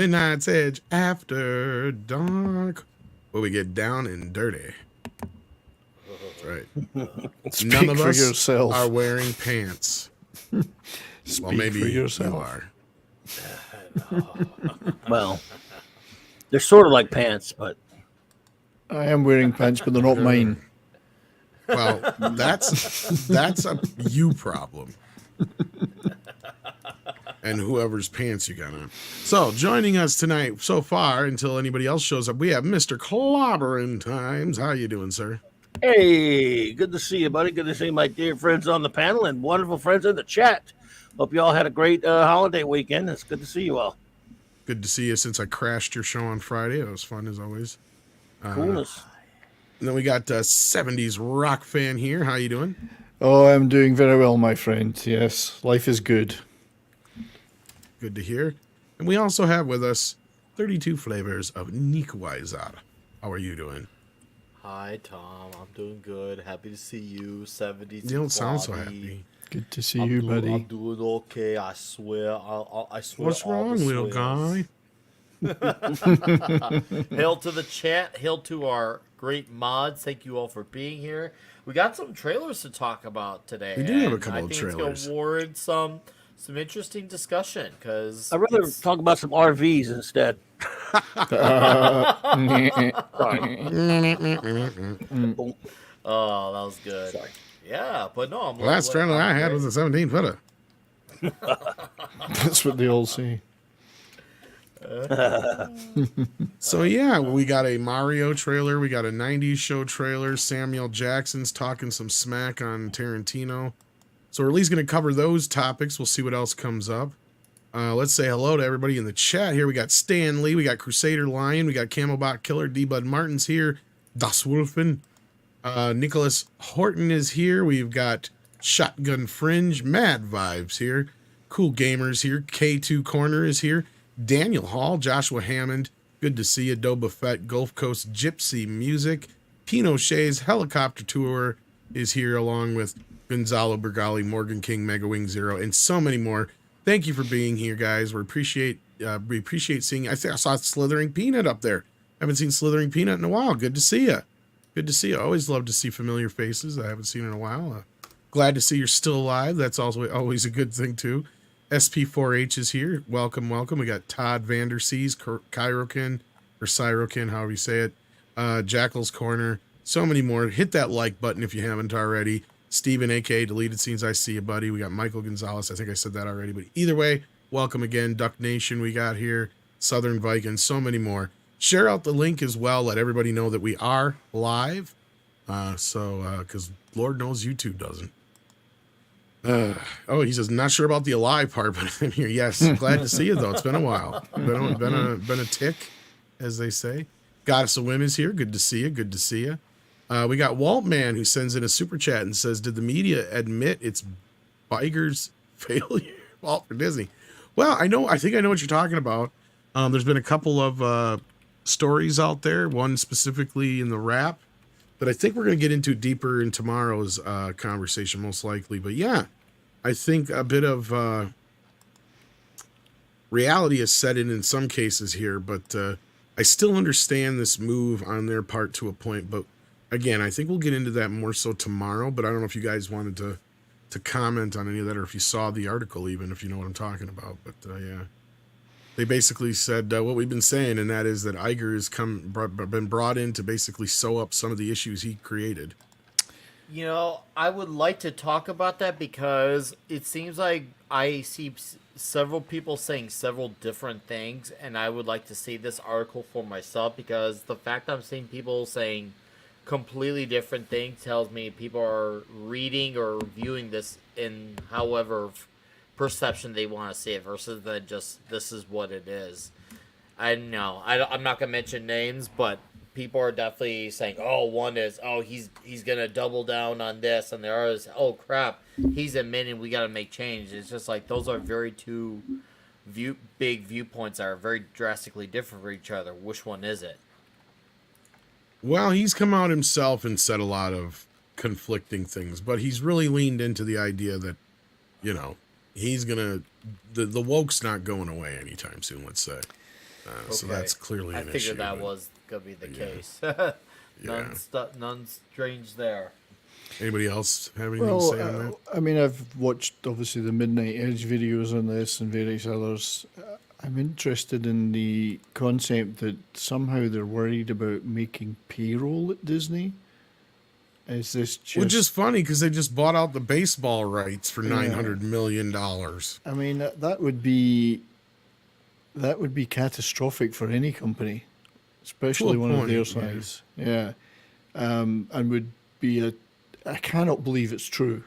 Midnight's Edge After Dark, where we get down and dirty. That's right. Speak None of for us yourself. are wearing pants. Speak Well, maybe for you yourself. are. Well, they're sort of like pants, but I am wearing pants, but they're not mine. Well, that's a you problem. And whoever's pants you got on. So, joining us tonight so far, until anybody else shows up, we have Mr. Clobbering Times. How you doing, sir? hey, good to see you, buddy. Good to see my dear friends on the panel and wonderful friends in the chat. Hope you all had a great holiday weekend. It's good to see you all. Good to see you since I crashed your show on Friday. It was fun as always. Coolness. And then we got 70s rock fan here. How you doing? Oh, I'm doing very well, my friend. Yes, life is good. Good to hear. And we also have with us 32 flavors of Nikwiser. How are you doing? Hi, Tom. I'm doing good. Happy to see you. 70s. You don't sound so happy. Good to see you, buddy. I'm doing okay. I swear. I swear. What's all wrong, the little swears. guy? Hail to the chat. Hail to our great mods. Thank you all for being here. We got some trailers to talk about today. We do have a and couple I of think trailers. It's gonna warrant some interesting discussion because I'd rather talk about some RVs instead. Oh, that was good. Sorry. Yeah, but no. The last trailer I had was a 17-footer. That's what they all say. So yeah, we got a Mario trailer, we got a 90s show trailer, Samuel Jackson's talking some smack on Tarantino. So we're at least going to cover those topics. We'll see what else comes up. Let's say hello to everybody in the chat here. We got Stan Lee, we got Crusader Lion, we got Camelbot Killer, D-Bud Martin's here, Das Wolfen, Nicholas Horton is here, we've got Shotgun Fringe, Mad Vibes here, Cool Gamers here, K2 Corner is here, Daniel Hall, Joshua Hammond, good to see you, Doba Fett, Gulf Coast Gypsy Music, Pinochet's Helicopter Tour is here along with Gonzalo Bergali, Morgan King, Mega Wing Zero, and so many more. Thank you for being here, guys. We appreciate seeing. I think I saw Slithering Peanut up there. Haven't seen Slithering Peanut in a while. Good to see you. Good to see you. I always love to see familiar faces I haven't seen in a while. Glad to see you're still alive. That's also always a good thing too. SP4H is here. Welcome, welcome. We got Todd Vanderseas, Kyrokin, or Cyrokin, however you say it. Jackal's Corner. So many more. Hit that like button if you haven't already. Steven, a.k.a. Deleted Scenes, I see you, buddy. We got Michael Gonzalez. I think I said that already. But either way, welcome again. Duck Nation we got here. Southern Vikings, so many more. Share out the link as well. Let everybody know that we are live. Because Lord knows YouTube doesn't. He says, not sure about the alive part, but I'm here. Yes, glad to see you, though. It's been a while. Been a tick, as they say. Goddess of Women's here. Good to see you. Good to see you. We got Waltman who sends in a super chat and says, did the media admit it's Biger's failure fault for Disney? Well, I think I know what you're talking about. There's been a couple of stories out there, one specifically in the wrap, that I think we're going to get into deeper in tomorrow's conversation, most likely. But yeah, I think a bit of reality is set in some cases here, but I still understand this move on their part to a point, but again, I think we'll get into that more so tomorrow, but I don't know if you guys wanted to comment on any of that or if you saw the article even, if you know what I'm talking about. But yeah, they basically said what we've been saying, and that is that Iger has been brought in to basically sew up some of the issues he created. You know, I would like to talk about that because it seems like I see several people saying several different things, and I would like to see this article for myself because the fact I'm seeing people saying completely different things tells me people are reading or viewing this in however perception they want to see it versus than just this is what it is. I know I'm not gonna mention names, but people are definitely saying, oh, one is, oh, he's gonna double down on this, and the other is, oh crap, he's admitting we gotta make change. It's just like those are very two big viewpoints that are very drastically different for each other. Which one is it? Well, he's come out himself and said a lot of conflicting things, but he's really leaned into the idea that, he's gonna the woke's not going away anytime soon, let's say. So that's clearly I an figured issue. that but- was gonna be the case. Yeah. None strange there. Anybody else have anything to say on that? I mean, I've watched obviously the Midnight Edge videos on this and various others. I'm interested in the concept that somehow they're worried about making payroll at Disney. Is this just? Which is funny because they just bought out the baseball rights for $900 million. I mean, that would be catastrophic for any company, especially one of point, their yeah. size. Yeah, and would be I cannot believe it's true.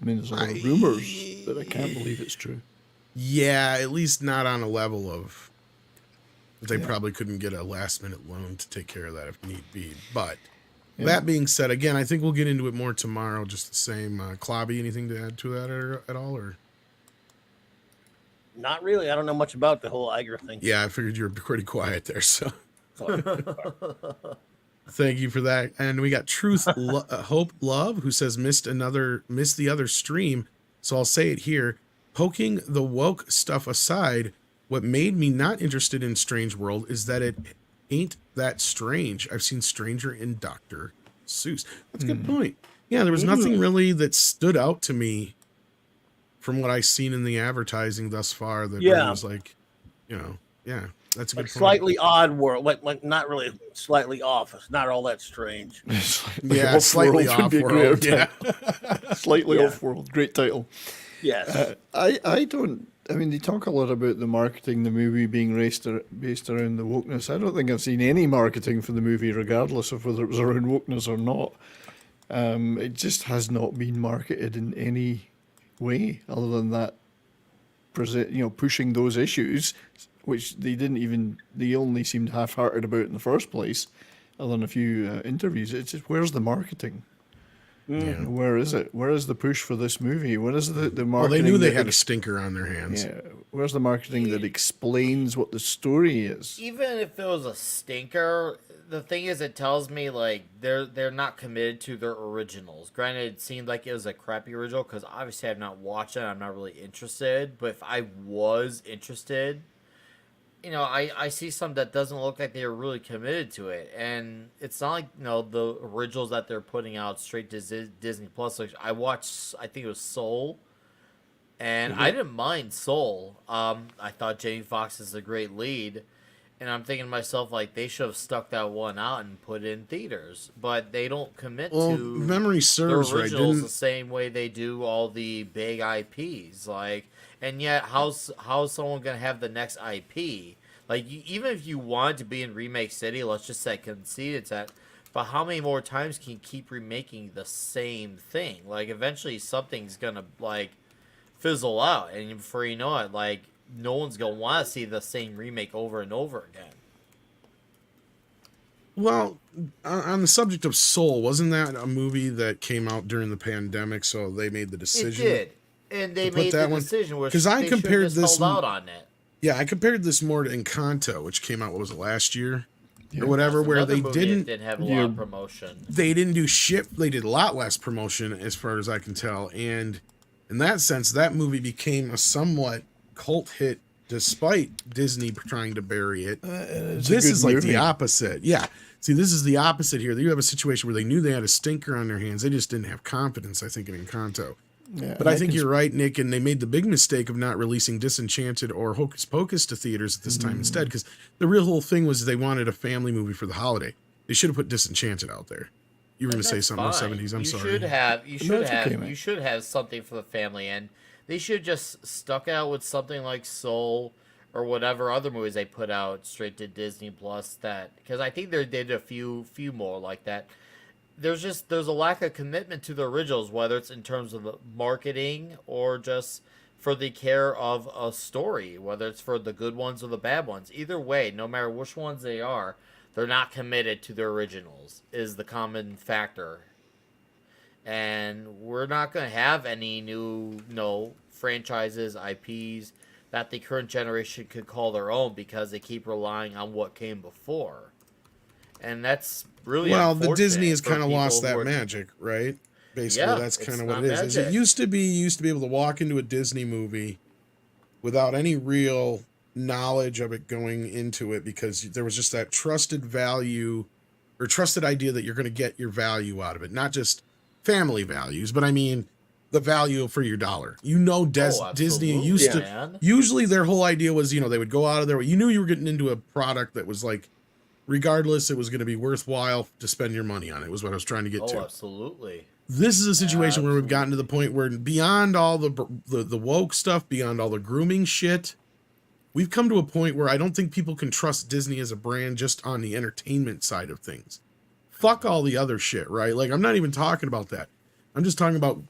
I mean, there's a lot of rumors, but I can't believe it's true. Yeah, at least not on a level of. They probably couldn't get a last minute loan to take care of that if need be. But that being said, again, I think we'll get into it more tomorrow. Just the same. Clobby, anything to add to that at all? Or Not really. I don't know much about the whole Iger thing. yeah, I figured you were pretty quiet there. So thank you for that. And we got Truth Hope Love, who says missed the other stream. So I'll say it here. Poking the woke stuff aside, what made me not interested in Strange World is that it ain't that strange. I've seen Stranger in Dr. Seuss. That's a good point. Yeah, there was nothing really that stood out to me from what I've seen in the advertising thus far that really was like, that's a good point. Slightly odd world, like not really slightly off. It's not all that strange. Yeah, slightly off world. Yeah. Slightly off world. Great title. Yes. I don't. I mean, they talk a lot about the marketing, the movie being based around the wokeness. I don't think I've seen any marketing for the movie, regardless of whether it was around wokeness or not. It just has not been marketed in any way other than that, pushing those issues, which they only seemed half-hearted about in the first place, other than a few interviews. It's just, where's the marketing? Yeah. Where is it? Where is the push for this movie? What is the marketing? Well, they knew they had a stinker on their hands. Yeah. Where's the marketing that explains what the story is? Even if it was a stinker, the thing is, it tells me like they're not committed to their originals. Granted, it seemed like it was a crappy original because obviously I've not watched it. I'm not really interested. But if I was interested, I see some that doesn't look like they're really committed to it, and it's not like the originals that they're putting out straight to Disney Plus. Like I watched, I think it was Soul, and I didn't mind Soul. I thought Jamie Foxx is a great lead, and I'm thinking to myself like they should have stuck that one out and put it in theaters, but they don't commit to memory serves the right. originals the same way they do all the big IPs, like. And yet, how's someone gonna have the next IP? Like, even if you want to be in Remake City, let's just say concede it's that. But how many more times can you keep remaking the same thing? Like, eventually something's gonna like fizzle out, and before you know it, like no one's gonna want to see the same remake over and over again. Well, on the subject of Soul, wasn't that a movie that came out during the pandemic? So they made the decision. It did. And they made the decision where I compared this held out on it. Yeah, I compared this more to Encanto, which came out, what was it, last year? Yeah. Or whatever, That's where another they movie that didn't have a lot of promotion. They didn't do shit. They did a lot less promotion, as far as I can tell. And in that sense, that movie became a somewhat cult hit, despite Disney trying to bury it. This is like the opposite. Yeah. See, this is the opposite here. You have a situation where they knew they had a stinker on their hands. They just didn't have confidence, I think, in Encanto. Yeah, but I think you're right, Nick, and they made the big mistake of not releasing Disenchanted or Hocus Pocus to theaters at this time instead, because the real whole thing was they wanted a family movie for the holiday. They should have put Disenchanted out there. You were going to say something in the 70s. I'm sorry. You should have something for the family, and they should just stuck out with something like Soul or whatever other movies they put out straight to Disney Plus. That because I think they did a few more like that. There's a lack of commitment to the originals, whether it's in terms of the marketing or just for the care of a story, whether it's for the good ones or the bad ones. Either way, no matter which ones they are, they're not committed to their originals is the common factor. And we're not going to have any new franchises, IPs that the current generation could call their own because they keep relying on what came before. And that's really the Disney has kind of lost that magic, right? Basically, that's kind of what it is. It used to be able to walk into a Disney movie without any real knowledge of it going into it because there was just that trusted value or trusted idea that you're going to get your value out of it. Not just family values, but I mean the value for your dollar. You know, Disney used to, usually their whole idea was, you know, they would go out of there. You knew you were getting into a product that was like, regardless, it was going to be worthwhile to spend your money on. It was what I was trying to get to. Oh, absolutely. This is a situation where we've gotten to the point where beyond all the woke stuff, beyond all the grooming shit, we've come to a point where I don't think people can trust Disney as a brand just on the entertainment side of things. Fuck all the other shit, right? Like, I'm not even talking about that. I'm just talking about,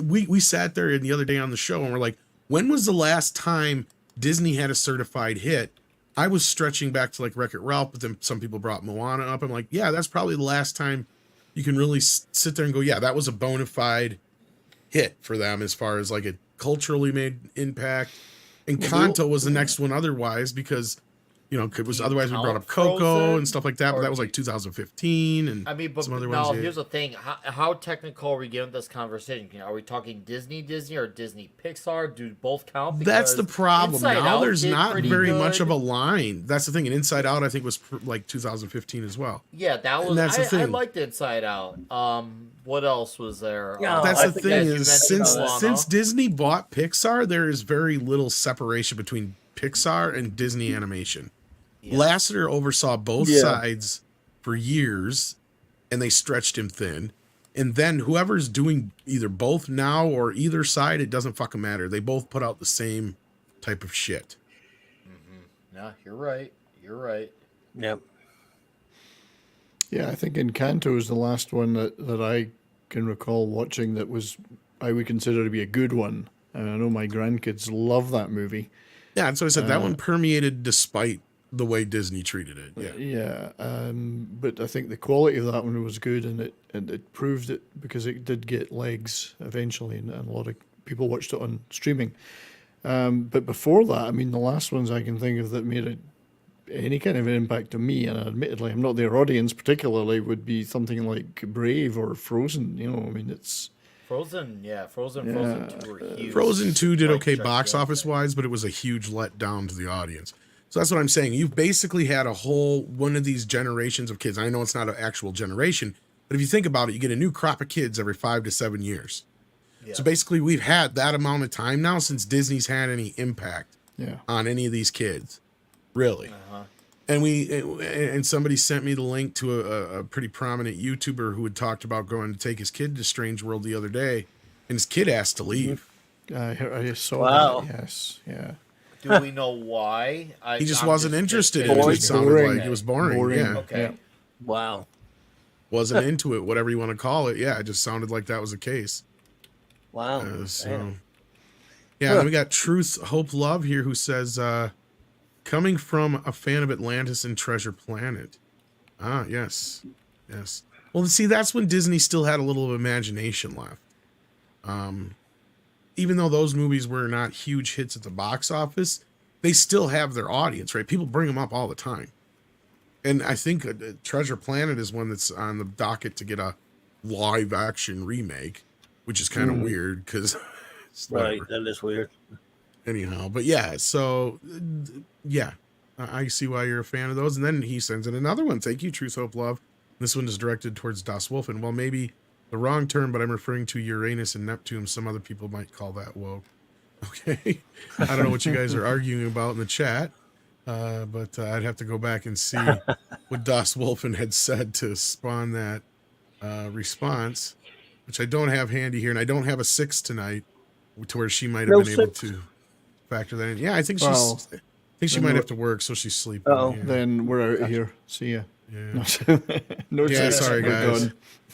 we sat there the other day on the show and we're like, when was the last time Disney had a certified hit? I was stretching back to like Wreck-It Ralph, but then some people brought Moana up. I'm like, yeah, that's probably the last time you can really sit there and go, yeah, that was a bona fide hit for them as far as like a culturally made impact. Encanto was the next one otherwise because, you know, it was otherwise we brought up Coco and stuff like that, but that was like 2015 and I mean, but some other now ones. Here's the thing: how technical are we getting this conversation? Are we talking Disney, or Disney Pixar? Do both count? That's the problem. Inside Now Out there's did not pretty very good. much of a line. That's the thing. And Inside Out, I think, was like 2015 as well. Yeah, that was. And that's the I thing. liked Inside Out. What else was there? Yeah, That's I the think thing that you is mentioned since Disney bought Pixar, there is very little separation between Pixar and Disney Animation. Lasseter oversaw both sides for years, and they stretched him thin. And then whoever's doing either both now or either side, it doesn't fucking matter. They both put out the same type of shit. Yeah, you're right. You're right. Yep. Yeah, I think Encanto is the last one that I can recall watching that was I would consider to be a good one. And I know my grandkids love that movie. Yeah, and so I said that one permeated despite the way Disney treated it. Yeah. Yeah, but I think the quality of that one was good, and it proved it because it did get legs eventually, and a lot of people watched it on streaming. But before that, I mean, the last ones I can think of that made any kind of an impact on me, and admittedly, I'm not their audience particularly, would be something like Brave or Frozen. You know, I mean, it's Frozen 2 were huge. Frozen 2 did Like okay box gigantic. office wise, but it was a huge letdown to the audience. So that's what I'm saying. You've basically had a whole one of these generations of kids. I know it's not an actual generation, but if you think about it, you get a new crop of kids every 5 to 7 years. Yeah. So basically, we've had that amount of time now since Disney's had any impact on any of these kids, really. And somebody sent me the link to a pretty prominent YouTuber who had talked about going to take his kid to Strange World the other day, and his kid asked to leave. I saw Wow. that. Yes, yeah. Do we know why? He just I'm wasn't interested in it. Boring. It sounded Boring. like it was boring. Yeah. Okay. Yeah. Wow. Wasn't into it, whatever you want to call it. Yeah, it just sounded like that was the case. Wow. Then we got Truth, Hope, Love here who says, coming from a fan of Atlantis and Treasure Planet. Ah, yes. Yes. Well, see, that's when Disney still had a little imagination left. Even though those movies were not huge hits at the box office, they still have their audience, right? People bring them up all the time. And I think Treasure Planet is one that's on the docket to get a live action remake, which is kind of weird because Right. That is weird. anyhow, but yeah, so yeah, I see why you're a fan of those. And then he sends in another one. Thank you, Truth, Hope, Love. This one is directed towards Das Wolf, and well, maybe the wrong term, but I'm referring to Uranus and Neptune. Some other people might call that woke. Okay, I don't know what you guys are arguing about in the chat, but I'd have to go back and see what Das Wolfen had said to spawn that response, which I don't have handy here, and I don't have a 6 tonight, to where she might have been able to factor that in. Yeah, I think she might have to work, so she's sleeping. Oh, yeah. Then we're out of here. See ya. Yeah. No, Yeah, chance. sorry We're guys. gone.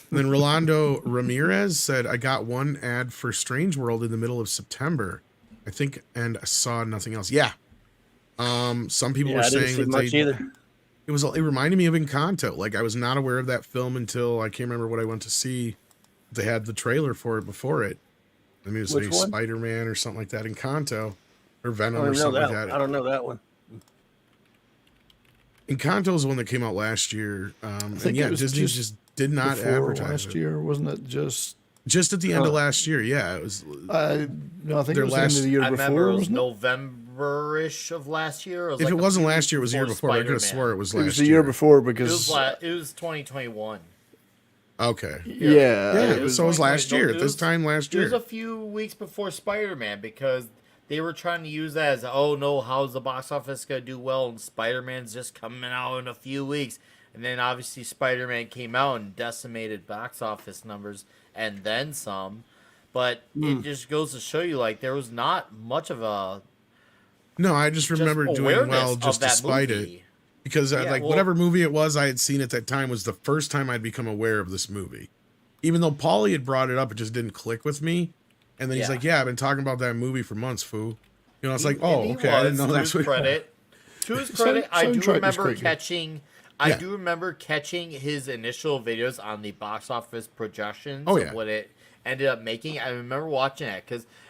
And then Rolando Ramirez said, I got one ad for Strange World in the middle of September, I think, and I saw nothing else. Yeah. Some people were I didn't saying see that much either. it reminded me of Encanto. Like, I was not aware of that film until I can't remember what I went to see. They had the trailer for it before it. I mean, it was Which maybe one? Spider-Man or something like that. Encanto or I Venom don't or know something that. like that. I don't know that one. Encanto is the one that came out last year. And think yeah, it was Disney just did not Before advertise last it. year, wasn't it? Just at the end of last year, yeah. It was No, I think Their it was the end last- of the year I before, remember it was wasn't it? November. October-ish of last year. If it wasn't last year, it was the year before. I could have swore it was last year. It was the year before It because was 2021. Okay. yeah, So it was last year. At this time last It was year. a few weeks before Spider-Man because they were trying to use that as, oh no, how's the box office going to do well? And Spider-Man's just coming out in a few weeks. And then obviously Spider-Man came out and decimated box office numbers and then some. But it just goes to show you, like, there was not much of a No, I just remember doing awareness well of just that despite movie. it. Because Yeah, well- whatever movie it was I had seen at that time was the first time I'd become aware of this movie. Even though Paulie had brought it up, it just didn't click with me. And then he's Yeah. like, "Yeah, I've been talking about that movie for months, fool." You know, it's like, And "Oh, he okay, I didn't know was, that's to what." his credit. To his credit, I do soundtrack was remember quite good. catching. Yeah. I do remember catching his initial videos on the box office projections Oh, yeah. of what it ended up making. I remember watching it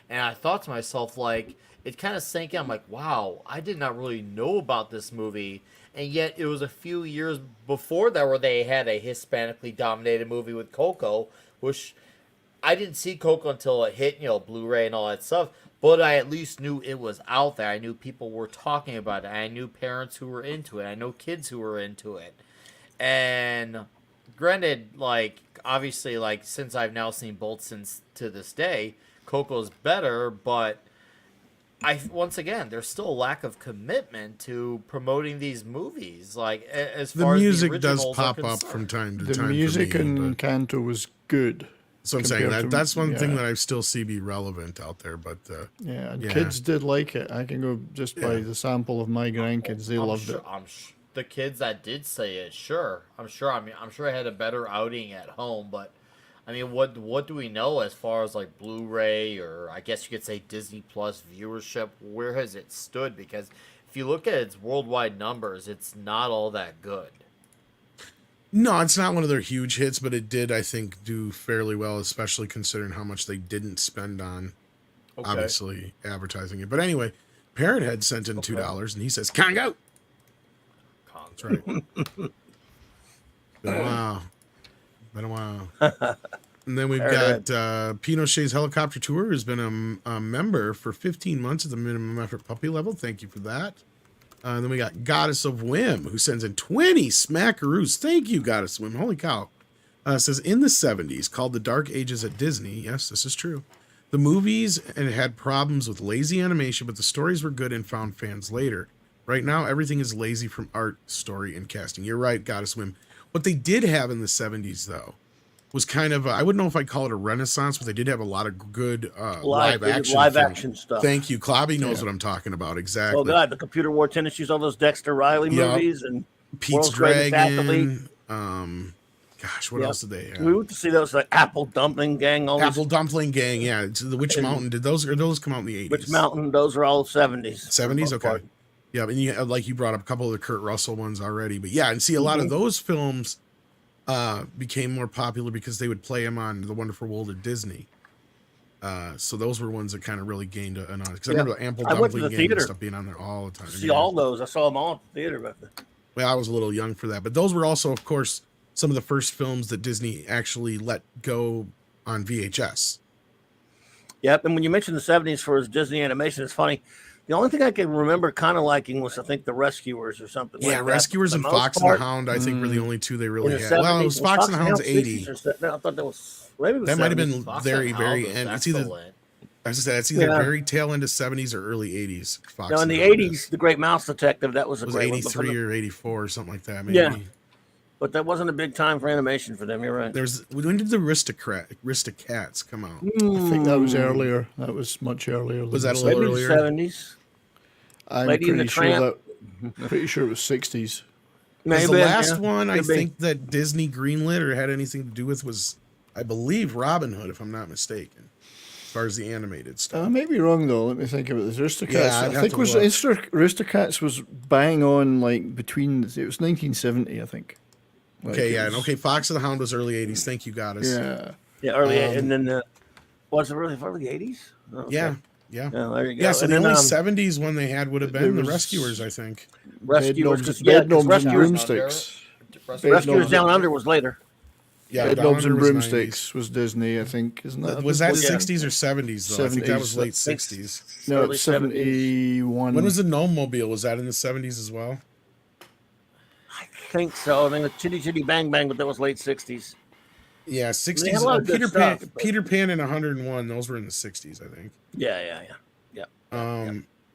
and I thought to myself, like, it kind of sank in. I'm like, wow, I did not really know about this movie. And yet it was a few years before that where they had a Hispanically dominated movie with Coco, which I didn't see Coco until it hit, Blu-ray and all that stuff. But I at least knew it was out there. I knew people were talking about it. I knew parents who were into it. I know kids who were into it. And granted, like, obviously, like, since I've now seen both since to this day, Coco's better, but once again, there's still a lack of commitment to promoting these movies. Like, as The far music as the does originals are pop up concerned. from time to the time. music for me, in but- Encanto was good. So I'm saying compared to- that's one thing yeah. that I still see be relevant out there. But Yeah, and Yeah. kids did like it. I can go just by Yeah. the sample of my grandkids; they loved it. The kids that did say it, sure. I'm sure. I mean, I'm sure I had a better outing at home, but I mean, what do we know as far as like Blu-ray or I guess you could say Disney Plus viewership? Where has it stood? Because if you look at its worldwide numbers, it's not all that good. no, it's not one of their huge hits, but it did, I think, do fairly well, especially considering how much they didn't spend on obviously advertising it. But anyway, Parrot Head sent in $2 and he says, "Congo." That's right. Been a while. Been a while. And then we've got Pinochet's Helicopter Tour, who's been a member for 15 months at the minimum effort puppy level. Thank you for that. And then we got Goddess of Whim, who sends in 20 smackaroos. Thank you, Goddess of Whim. Holy cow. Says, in the 70s, called the Dark Ages at Disney. Yes, this is true. The movies and had problems with lazy animation, but the stories were good and found fans later. Right now, everything is lazy from art, story, and casting. You're right, Goddess Whim. What they did have in the 70s, though, was kind of, I wouldn't know if I'd call it a renaissance, but they did have a lot of good live action stuff. Thank you. Clobby knows what I'm talking about. Exactly. Oh, God, the Computer War Tendencies, all those Dexter Riley movies and Pete's World's Greatest Dragon. Gosh, what else did they have? We went to see those, like Apple Dumpling Gang. All Apple Dumpling Gang, yeah. It's the Witch Mountain. Did those come out in the 80s? Witch Mountain, those are all 70s. 70s? Okay. Yeah, and you like you brought up a couple of the Kurt Russell ones already. But yeah, and see, a lot of those films became more popular because they would play them on The Wonderful World of Disney. So those were ones that kind of really gained an audience. Because I remember the Apple I went to Dumpling the Gang and theater. stuff being on there all the time. See all those. I saw them all at the theater back then. Well, I was a little young for that. But those were also, of course, some of the first films that Disney actually let go on VHS. Yep, and when you mentioned the 70s for Disney animation, it's funny. The only thing I can remember kind of liking was, I think, The Rescuers or something Yeah, like that. Rescuers For and the Fox most and the part, Hound, I think, were the only two they in really the had. Well, it 70s, was Fox and the Hound's 80. 60s or no, I thought that was maybe it was That might have 70s. been Fox very, and very Hound end. was It's either, excellent. as I said, it's either Yeah. very tail end of 70s or early 80s. Fox No, in and the Hound 80s, The Great Mouse Detective, that was a was great one. 83 or 84 or something like that. Maybe. Yeah. But that wasn't a big time for animation for them. You're right. When did the Aristocats come out? I think that was earlier. That was much earlier. Was than that a the little Maybe earlier? the 70s. I'm Lady and the pretty sure Tramp. that. Pretty sure it was 60s. Because Maybe, the last yeah, one I could be. think that Disney greenlit or had anything to do with was, I believe, Robin Hood, if I'm not mistaken, as far as the animated stuff. I may be wrong though. Let me think about this. Aristocats. Yeah, I'd I have think to was look. Aristocats was bang on like between. It was 1970, I think. Like, Okay, it yeah, was- and okay, Fox of the Hound was early 80s. Thank you, Goddess. Yeah. Yeah, early. And then, was it really early 80s? Oh, okay. Yeah. Yeah, there you go. Yeah, so And the then, only 70s one they had would have there been the was- Rescuers, I think. Rescuers. Bedknobs, Yeah, Bedknobs and Rescuers, broomsticks. Rescuers Bedknobs. Down Under was later. Yeah, Red Down Knobs Under and was Broomsticks was Disney, I think, isn't that? Was that Yeah. 60s or 70s though? I think that was 70s. late 60s. No, Early it's 71. When was the Gnome Mobile? Was that in the 70s as well? I think so. I think the Chitty Chitty Bang Bang, but that was late 60s. Yeah, They 60s. had a lot of good Peter Pan, stuff, but- Peter Pan and 101. Those were in the 60s, I think. Yeah.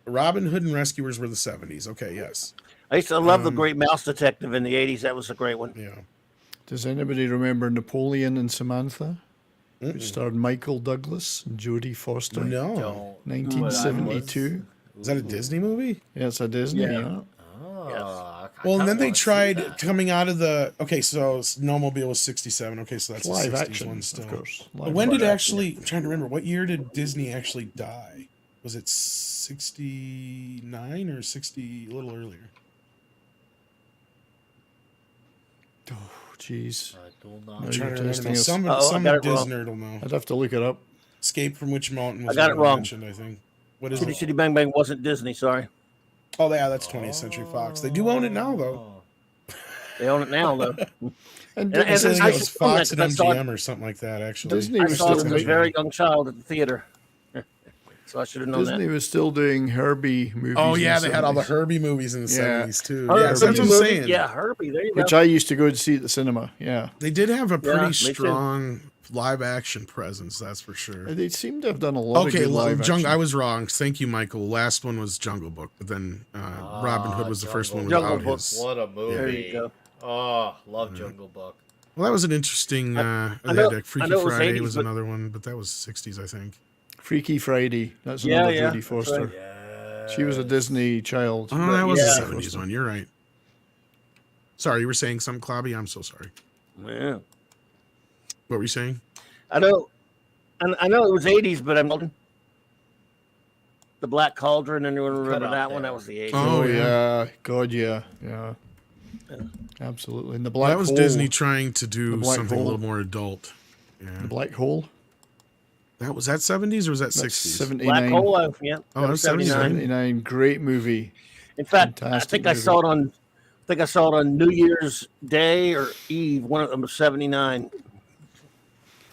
Robin Hood and Rescuers were the 70s. Okay, yes. I used to love The Great Mouse Detective in the 80s. That was a great one. Yeah. Does anybody remember Napoleon and Samantha? Which starred Michael Douglas and Jodie Foster. No. Don't. 1972. Is that a Disney movie? Yeah, it's a Disney. Yeah. Yeah. I Well, and kinda then they wanna see tried that. coming out of the. Okay, so Snowmobile was 67. Okay, so that's It's live a 60s action, one still. of course. But Live when did action. actually. I'm trying to remember. What year did Disney actually die? Was it 69 or 60? A little earlier. Oh, jeez. I do No, not. I'm you're trying to remember. testing us. Some Oh, I some got it Disney wrong. nerd will know. I'd have to look it up. Escape from Witch Mountain was I got what it wrong. mentioned, I think. What is Chitty it? Chitty Bang Bang wasn't Disney. Sorry, Oh, yeah, that's 20th Century Fox. They do own it now, though. they own it now though. And And- I Disney, think I it was should own Fox that and 'cause I saw it- MGM or something like that, actually. Disney I was saw it still as a very young child at the theater, so I should have known Disney that. was still doing Herbie movies. Oh, in yeah, the they had all the 70s, Herbie movies in the Yeah. 70s, too. Oh, Yeah, Herbie that's what I'm movie? saying. Yeah, Herbie. There you which go. I used to go to see at the cinema. Yeah, They did have a Yeah, pretty me too. strong live action presence, that's for sure. they seem to have done a lot of Okay, good live action. I was wrong. Thank you, Michael. Last one was Jungle Book, but then Robin Hood was the first one Jungle without Book. his. What a movie. There you go. Oh, love Jungle Book. Well, that was an interesting. They know- had Freaky I know it was Friday 80s, was but- another one, but that was 60s, I think. Freaky Friday. That's Yeah, another yeah, Jodie that's Foster. right. Yeah. She was a Disney child. Oh, no, that was yeah. the 70s one. You're right. Sorry, you were saying something, Clobby? I'm so sorry. Yeah, What were you saying? I know. I know it was 80s, but I'm the Black Cauldron. Anyone remember out that one? there. That was the 80s. Oh, Oh, yeah. yeah. God, yeah. Yeah. Absolutely. And the Black That was Hole. Disney trying to The do Black something a Hole. little more adult. Yeah. The Black Hole. Was that 70s or was that That's 60s? 79. Black Hole. Yeah. Oh, that that's was 79. 79. Great movie. In fact, I Fantastic think I movie. saw it on. I think I saw it on New Year's Day or Eve. One of them was 79.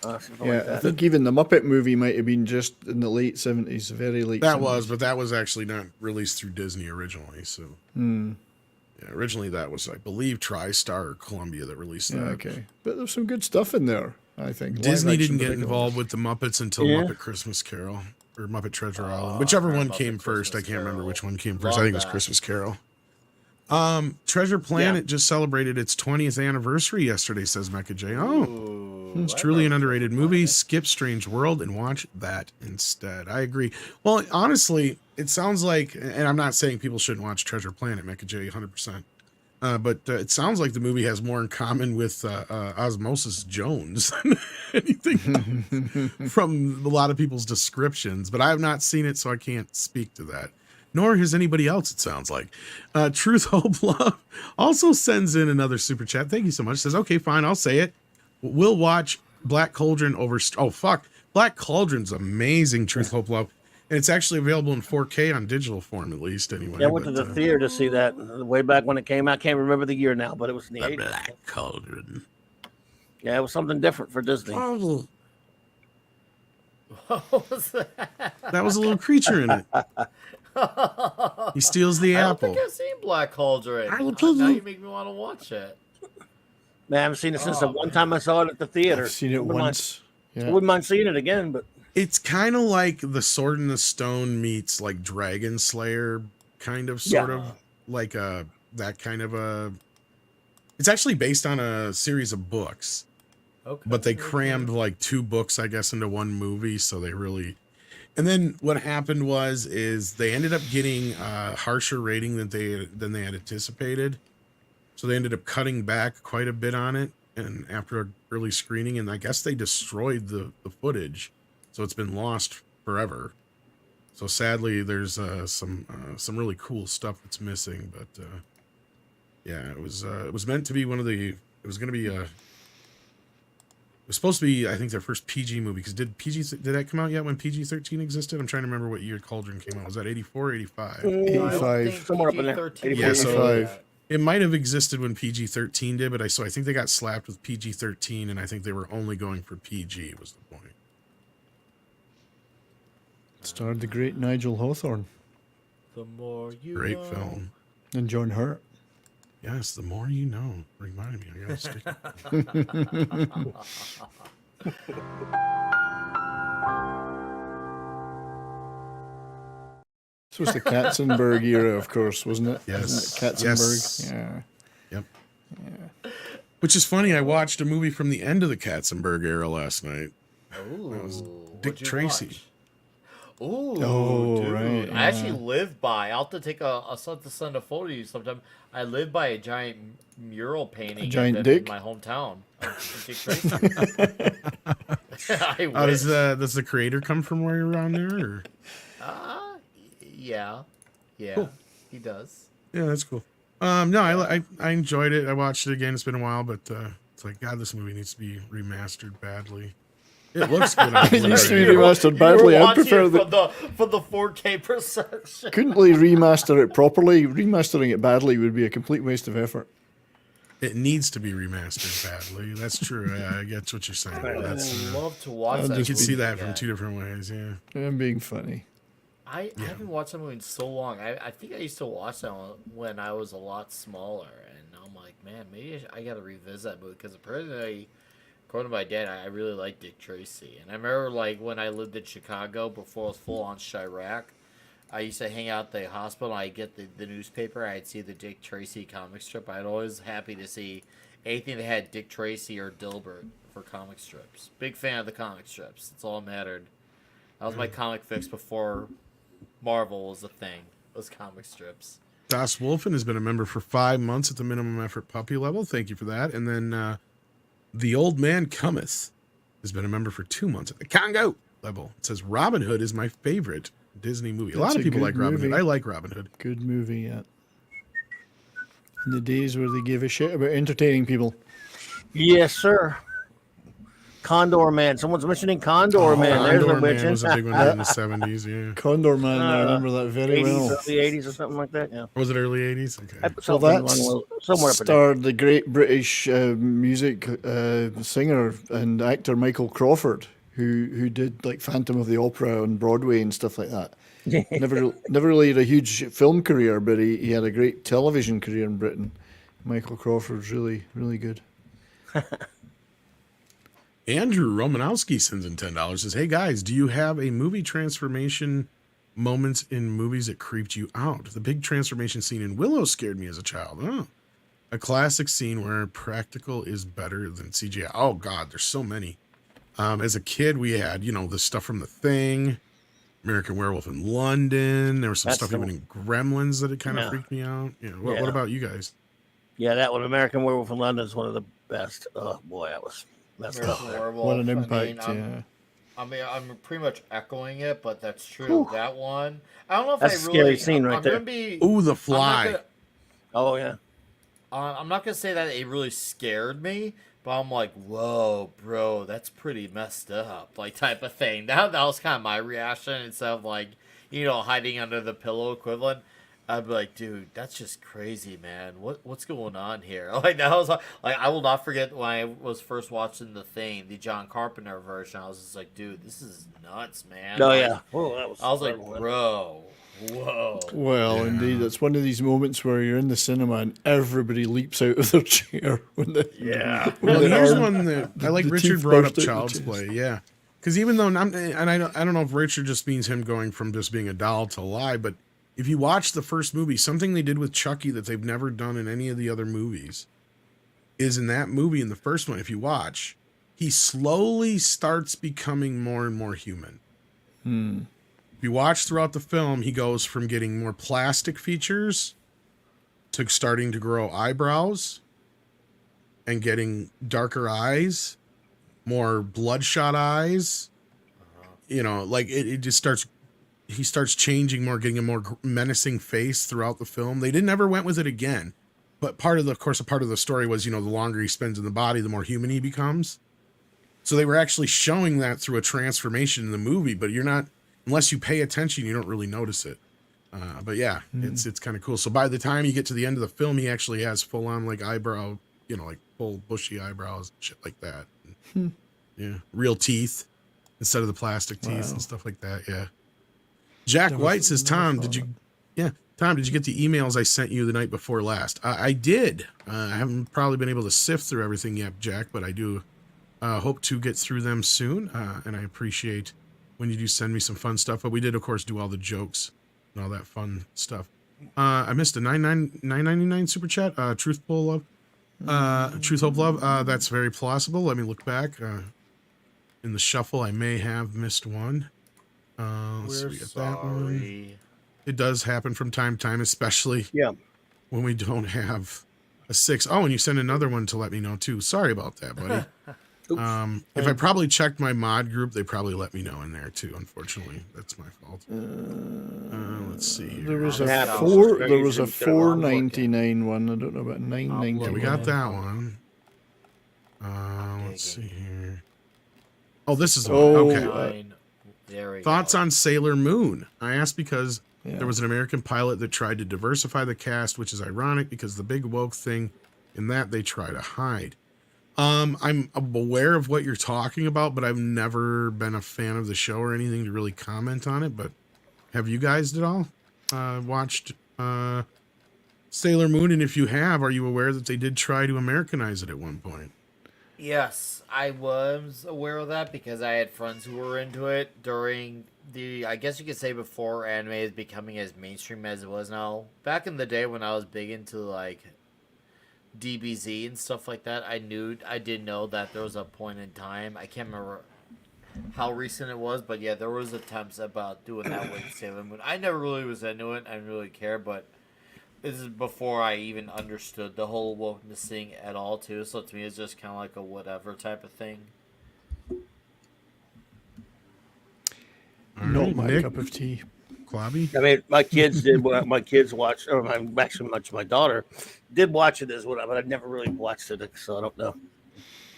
Something Yeah, like I that. think even the Muppet movie might have been just in the late 70s, very late. That 70s. was, but that was actually not released through Disney originally. So, yeah, originally that was, I believe, TriStar or Columbia that released that. Yeah, okay. But there's some good stuff in there, I think. Live Disney action didn't get particularly. involved with the Muppets until Yeah. Muppet Christmas Carol or Muppet Treasure Island, whichever one Muppet came first. I Christmas can't remember Carol. which one came Love first. I think it was that. Christmas Carol. Treasure Planet just celebrated its 20th anniversary yesterday, says Mecha J. Oh, Ooh, it's I truly an remember underrated Treasure movie. Planet. Skip Strange World and watch that instead. I agree. Well, honestly, it sounds like, and I'm not saying people shouldn't watch Treasure Planet, Mecha J, 100%. But it sounds like the movie has more in common with Osmosis Jones than anything else from a lot of people's descriptions. But I have not seen it, so I can't speak to that. Nor has anybody else, it sounds like. Truth, Hope, Love also sends in another super chat. Thank you so much. Says, okay, fine, I'll say it. We'll watch Black Cauldron over... Oh, fuck. Black Cauldron's amazing, Truth, Hope, Love. And it's actually available in 4K on digital form, at least, anyway. Yeah, I went to the theater to see that way back when it came out. I can't remember the year now, but it was in the 80s. Black Cauldron. Yeah, it was something different for Disney. Oh, What was that? that was a little creature in it. He steals the I don't apple. think I've seen Black Cauldron. I will Now tell you. you make me want to watch it. Man, I haven't seen it since the one time I saw it at the theater. I've seen it Wouldn't mind- once. I Yeah. wouldn't mind seeing it again, but It's kind of like the Sword in the Stone meets like Dragon Slayer, kind of, sort Yeah. of like that kind of a. It's actually based on a series of books, Okay. but they crammed like 2 books, I guess, into one movie. So they really. And then what happened is they ended up getting a harsher rating than they had anticipated. So they ended up cutting back quite a bit on it, and after an early screening, and I guess they destroyed the footage, so it's been lost forever. So sadly, there's some really cool stuff that's missing. But yeah, it was meant to be one of the. It was going to be a. It was supposed to be, I think, their first PG movie. Because did that come out yet when PG-13 existed? I'm trying to remember what year Cauldron came out. Was that 84 or 85? I don't 85. think Somewhere up in there. PG-13 Yeah, was so- yet. It might have existed when PG-13 did, but I think they got slapped with PG-13, and I think they were only going for PG was the point. Starred the great Nigel Hawthorne The more you Great know. film. and John Hurt. Yes, the more you know. Remind me, I gotta stick. This was the Katzenberg era, of course, wasn't it? Yes. Wasn't it Yes. Katzenberg? Yeah. Yep. Which is funny. I watched a movie from the end of the Katzenberg era last night. Ooh, Dick what'd you Tracy. watch? Ooh, Oh, dude. right, I actually yeah. live by. I'll have to take a send a photo to you sometime. I live by a giant mural painting of giant him dick? in my hometown. Of Dick Tracy. I Does wish. does the creator come from where you're around there? Or? Yeah, Cool. he does. Yeah, that's cool. No, I enjoyed it. I watched it again. It's been a while, but it's like, God, this movie needs to be remastered badly. It looks good. On It used to be Blu-ray. remastered badly. I prefer for the 4K perception. Couldn't they remaster it properly? Remastering it badly would be a complete waste of effort. It needs to be remastered badly. That's true. I get what you're saying. I That's, would love to watch I'll that. you just can see movie that from again. two different ways. Yeah. I'm being funny. I haven't watched that movie in so long. I think I used to watch that one when I was a lot smaller, and I'm like, man, maybe I got to revisit that movie because apparently, according to my dad, I really like Dick Tracy. And I remember like when I lived in Chicago before it was full on Chirac, I used to hang out at the hospital. I'd get the newspaper. I'd see the Dick Tracy comic strip. I'd always happy to see anything that had Dick Tracy or Dilbert for comic strips. Big fan of the comic strips. That's all that mattered. That was my comic fix before Marvel was a thing. Those comic strips. Das Wolfen has been a member for 5 months at the minimum effort puppy level. Thank you for that. And then The Old Man Cometh has been a member for 2 months at the Congo level. It says Robin Hood is my favorite Disney movie. A lot That's of a people good like Robin Hood. movie. I like Robin Hood. Good movie, yeah. In the days where they gave a shit about entertaining people. Yes, sir. Condor Man. Someone's mentioning Condor Man. There's Condor a Man mention. was a big one in the 70s. Yeah. Condor Man, I remember that very 80s, well. early 80s or something like that. Yeah. Was it early 80s? Okay. I put So something that's somewhere up in there. starred the great British music singer and actor Michael Crawford, who did like Phantom of the Opera on Broadway and stuff like that. Never really had a huge film career, but he had a great television career in Britain. Michael Crawford's really, really good. Andrew Romanowski sends in $10. Says, hey guys, do you have a movie transformation moments in movies that creeped you out? The big transformation scene in Willow scared me as a child. Oh, a classic scene where practical is better than CGI. Oh God, there's so many. As a kid, we had, the stuff from The Thing, American Werewolf in London. There was some That's stuff the even in Gremlins that it kind of Yeah. freaked me out. Yeah. What Yeah. about you guys? Yeah, that one, American Werewolf in London, is one of the best. Oh boy, that was messed up. there. What an impact, yeah. I'm pretty much echoing it, but that's true. That one, I don't know if That's I a really. scary scene right I'm there. Gonna be, Ooh, The I'm not Fly. gonna- Oh yeah. I'm not gonna say that it really scared me, but I'm like, whoa, bro, that's pretty messed up, like type of thing. That was kind of my reaction instead of like, hiding under the pillow equivalent. I'd be like, dude, that's just crazy, man. What's going on here? Like that was like I will not forget when I was first watching The Thing, the John Carpenter version. I was just like, dude, this is nuts, man. Oh Like, yeah. Oh, that was. I was like, horrible. bro, whoa. Well, Yeah. indeed, it's one of these moments where you're in the cinema and everybody leaps out of their chair when the Yeah. when Well, the here's arm- one that I like. the Richard teeth brought up burst out the Child's chest. Play, yeah, because even though I don't know if Richard just means him going from just being a doll to alive, but if you watch the first movie, something they did with Chucky that they've never done in any of the other movies is in that movie. In the first one, if you watch, he slowly starts becoming more and more human. If you watch throughout the film, he goes from getting more plastic features to starting to grow eyebrows and getting darker eyes, more bloodshot eyes. Like it just starts. He starts changing more, getting a more menacing face throughout the film. They never went with it again, but part of the story was, the longer he spends in the body, the more human he becomes. So they were actually showing that through a transformation in the movie, but you're not, unless you pay attention, you don't really notice it. But yeah, it's kind of cool. So by the time you get to the end of the film, he actually has full on like eyebrow, like full bushy eyebrows and shit like that. Yeah, real teeth instead of the plastic teeth and stuff like that. Yeah. Jack White says, Tom, did you get the emails I sent you the night before last? I did. I haven't probably been able to sift through everything yet, Jack, but I do hope to get through them soon. And I appreciate when you do send me some fun stuff. But we did, of course, do all the jokes and all that fun stuff. I missed a $9.99 super chat. Truthful Love. Truth Hope Love. That's very plausible. Let me look back. In the shuffle, I may have missed one. Let's see, we got that one. It does happen from time to time, especially when we don't have a 6. Oh, and you send another one to let me know too. Sorry about that, buddy. If I probably checked my mod group, they probably let me know in there too. Unfortunately, that's my fault. Let's see here. There was a $4.99 one. I don't know about $9.99. Yeah, we got that one. Let's see here. Oh, this is the one. Okay. Thoughts on Sailor Moon? I asked because there was an American pilot that tried to diversify the cast, which is ironic because the big woke thing in that they try to hide. I'm aware of what you're talking about, but I've never been a fan of the show or anything to really comment on it. But have you guys at all watched Sailor Moon? And if you have, are you aware that they did try to Americanize it at one point? Yes, I was aware of that because I had friends who were into it during I guess you could say before anime is becoming as mainstream as it was now. Back in the day when I was big into like DBZ and stuff like that, I did know that there was a point in time. I can't remember how recent it was, but yeah, there was attempts about doing that with Sailor Moon. I never really was into it. I didn't really care, but this is before I even understood the whole wokeness thing at all, too. So to me, it's just kind of like a whatever type of thing. Not my cup of tea. Klobby? I mean, my kids did. My kids watched, or my daughter did watch it as well, but I've never really watched it, so I don't know.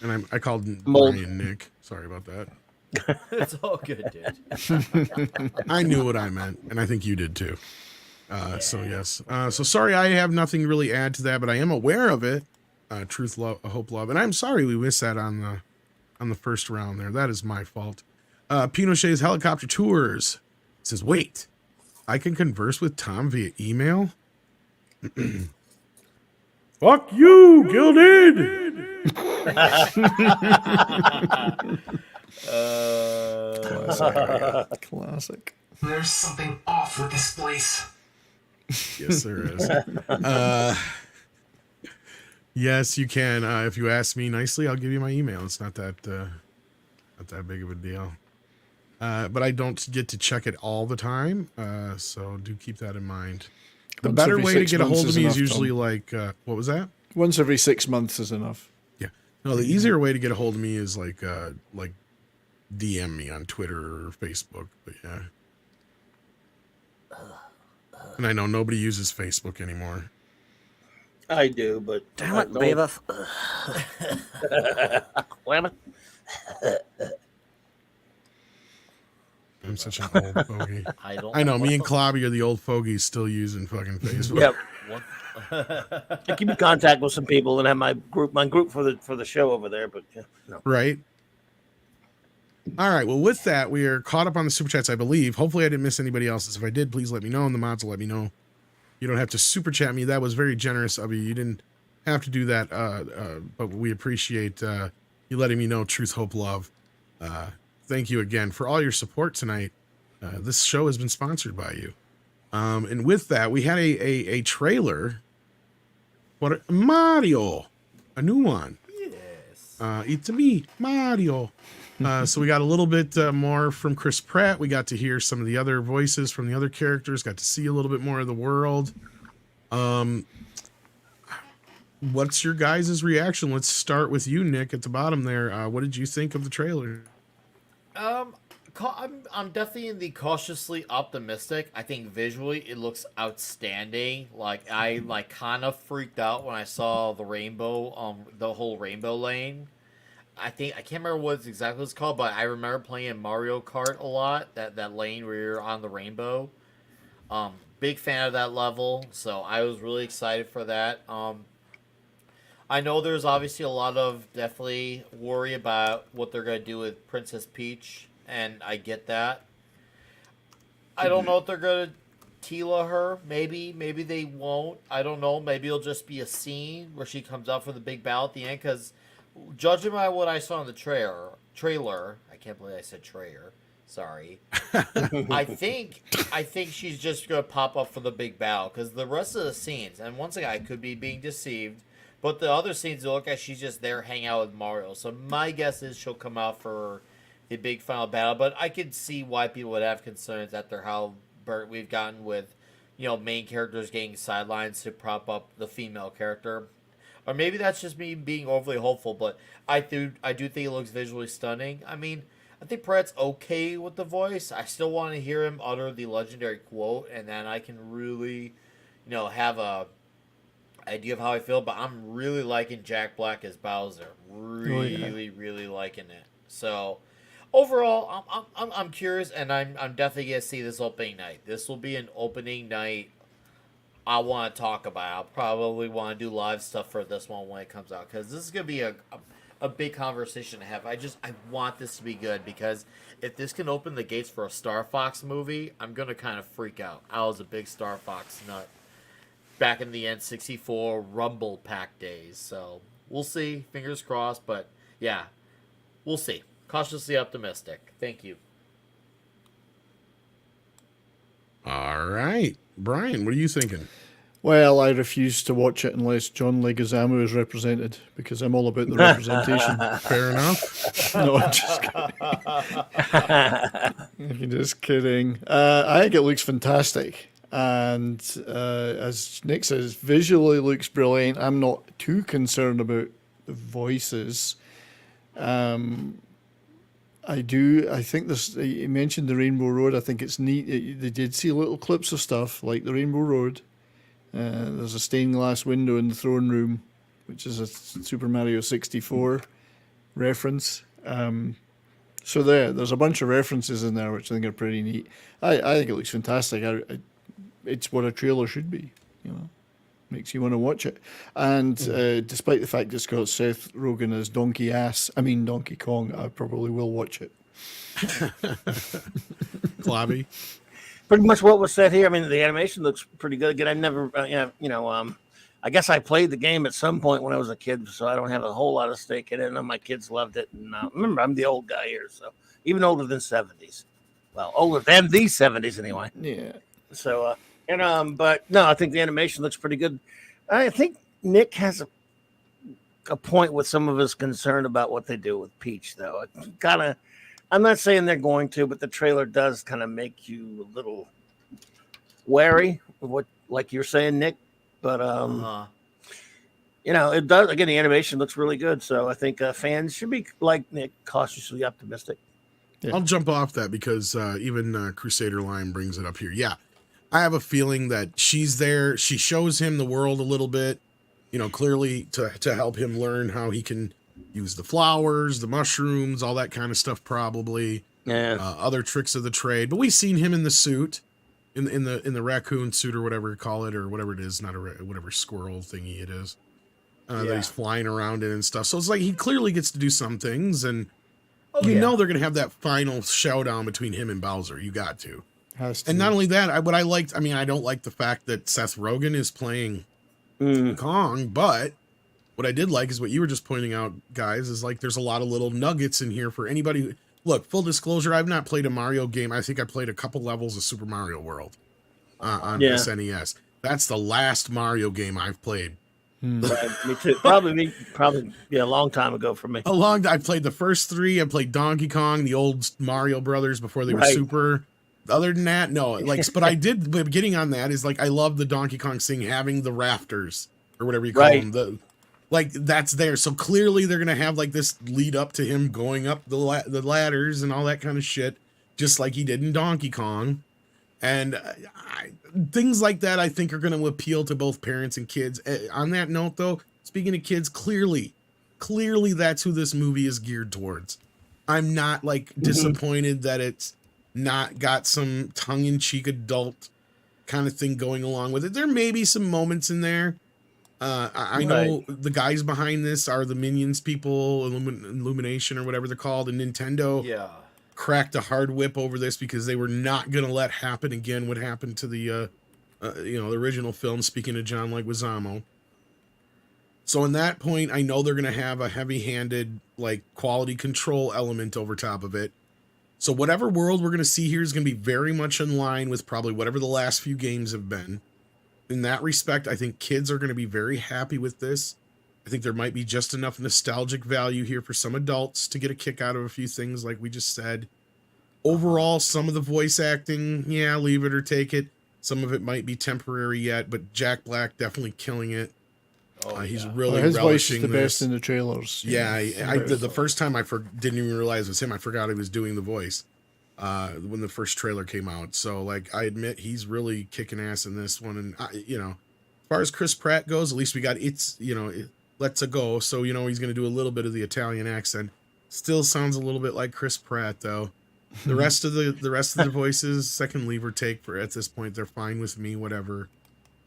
And I called Brian Nick. Sorry about that. It's all good, dude. I knew what I meant, and I think you did too. So yes. So sorry, I have nothing to really add to that, but I am aware of it. Truth, love, hope, love, and I'm sorry we missed that on the first round there. That is my fault. Pinochet's helicopter tours says, "Wait, I can converse with Tom via email." Fuck you, Gilded. Classic. There's something off with this place. Yes, there is. Yes, you can. If you ask me nicely, I'll give you my email. It's not that big of a deal. But I don't get to check it all the time, so do keep that in mind. The better way to get a hold of me is usually like, what was that? Once every 6 months is enough. Yeah. No, the easier way to get a hold of me is like DM me on Twitter or Facebook. But yeah. And I know nobody uses Facebook anymore. I do, but damn it, Beavis. I'm such an old fogey. I know, me and Klobby are the old fogies still using fucking Facebook. Yep. I keep in contact with some people and have my group for the show over there, but no. Right. All right. Well, with that, we are caught up on the super chats, I believe. Hopefully, I didn't miss anybody else's. If I did, please let me know, and the mods will let me know. You don't have to super chat me. That was very generous of you. You didn't have to do that, but we appreciate you letting me know. Truth, hope, love. Thank you again for all your support tonight. This show has been sponsored by you. And with that, we had a trailer. Mario, a new one. Yes. It's me, Mario. So we got a little bit more from Chris Pratt. We got to hear some of the other voices from the other characters. Got to see a little bit more of the world. What's your guys' reaction? Let's start with you, Nick, at the bottom there. What did you think of the trailer? I'm definitely in the cautiously optimistic. I think visually it looks outstanding. Like I kind of freaked out when I saw the rainbow, the whole rainbow lane. I can't remember what exactly it's called, but I remember playing Mario Kart a lot. That lane where you're on the rainbow. big fan of that level, so I was really excited for that. I know there's obviously a lot of definitely worry about what they're gonna do with Princess Peach, and I get that. I don't know if they're gonna Tila her. Maybe they won't. I don't know. Maybe it'll just be a scene where she comes out for the big battle at the end. Because judging by what I saw in the trailer, I can't believe I said trailer. Sorry. I think she's just gonna pop up for the big battle. Because the rest of the scenes, and once again, I could be being deceived, but the other scenes look like she's just there hanging out with Mario. So my guess is she'll come out for the big final battle. But I could see why people would have concerns after how burnt we've gotten with, main characters getting sidelines to prop up the female character. Or maybe that's just me being overly hopeful, but I do think it looks visually stunning. I mean, I think Pratt's okay with the voice. I still want to hear him utter the legendary quote, and then I can really, have a idea of how I feel. But I'm really liking Jack Black as Bowser. Really liking it. So overall, I'm curious, and I'm definitely gonna see this opening night. This will be an opening night I want to talk about. I'll probably want to do live stuff for this one when it comes out, because this is gonna be a big conversation to have. I want this to be good, because if this can open the gates for a Star Fox movie, I'm gonna kind of freak out. I was a big Star Fox nut back in the N64 Rumble Pack days, so we'll see. Fingers crossed, but yeah, we'll see. Cautiously optimistic. Thank you. All right. Brian, what are you thinking? Well, I refuse to watch it unless John Leguizamo is represented, because I'm all about the representation. Fair enough. No, I'm just kidding. I'm just kidding. I think it looks fantastic. And as Nick says, visually looks brilliant. I'm not too concerned about the voices. I think this, you mentioned the Rainbow Road. I think it's neat. They did see little clips of stuff like the Rainbow Road. There's a stained glass window in the throne room, which is a Super Mario 64 reference. So there's a bunch of references in there, which I think are pretty neat. I think it looks fantastic. It's what a trailer should be, Makes you want to watch it. And despite the fact it's got Seth Rogen as Donkey Kong, I probably will watch it. Clobby? Pretty much what was said here. I mean, the animation looks pretty good. Again, I never, I guess I played the game at some point when I was a kid, so I don't have a whole lot of stake in it. And my kids loved it. And remember, I'm the old guy here, so even older than 70s. Well, older than the 70s anyway. Yeah. So, but no, I think the animation looks pretty good. I think Nick has a point with some of his concern about what they do with Peach, though. I'm not saying they're going to, but the trailer does kind of make you a little wary of what, like you're saying, Nick. But it does. Again, the animation looks really good, so I think fans should be, like Nick, cautiously optimistic. Yeah. I'll jump off that because even Crusader Line brings it up here. Yeah, I have a feeling that she's there. She shows him the world a little bit, clearly to help him learn how he can use the flowers, the mushrooms, all that kind of stuff, probably. Yeah. Other tricks of the trade. But we've seen him in the suit, in the raccoon suit or whatever you call it, or whatever it is, not whatever squirrel thingy it is. That he's flying around in and stuff. So it's like he clearly gets to do some things, and they're going to have that final showdown between him and Bowser. You got to. And not only that, I don't like the fact that Seth Rogen is playing Kong, but what I did like is what you were just pointing out, guys, is like there's a lot of little nuggets in here for anybody. Look, full disclosure, I've not played a Mario game. I think I played a couple levels of Super Mario World on SNES. That's the last Mario game I've played. Right, me too. Probably a long time ago for me. I played the first three. I played Donkey Kong, the old Mario Brothers before they were Super. Other than that, no. But I did. But getting on that is I love the Donkey Kong thing, having the rafters or whatever you call them. That's there. So clearly they're gonna have this lead up to him going up the ladders and all that kind of shit, just like he did in Donkey Kong. And things like that, I think, are going to appeal to both parents and kids. On that note, though, speaking of kids, clearly that's who this movie is geared towards. I'm not disappointed that it's not got some tongue-in-cheek adult kind of thing going along with it. There may be some moments in there. I know the guys behind this are the Minions people, Illumination or whatever they're called, and Nintendo cracked a hard whip over this because they were not going to let happen again what happened to the the original film, speaking of John Leguizamo. So in that point, I know they're going to have a heavy-handed, like, quality control element over top of it. So whatever world we're going to see here is going to be very much in line with probably whatever the last few games have been. In that respect, I think kids are going to be very happy with this. I think there might be just enough nostalgic value here for some adults to get a kick out of a few things like we just said. Overall, some of the voice acting, yeah, leave it or take it. Some of it might be temporary yet, but Jack Black definitely killing it. He's really his voice relishing is the this. best in the trailers. Yeah, the first time I didn't even realize it was him. I forgot he was doing the voice when the first trailer came out. So, like, I admit he's really kicking ass in this one. And, as far as Chris Pratt goes, at least we got Let's Go. So, he's going to do a little bit of the Italian accent. Still sounds a little bit like Chris Pratt, though. The rest of the voices, second leave or take at this point, they're fine with me, whatever.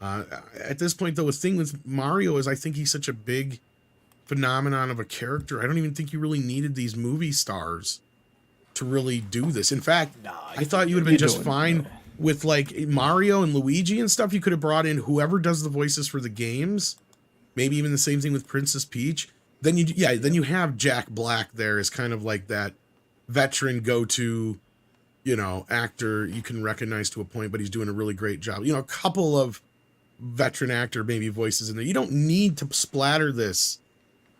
At this point, though, the thing with Mario is I think he's such a big phenomenon of a character. I don't even think you really needed these movie stars to really do this. In fact, I thought you would have been just fine with, like, Mario and Luigi and stuff. You could have brought in whoever does the voices for the games. Maybe even the same thing with Princess Peach. Then you have Jack Black there as kind of like that veteran go-to, actor you can recognize to a point, but he's doing a really great job. A couple of veteran actor maybe voices in there. You don't need to splatter this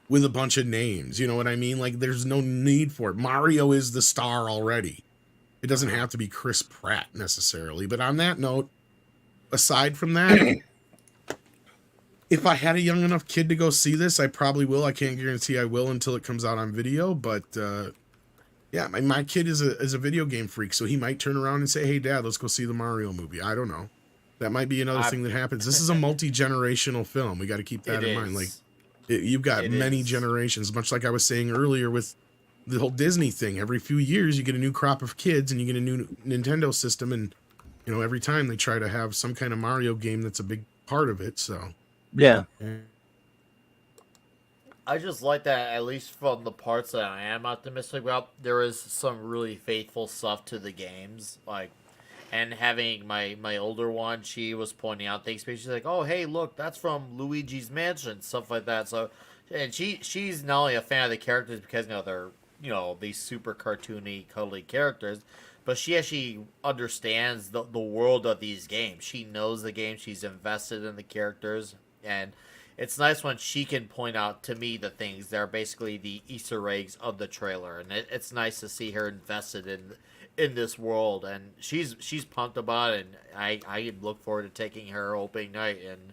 with a bunch of names. You know what I mean? Like, there's no need for it. Mario is the star already. It doesn't have to be Chris Pratt necessarily. But on that note, aside from that, if I had a young enough kid to go see this, I probably will. I can't guarantee I will until it comes out on video, but yeah, my kid is a video game freak, so he might turn around and say, "Hey, Dad, let's go see the Mario movie." I don't know. That might be another thing that happens. This is a multi-generational film. We got to keep that in mind. Like, you've got many generations, much like I was saying earlier with the whole Disney thing. Every few years, you get a new crop of kids, and you get a new Nintendo system, and every time they try to have some kind of Mario game that's a big part of it. So, yeah. I just like that, at least from the parts that I am optimistic about, there is some really faithful stuff to the games. Like, and having my older one, she was pointing out things, but she's like, "Oh, hey, look, that's from Luigi's Mansion," stuff like that. So, and she's not only a fan of the characters because they're these super cartoony, cuddly characters, but she actually understands the world of these games. She knows the game. She's invested in the characters, and it's nice when she can point out to me the things that are basically the Easter eggs of the trailer, and it's nice to see her invested in this world, and she's pumped about it. And I look forward to taking her opening night, and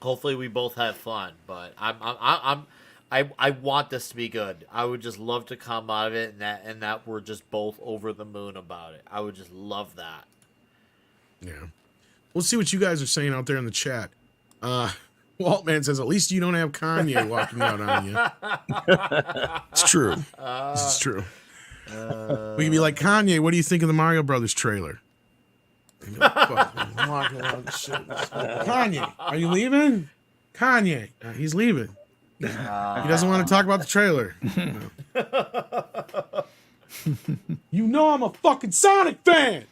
hopefully we both have fun. But I want this to be good. I would just love to come out of it, and that we're just both over the moon about it. I would just love that. Yeah, we'll see what you guys are saying out there in the chat. Waltman says, "At least you don't have Kanye walking out on you." It's true. This is true. We can be like, "Kanye, what do you think of the Mario Brothers trailer?" Kanye, are you leaving? Kanye, he's leaving. He doesn't want to talk about the trailer. I'm a fucking Sonic fan.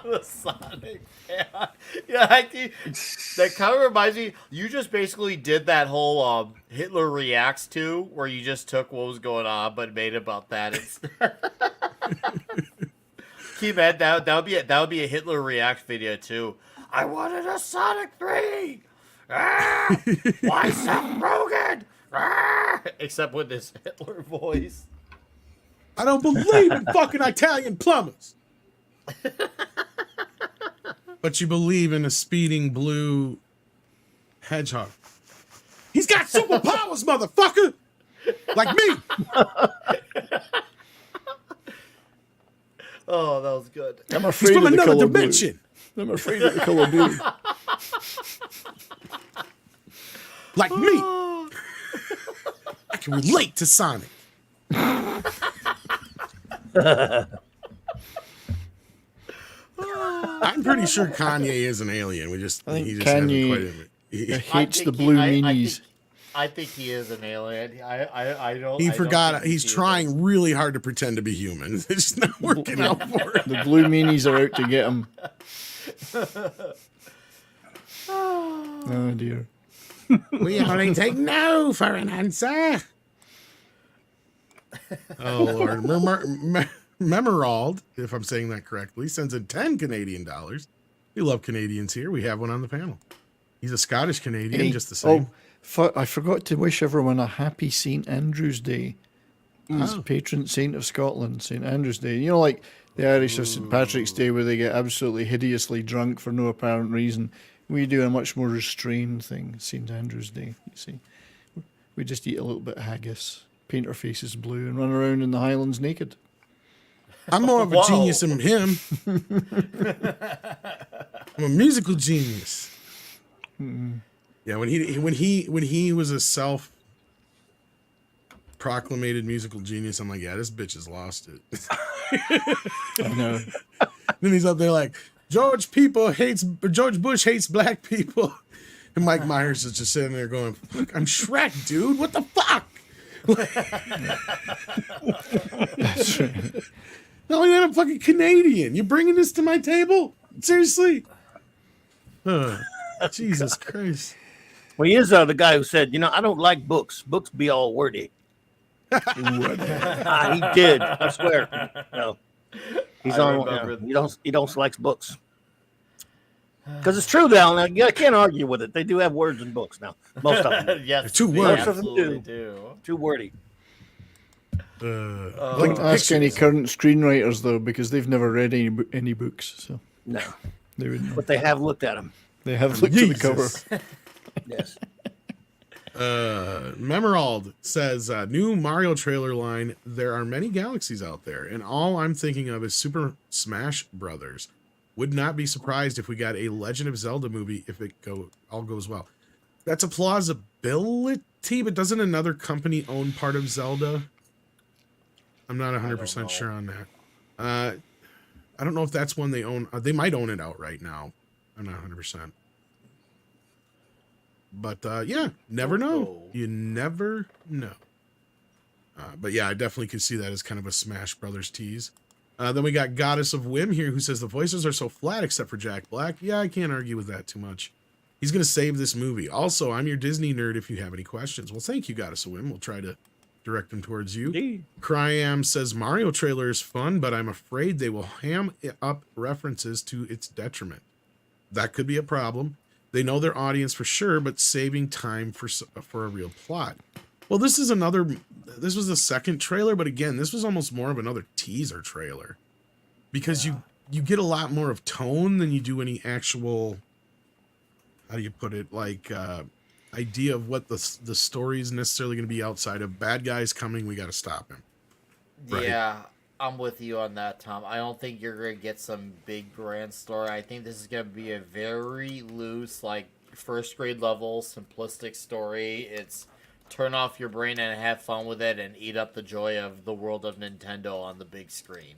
The Sonic fan. Yeah, that kind of reminds me. You just basically did that whole Hitler reacts to, where you just took what was going on but made it about that. Keep it. That would be a Hitler react video too. I wanted a Sonic 3. Why Seth Rogen? Except with this Hitler voice. I don't believe in fucking Italian plumbers. But you believe in a speeding blue hedgehog. He's got superpowers, motherfucker! Like me! Oh, that was good. I'm afraid He's from of the another color dimension. blue. I'm afraid of the color blue. Like me! I can relate to Sonic. I'm pretty sure Kanye is an alien. He just Kanye hasn't quite admit. hates the blue meanies. I think he is an alien. I don't. He I forgot. don't think He's he is. trying really hard to pretend to be human. It's just not working out for him. The blue meanies are out to get him. Oh dear. We only take no for an answer. Oh Lord, Memerald, if I'm saying that correctly, sends in 10 Canadian dollars. We love Canadians here. We have one on the panel. He's a Scottish Canadian, Hey, just the same. I forgot to wish everyone a happy St. Andrew's Day. He's patron saint of Scotland, St. Andrew's Day. You know, like the Irish have St. Patrick's Day where they get absolutely hideously drunk for no apparent reason. We do a much more restrained thing, St. Andrew's Day, you see. We just eat a little bit of haggis, paint our faces blue, and run around in the Highlands naked. I'm more of a Whoa. genius than him. I'm a musical genius. Yeah, when he was a self-proclamated musical genius, I'm like, yeah, this bitch has lost it. I know. Then he's up there like, George Bush hates black people. And Mike Myers is just sitting there going, "Fuck, I'm Shrek, dude. What the fuck?" No, I'm fucking Canadian. You bringing this to my table? Seriously? Jesus Christ. Well, he is the guy who said, I don't like books. Books be all wordy. He did. I swear. No. He's I on. remember He don't like books. Because it's true now. I can't argue with it. They do have words in books now. Most of them. Yes, Two they words. Most of them absolutely do. do. Too wordy. Don't ask any current screenwriters, though, because they've never read any books. So No. they would know. But they have looked at them. They have looked at the cover. Jesus. Yes. Memerald says, new Mario trailer line, there are many galaxies out there, and all I'm thinking of is Super Smash Brothers. Would not be surprised if we got a Legend of Zelda movie if it all goes well. That's a plausibility, but doesn't another company own part of Zelda? I'm not 100% sure on that. I don't know if that's one they own. They might own it outright now. I'm not 100%. But yeah, never know. You never know. But yeah, I definitely could see that as kind of a Smash Brothers tease. Then we got Goddess of Whim here, who says the voices are so flat except for Jack Black. Yeah, I can't argue with that too much. He's going to save this movie. Also, I'm your Disney nerd if you have any questions. Well, thank you, Goddess of Whim. We'll try to direct them towards you. Indeed. Cryam says Mario trailer is fun, but I'm afraid they will ham up references to its detriment. That could be a problem. They know their audience for sure, but saving time for a real plot. Well, this was the second trailer, but again, this was almost more of another teaser trailer. Because you get a lot more of tone than you do any actual, how do you put it, like idea of what the story is necessarily going to be outside of bad guys coming, we got to stop him. Right. Yeah, I'm with you on that, Tom. I don't think you're going to get some big grand story. I think this is going to be a very loose, like first grade level, simplistic story. It's turn off your brain and have fun with it and eat up the joy of the world of Nintendo on the big screen.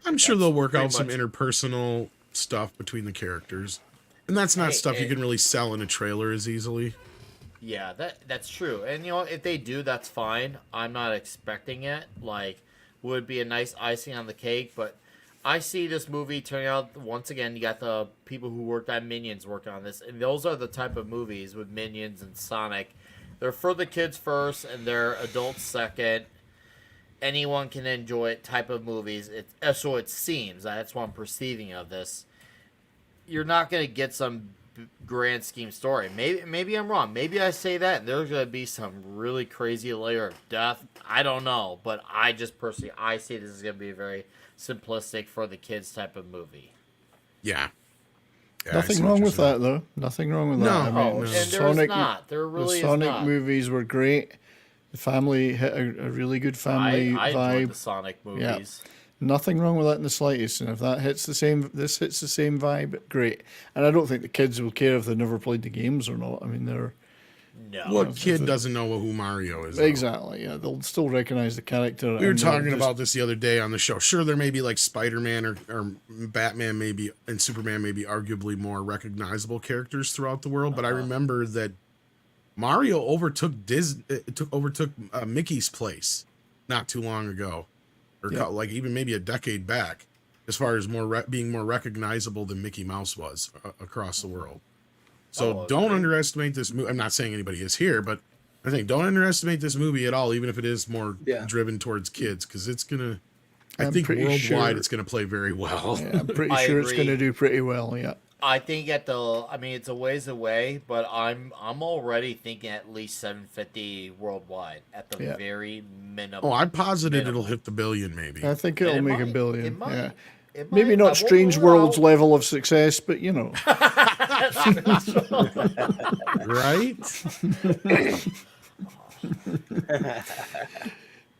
I'm sure they'll work out some much- interpersonal stuff between the characters. And that's not stuff you can really sell in a trailer as easily. Yeah, that's true. And, if they do, that's fine. I'm not expecting it. Like, would be a nice icing on the cake, but I see this movie turning out, once again, you got the people who worked on Minions working on this, and those are the type of movies with Minions and Sonic. They're for the kids first, and they're adults second. Anyone can enjoy it type of movies. So it seems. That's what I'm perceiving of this. You're not going to get some grand scheme story. Maybe I'm wrong. Maybe I say that, and there's going to be some really crazy layer of death. I don't know, but I just personally, I see this is going to be a very simplistic for the kids type of movie. Yeah. Nothing wrong with that, though. Nothing wrong with that. I mean, and there's not. There really the Sonic is not. movies were great. The family hit a really good family I vibe. enjoyed the Sonic movies. Yeah. Nothing wrong with that in the slightest. And if that hits the same, this hits the same vibe, great. And I don't think the kids will care if they've never played the games or not. I mean, No. What kid doesn't know who Mario is? Though? Exactly. Yeah, they'll still recognize the character. We were and they'll talking just- about this the other day on the show. Sure, there may be like Spider-Man or Batman, maybe, and Superman, may be arguably more recognizable characters throughout the world. But I remember that Mario overtook Mickey's place not too long ago, or like even maybe a decade back, as far as being more recognizable than Mickey Mouse was across the world. So don't underestimate this movie. I'm not saying anybody is here, but I think don't underestimate this movie at all, even if it is more driven towards kids, because it's gonna. I think worldwide it's gonna play very well. Yeah, I'm pretty I sure it's going to agree. do pretty well. Yeah. I think it's a ways away, but I'm already thinking at least 750 worldwide at the very minimum. Oh, I'm positive it'll hit the billion, maybe. I think And it'll it make a might. billion. It might. Yeah. It Maybe might. I not won't Strange rule it World's out. level of success, but you know. Right?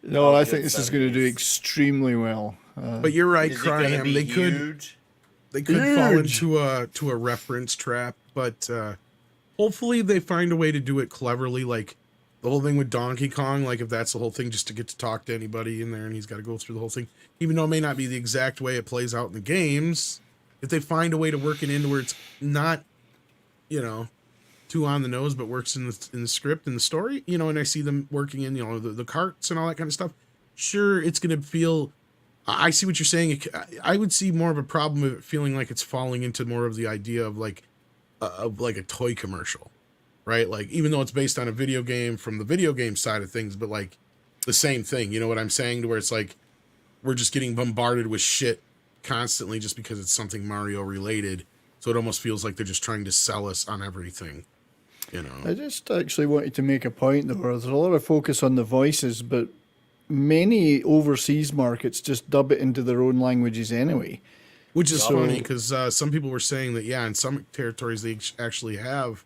No, I good think this is going to do 70s. extremely well. But you're right, Is it gonna Cryham. be They could huge? fall Huge. into a reference trap, but hopefully they find a way to do it cleverly, like the whole thing with Donkey Kong. Like if that's the whole thing, just to get to talk to anybody in there, and he's got to go through the whole thing, even though it may not be the exact way it plays out in the games. If they find a way to work it into where it's not, too on the nose, but works in the script and the story, and I see them working in, the carts and all that kind of stuff. Sure, it's going to feel. I see what you're saying. I would see more of a problem with it feeling like it's falling into more of the idea of like a toy commercial, right? Like even though it's based on a video game from the video game side of things, but like the same thing. You know what I'm saying? To where it's like we're just getting bombarded with shit constantly just because it's something Mario related. So it almost feels like they're just trying to sell us on everything. I just actually wanted to make a point though. There's a lot of focus on the voices, but many overseas markets just dub it into their own languages anyway. Which is So- funny because some people were saying that, in some territories they actually have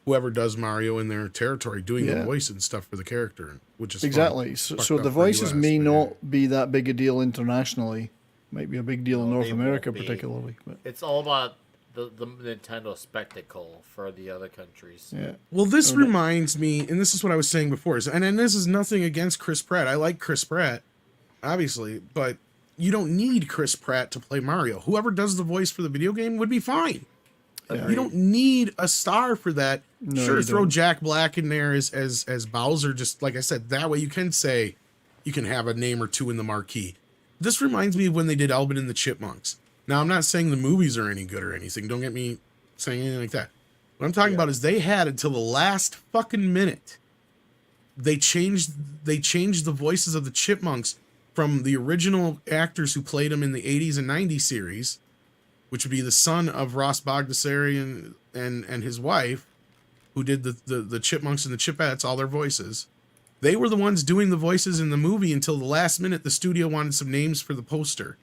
whoever does Mario in their territory doing the Yeah. voice and stuff for the character, which is fun. Exactly. So Fucked the up for voices US, may but not be that big a deal internationally. Might be a big deal in No, North they won't America be. particularly. But It's all about the Nintendo spectacle for the other countries. yeah. Well, this reminds me, and this is what I was saying before, and this is nothing against Chris Pratt. I like Chris Pratt, obviously, but you don't need Chris Pratt to play Mario. Whoever does the voice for the video game would be fine. You don't need a star for that. No, Sure, you throw don't. Jack Black in there as Bowser, just like I said. That way you can say, you can have a name or two in the marquee. This reminds me of when they did Alvin and the Chipmunks. Now, I'm not saying the movies are any good or anything. Don't get me saying anything like that. What I'm talking about is they had until the last fucking minute. They changed the voices of the Chipmunks from the original actors who played them in the 80s and 90s series, which would be the son of Ross Bagdasarian and his wife, who did the Chipmunks and the Chipettes, all their voices. They were the ones doing the voices in the movie until the last minute. The studio wanted some names for the poster.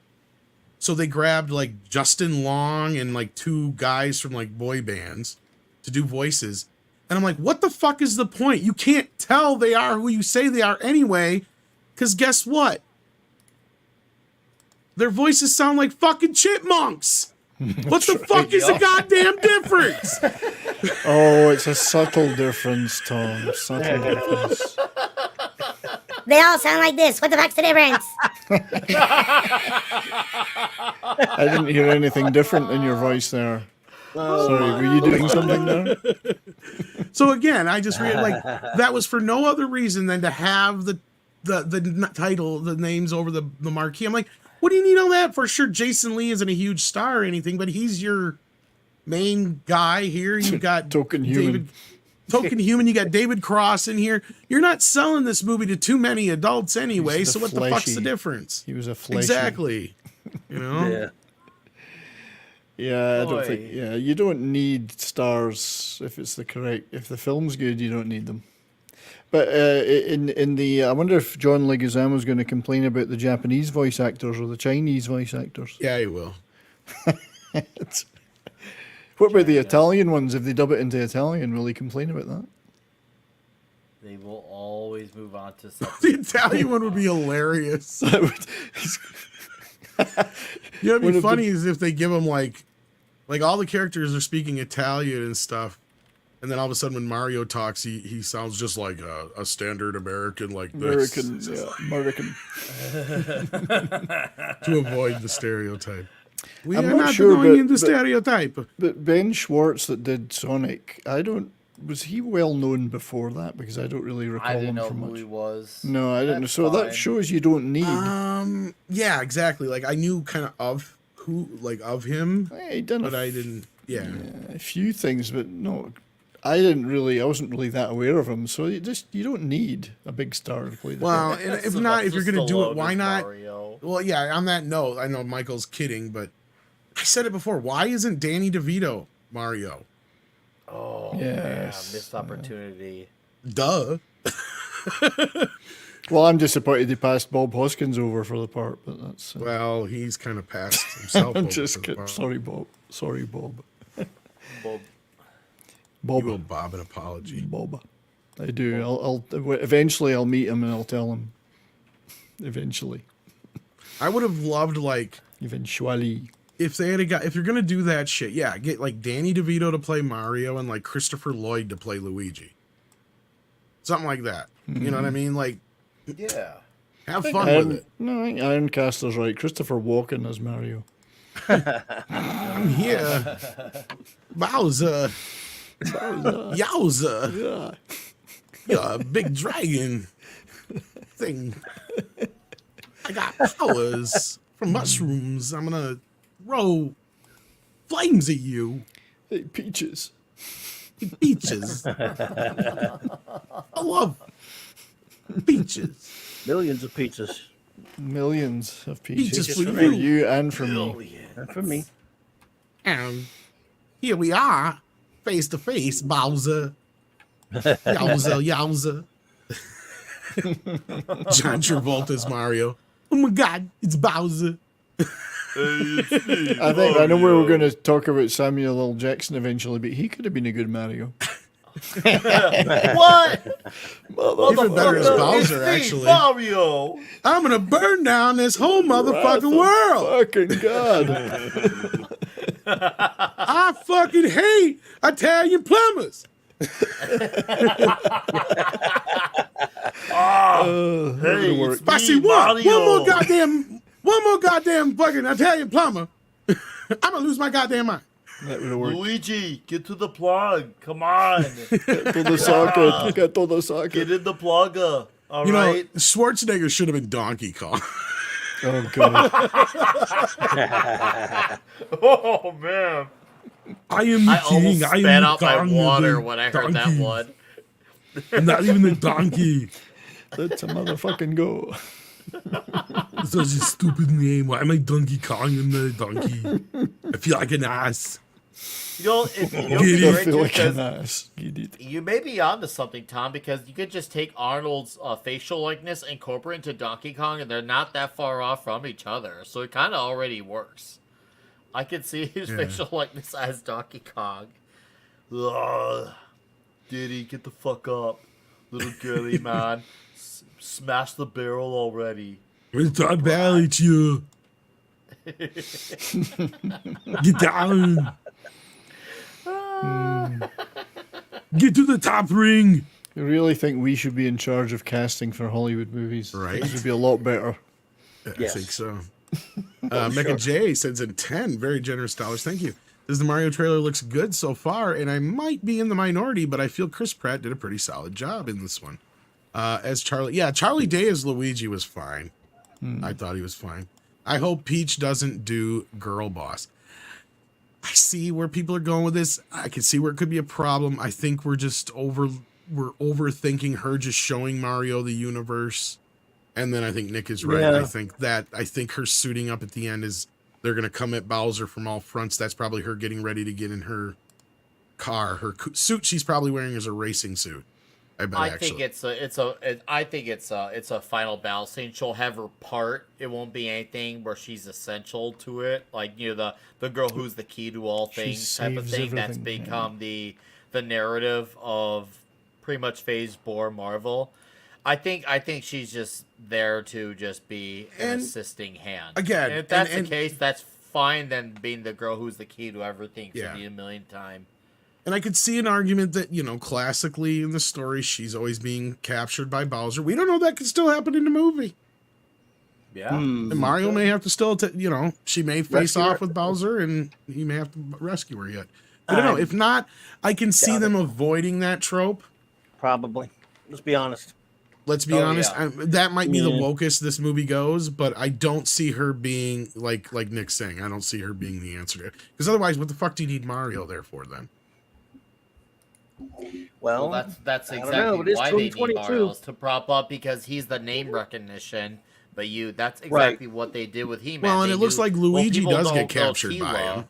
So they grabbed like Justin Long and like two guys from like boy bands to do voices. And I'm like, what the fuck is the point? You can't tell they are who you say they are anyway. Because guess what? Their voices sound like fucking chipmunks. What the fuck is the goddamn difference? Oh, it's a subtle difference, Tom. Subtle difference. They all sound like this. What the fuck's the difference? I didn't hear anything different in your voice there. Sorry, were you doing something there? So again, I just read like that was for no other reason than to have the title, the names over the marquee. I'm like, what do you need all that for? Sure, Jason Lee isn't a huge star or anything, but he's your main guy here. You got Token human. Token human. You got David Cross in here. You're not selling this movie to too many adults anyway. He's So the what the fuck's fleshy- the difference? He was a fleshy. Exactly. You know. Yeah. Yeah, I don't think. Boy. Yeah, you don't need stars if it's if the film's good, you don't need them. But in the, I wonder if John Leguizamo's going to complain about the Japanese voice actors or the Chinese voice actors. Yeah, he will. What about the Italian ones? If they dub it into Italian, will he complain about that? They will always move on to something. The Italian one would be hilarious. You know, One what'd be of the- funny is if they give them like all the characters are speaking Italian and stuff, And then all of a sudden when Mario talks, he sounds just like a standard American like American, this. yeah, American. To avoid the stereotype. We I'm are not not sure, going but- into but- stereotype. But Ben Schwartz that did Sonic, was he well known before that? Because I don't really recall I didn't him know from who much. he was. No, I didn't. That's So fine. that shows you don't need. Yeah, exactly. Like I knew kind of who, like of him, He done but I didn't. Yeah. a few things, but no, I didn't really. I wasn't really that aware of him. So you don't need a big star to play the Well, part. and if not, if you're gonna do it, why not? Mario. Well, yeah. On that note, I know Michael's kidding, but I said it before. Why isn't Danny DeVito Mario? Oh, Yes. man, missed opportunity. Duh. Well, I'm disappointed they passed Bob Hoskins over for the part, but that's. Well, he's kind of passed himself. I'm over just for the kidding. part. Sorry, Bob. Sorry, Bob. Well, Bob. You owe Bob an apology. Bob. I do. I'll eventually I'll meet him and I'll tell him. Eventually. I would have loved like Eventually. if they had got if you're gonna do that shit, yeah, get like Danny DeVito to play Mario and like Christopher Lloyd to play Luigi. Something like that. You know what I mean? Like yeah. have fun with it. No, I think Ironcaster's right. Christopher Walken as Mario. I'm here. Bowser. Yowza. Yeah. You're a big dragon thing. I got powers from mushrooms. I'm gonna roll flames at you. Hey, Peaches. Peaches. I love peaches. Millions of pizzas. Millions of peaches. Peaches for for you. you and for me. And for me. And here we are, face to face, Bowser. Yowza, yowza. John Travolta's Mario. Oh my God, it's Bowser. I think I know we were going to talk about Samuel L. Jackson eventually, but he could have been a good Mario. What? Even better as Bowser, It's actually. Mario. I'm gonna burn down this whole motherfucking world. Fucking God. I fucking hate Italian plumbers. Hey, it's If I see me, one Mario. more goddamn fucking Italian plumber, I'm gonna lose my goddamn mind. That would have worked. Luigi, get to the plug. Come on. Get to the socket. Get to the socket. Get in the plugger. All You know, right. Schwarzenegger should have been Donkey Kong. Oh, God. Oh, man. I am the I king. almost I am spat the out my Kong of water the when I heard that donkeys. one. I'm not even the donkey. Let's a motherfucking go. It's such a stupid name. Why am I Donkey Kong and the donkey? I feel like an ass. You know, it'll Get be it. I great feel too, like an 'cause ass. Get it. you may be onto something, Tom, because you could just take Arnold's facial likeness, incorporate into Donkey Kong, and they're not that far off from each other. So it kind of already works. I could see his facial likeness as Donkey Kong. Ugh. Diddy, get the fuck up. Little girly man. Smash the barrel already. It's a bell at you. Get down. Get to the top ring. I really think we should be in charge of casting for Hollywood movies. Right. This would be a lot better. Yes. I think so. Mecca J sends in 10 very generous dollars. Thank you. This the Mario trailer looks good so far, and I might be in the minority, but I feel Chris Pratt did a pretty solid job in this one. As Charlie, yeah, Charlie Day as Luigi was fine. I thought he was fine. I hope Peach doesn't do Girl Boss. I see where people are going with this. I can see where it could be a problem. I think we're overthinking her just showing Mario the universe. And then I think Nick is right. Yeah. I think her suiting up at the end is they're going to come at Bowser from all fronts. That's probably her getting ready to get in her car. Her suit she's probably wearing is a racing suit. I bet I actually. think it's a final battle scene. She'll have her part. It won't be anything where she's essential to it. Like, you know, the girl who's the key to all She things type of saves thing. That's everything, become the narrative of pretty much Phase 4 Marvel. I think she's just there to just be an And assisting hand. again, and if that's and- the case, that's fine. Then being the girl who's the key to everything for Yeah. the 1,000,000th time. And I could see an argument that, you know, classically in the story, she's always being captured by Bowser. We don't know that could still happen in the movie. Yeah. And Mario may have to still, you know, she may face Rescue off her. with Bowser and he may have to rescue her yet. I don't know. If not, I can see them avoiding that trope. Probably. Let's be honest. Let's be Oh, honest. yeah. That might be the wokest this movie goes, but I don't see her being like Nick's saying. I don't see her being the answer to it. Because otherwise, what the fuck do you need Mario there for then? Well, that's I don't exactly know, it is why they need 2022. Mario to prop up, because he's the name recognition. But that's exactly what they did with He-Man. Well, and it looks like Luigi people does get don't know captured by Tila. him.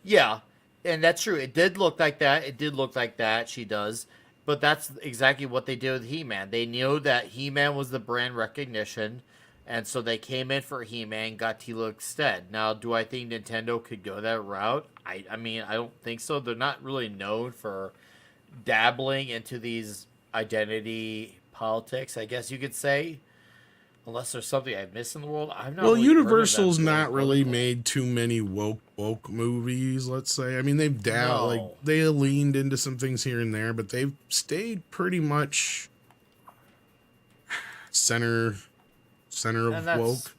Yeah, and that's true. It did look like that. It did look like that. She does. But that's exactly what they did with He-Man. They knew that He-Man was the brand recognition, and so they came in for He-Man, got Tila instead. Now, do I think Nintendo could go that route? I mean, I don't think so. They're not really known for dabbling into these identity politics, I guess you could say. Unless there's something I missed in the world. I've not Well, really heard of them Universal's going not really political. made too many woke movies, let's say. I mean, they've No. like they leaned into some things here and there, but they've stayed pretty much center of And that's- woke.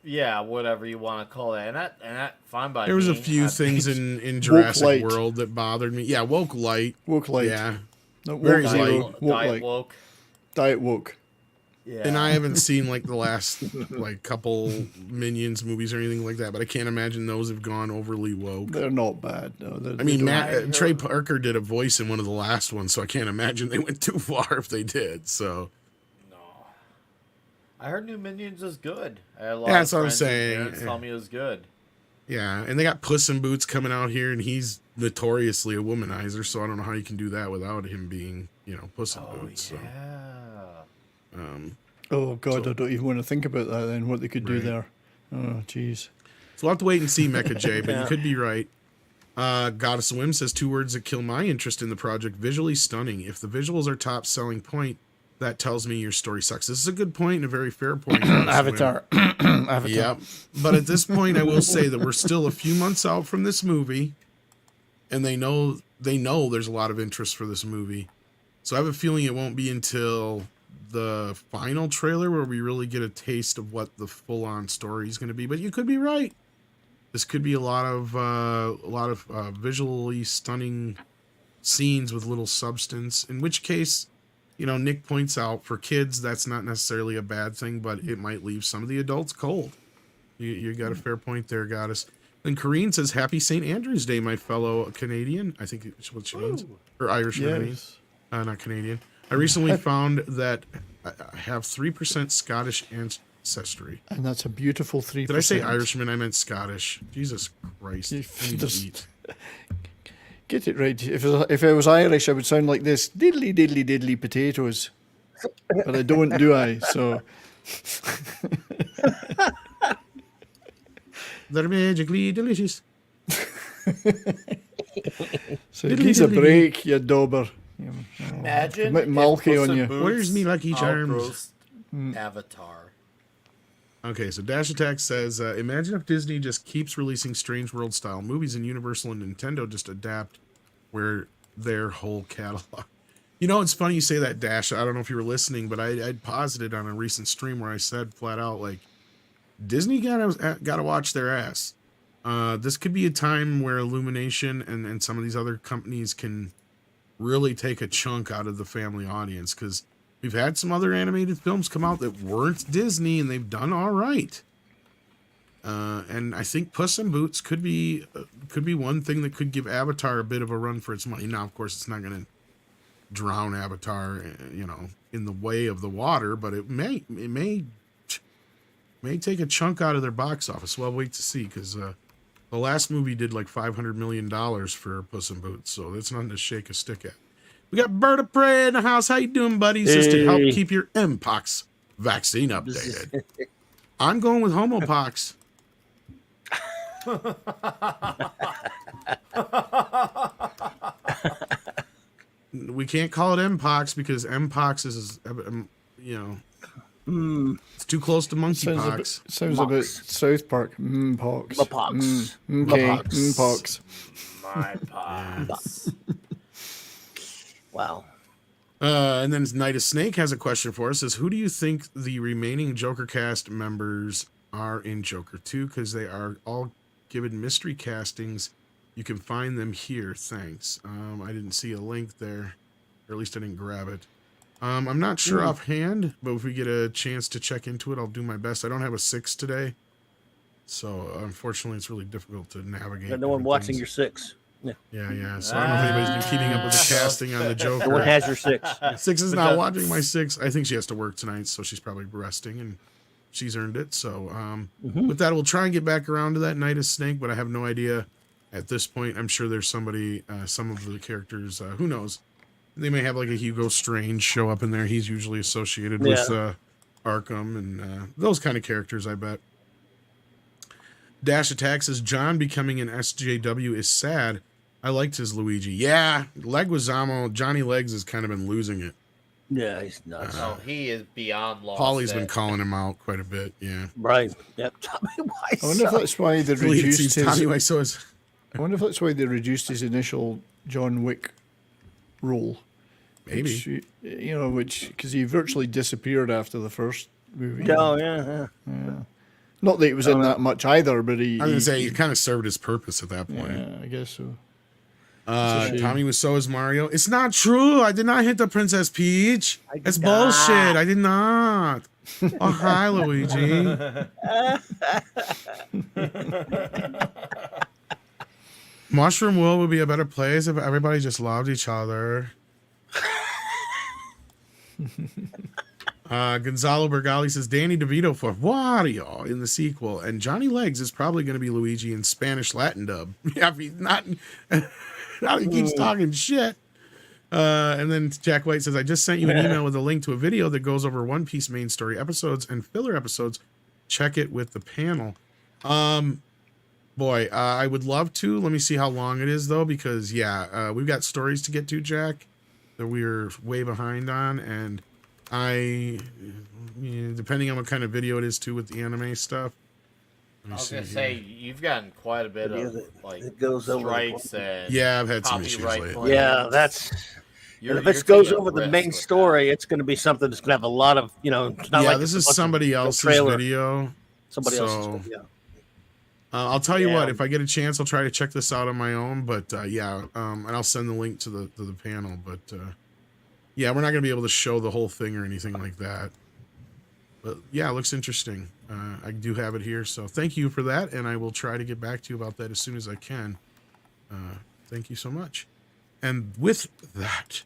Yeah, whatever you want to call that, and that fine by There was me. a few I- things in Jurassic light. World that bothered me. Yeah, woke light. Woke light. Yeah, No, Very woke light. zero. Diet, Woke diet light. woke. Diet woke. Yeah. and I haven't seen like the last like couple Minions movies or anything like that, but I can't imagine those have gone overly woke. They're not bad. No, I mean, they're- Trey Parker did a voice in one of the last ones, so I can't imagine they went too far if they did. So No. I heard New Minions is good. I had a lot Yeah, of that's what I'm friends and saying. parents tell me it was good. yeah, and they got Puss in Boots coming out here, and he's notoriously a womanizer, so I don't know how you can do that without him being, you know, Puss in Boots. Yeah. So, Oh God, So- I don't even want to think about that. Then what they could do Right. there. Oh jeez. so we'll have to wait and see, Mecha J, but you could be right. Goddess Whim says 2 words that kill my interest in the project: visually stunning. If the visuals are top selling point, that tells me your story sucks. This is a good point and a very fair point. Goddess Whim. Avatar. Yep. But at this point, I will say that we're still a few months out from this movie, and they know there's a lot of interest for this movie. So I have a feeling it won't be until the final trailer where we really get a taste of what the full-on story is going to be. But you could be right. This could be a lot of visually stunning scenes with little substance. In which case, you know, Nick points out for kids that's not necessarily a bad thing, but it might leave some of the adults cold. You got a fair point there, Goddess. Then Corrine says, "Happy St. Andrew's Day, my fellow Canadian." I think it's what she means, or Irishman. I mean. Yes. Not Canadian. I recently found that I have 3% Scottish ancestry. And that's a beautiful 3%. Did I say Irishman? I meant Scottish. Jesus Christ. I need to There's- eat. Get it right. If I was Irish, I would sound like this: diddly diddly diddly potatoes. But I don't, do I? So They're magically delicious. so give a break, you dauber. Imagine Commit Malky if Puss on in you. Boots Where's me Lucky Charms? outgrossed Avatar. Okay, so Dash Attack says, imagine if Disney just keeps releasing Strange World style movies and Universal and Nintendo just adapt their whole catalog. You know, it's funny you say that, Dash. I don't know if you were listening, but I'd posited on a recent stream where I said flat out, like, Disney gotta watch their ass. This could be a time where Illumination and some of these other companies can really take a chunk out of the family audience, because we've had some other animated films come out that weren't Disney and they've done all right. And I think Puss in Boots could be one thing that could give Avatar a bit of a run for its money. Now, of course, it's not going to drown Avatar, you know, in the way of the water, but it may take a chunk out of their box office. Well, wait to see, because the last movie did like $500 million for Puss in Boots, so that's nothing to shake a stick at. We got Bird of Prey in the house. How you doing, buddy? Just to help keep your Mpox vaccine updated. I'm going with Homopox. We can't call it Mpox because Mpox is, you know, it's too close to monkeypox. sounds a bit South Park. Pox. Pox. Okay. Pox. Pox. My pops. Wow. And then Night of Snake has a question for us. Says, who do you think the remaining Joker cast members are in Joker 2? Because they are all given mystery castings. You can find them here. Thanks. I didn't see a link there, or at least I didn't grab it. I'm not sure offhand, but if we get a chance to check into it, I'll do my best. I don't have a 6 today, so unfortunately, it's really difficult to navigate. Got no one watching your 6. Yeah. So I don't know if anybody's been keeping up with the casting on the Joker. No one has your 6. 6 is not watching my 6. I think she has to work tonight, so she's probably resting, and she's earned it. So with that, we'll try and get back around to that Night of Snake, but I have no idea at this point. I'm sure there's somebody, some of the characters, who knows? They may have like a Hugo Strange show up in there. He's usually associated with Arkham and those kind of characters, I bet. Dash Attack says, John becoming an SJW is sad. I liked his Luigi. Yeah, Leguizamo, Johnny Legs has kind of been losing it. Yeah, he's nuts. No, he is beyond lost. Paulie's been calling him out quite a bit, yeah. Right. Yep. Tommy Wiseau. I wonder if that's why they reduced his. Tommy Wiseau is... I wonder if that's why they reduced his initial John Wick role. Maybe. Which because he virtually disappeared after the first movie. Oh, yeah. Not that he was in that much either, but he. I was going to say, he kind of served his purpose at that point. Yeah, I guess so. Tommy Wiseau is Mario. It's not true. I did not hit the Princess Peach. It's bullshit. I did not. Oh, hi, Luigi. Mushroom World would be a better place if everybody just loved each other. Gonzalo Bergali says Danny DeVito for Wario in the sequel, and Johnny Legs is probably going to be Luigi in Spanish Latin dub. Yeah, if he's not, now he keeps talking shit. And then Jack White says, I just sent you an email with a link to a video that goes over One Piece main story episodes and filler episodes. Check it with the panel. Boy, I would love to. Let me see how long it is, though, because, we've got stories to get to, Jack, that we're way behind on, and depending on what kind of video it is, too, with the anime stuff. I was going to say, you've gotten quite a bit of, it goes over strikes and yeah, I've had some issues copyright lately. claims. Yeah, that's... You're if it goes taking a over the risk main with story, it's going to be something that's going to have a lot of, it's not like this it's is a bunch somebody of else's trailer. video. Somebody so, else's, I'll tell you Yeah. what, if I get a chance, I'll try to check this out on my own, but and I'll send the link to the panel, but we're not going to be able to show the whole thing or anything like that. But yeah, it looks interesting. I do have it here, so thank you for that, and I will try to get back to you about that as soon as I can. Thank you so much. And with that,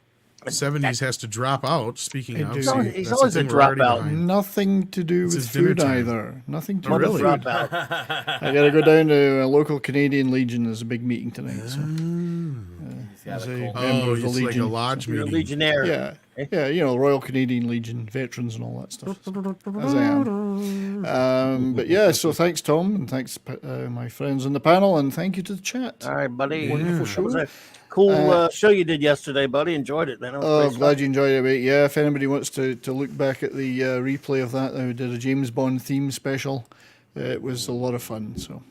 70s has to drop out. Speaking of, He's so always- he's that's always the a thing we're already dropout. behind. Nothing to do It's with his dinner food time. either. Nothing to Oh, do really? with food. Drop out. I got to go down to a local Canadian Legion. There's a big meeting tonight. So. He's got As a a cool- member of the it's like a Legion. lodge You're a meeting. Legionnaire. Yeah, Royal Canadian Legion veterans and all that stuff. As I am. But yeah, so thanks, Tom, and thanks, my friends on the panel, and thank you to the chat. All right, buddy. Wonderful That was show. a cool show you did yesterday, buddy. Enjoyed it, man. That was Oh, great glad stuff. you enjoyed it, mate. Yeah, if anybody wants to look back at the replay of that, we did a James Bond theme special. It was a lot of fun. So,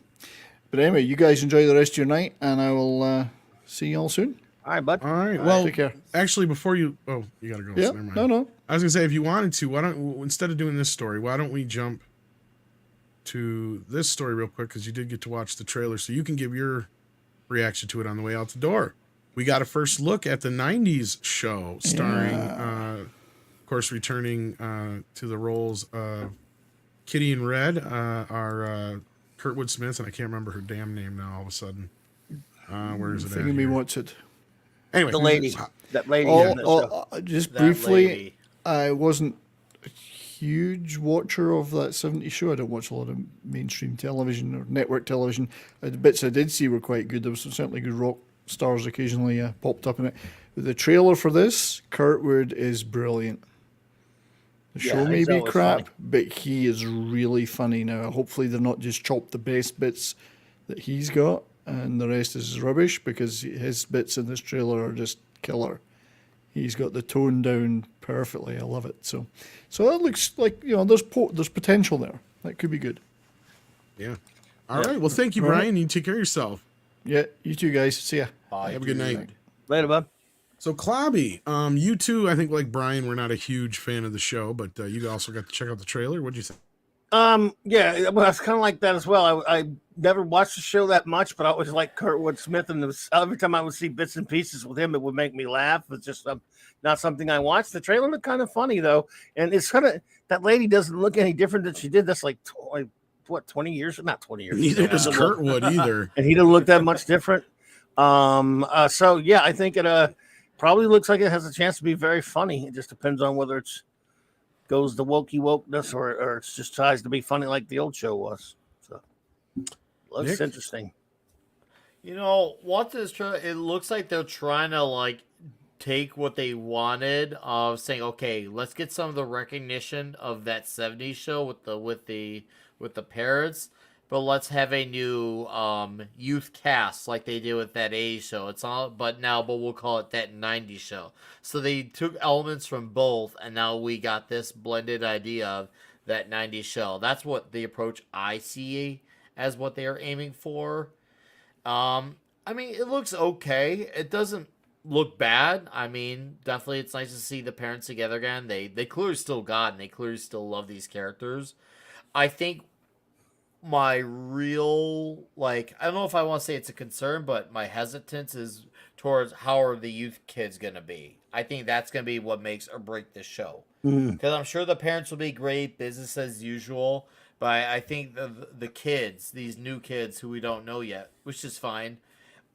but anyway, you guys enjoy the rest of your night, and I will see you all soon. All right, bud. All right. Well, take care. actually, before you gotta go. Yeah, So never mind. no. I was gonna say, if you wanted to, why don't instead of doing this story, why don't we jump to this story real quick, because you did get to watch the trailer, so you can give your reaction to it on the way out the door. We got a first look at the '90s show, starring, of course, returning to the roles of Kitty and Red, our Kurtwood Smith, and I can't remember her damn name now. All of a sudden, where is it? At Thingy me here? wants it. Anyway, The lady. That lady. in that show. Just That briefly, lady. I wasn't a huge watcher of that 70s show. I don't watch a lot of mainstream television or network television. The bits I did see were quite good. There was some certainly good rock stars occasionally popped up in it. But the trailer for this, Kurtwood is brilliant. The show may he's be always crap, funny. but he is really funny now. Hopefully they're not just chopped the best bits that he's got and the rest is rubbish, because his bits in this trailer are just killer. He's got the tone down perfectly. I love it. So that looks like, there's potential there. That could be good. Yeah. All right. Well, thank you, Brian. You take care of yourself. Yeah, you two guys. See ya. Bye. Have a good night. Later, bud. So Clobby, you two, I think like Brian, we're not a huge fan of the show, but you also got to check out the trailer. What'd you think? Yeah, well, it's kind of like that as well. I never watched the show that much, but I always liked Kurtwood Smith, and every time I would see bits and pieces with him, it would make me laugh. It's just not something I watched. The trailer looked kind of funny though, and it's kind of that lady doesn't look any different than she did. That's like what 20 years? Not 20 years. Neither does Kurtwood either. And he didn't look that much different. So yeah, I think it probably looks like it has a chance to be very funny. It just depends on whether it's goes the wokeness or it just tries to be funny like the old show was. So looks Nick? interesting. You know, what this trailer, it looks like they're trying to like take what they wanted of saying, okay, let's get some of the recognition of that 70s show with the parrots, but let's have a new youth cast like they did with that 80s show. It's all but we'll call it that 90s show. So they took elements from both, and now we got this blended idea of that 90s show. That's what the approach I see as what they are aiming for. I mean, it looks okay. It doesn't look bad. I mean, definitely it's nice to see the parents together again. They clearly still got and they clearly still love these characters. I think my real, like, I don't know if I want to say it's a concern, but my hesitance is towards how are the youth kids going to be. I think that's going to be what makes or break this show. Because I'm sure the parents will be great, business as usual, but I think the kids, these new kids who we don't know yet, which is fine,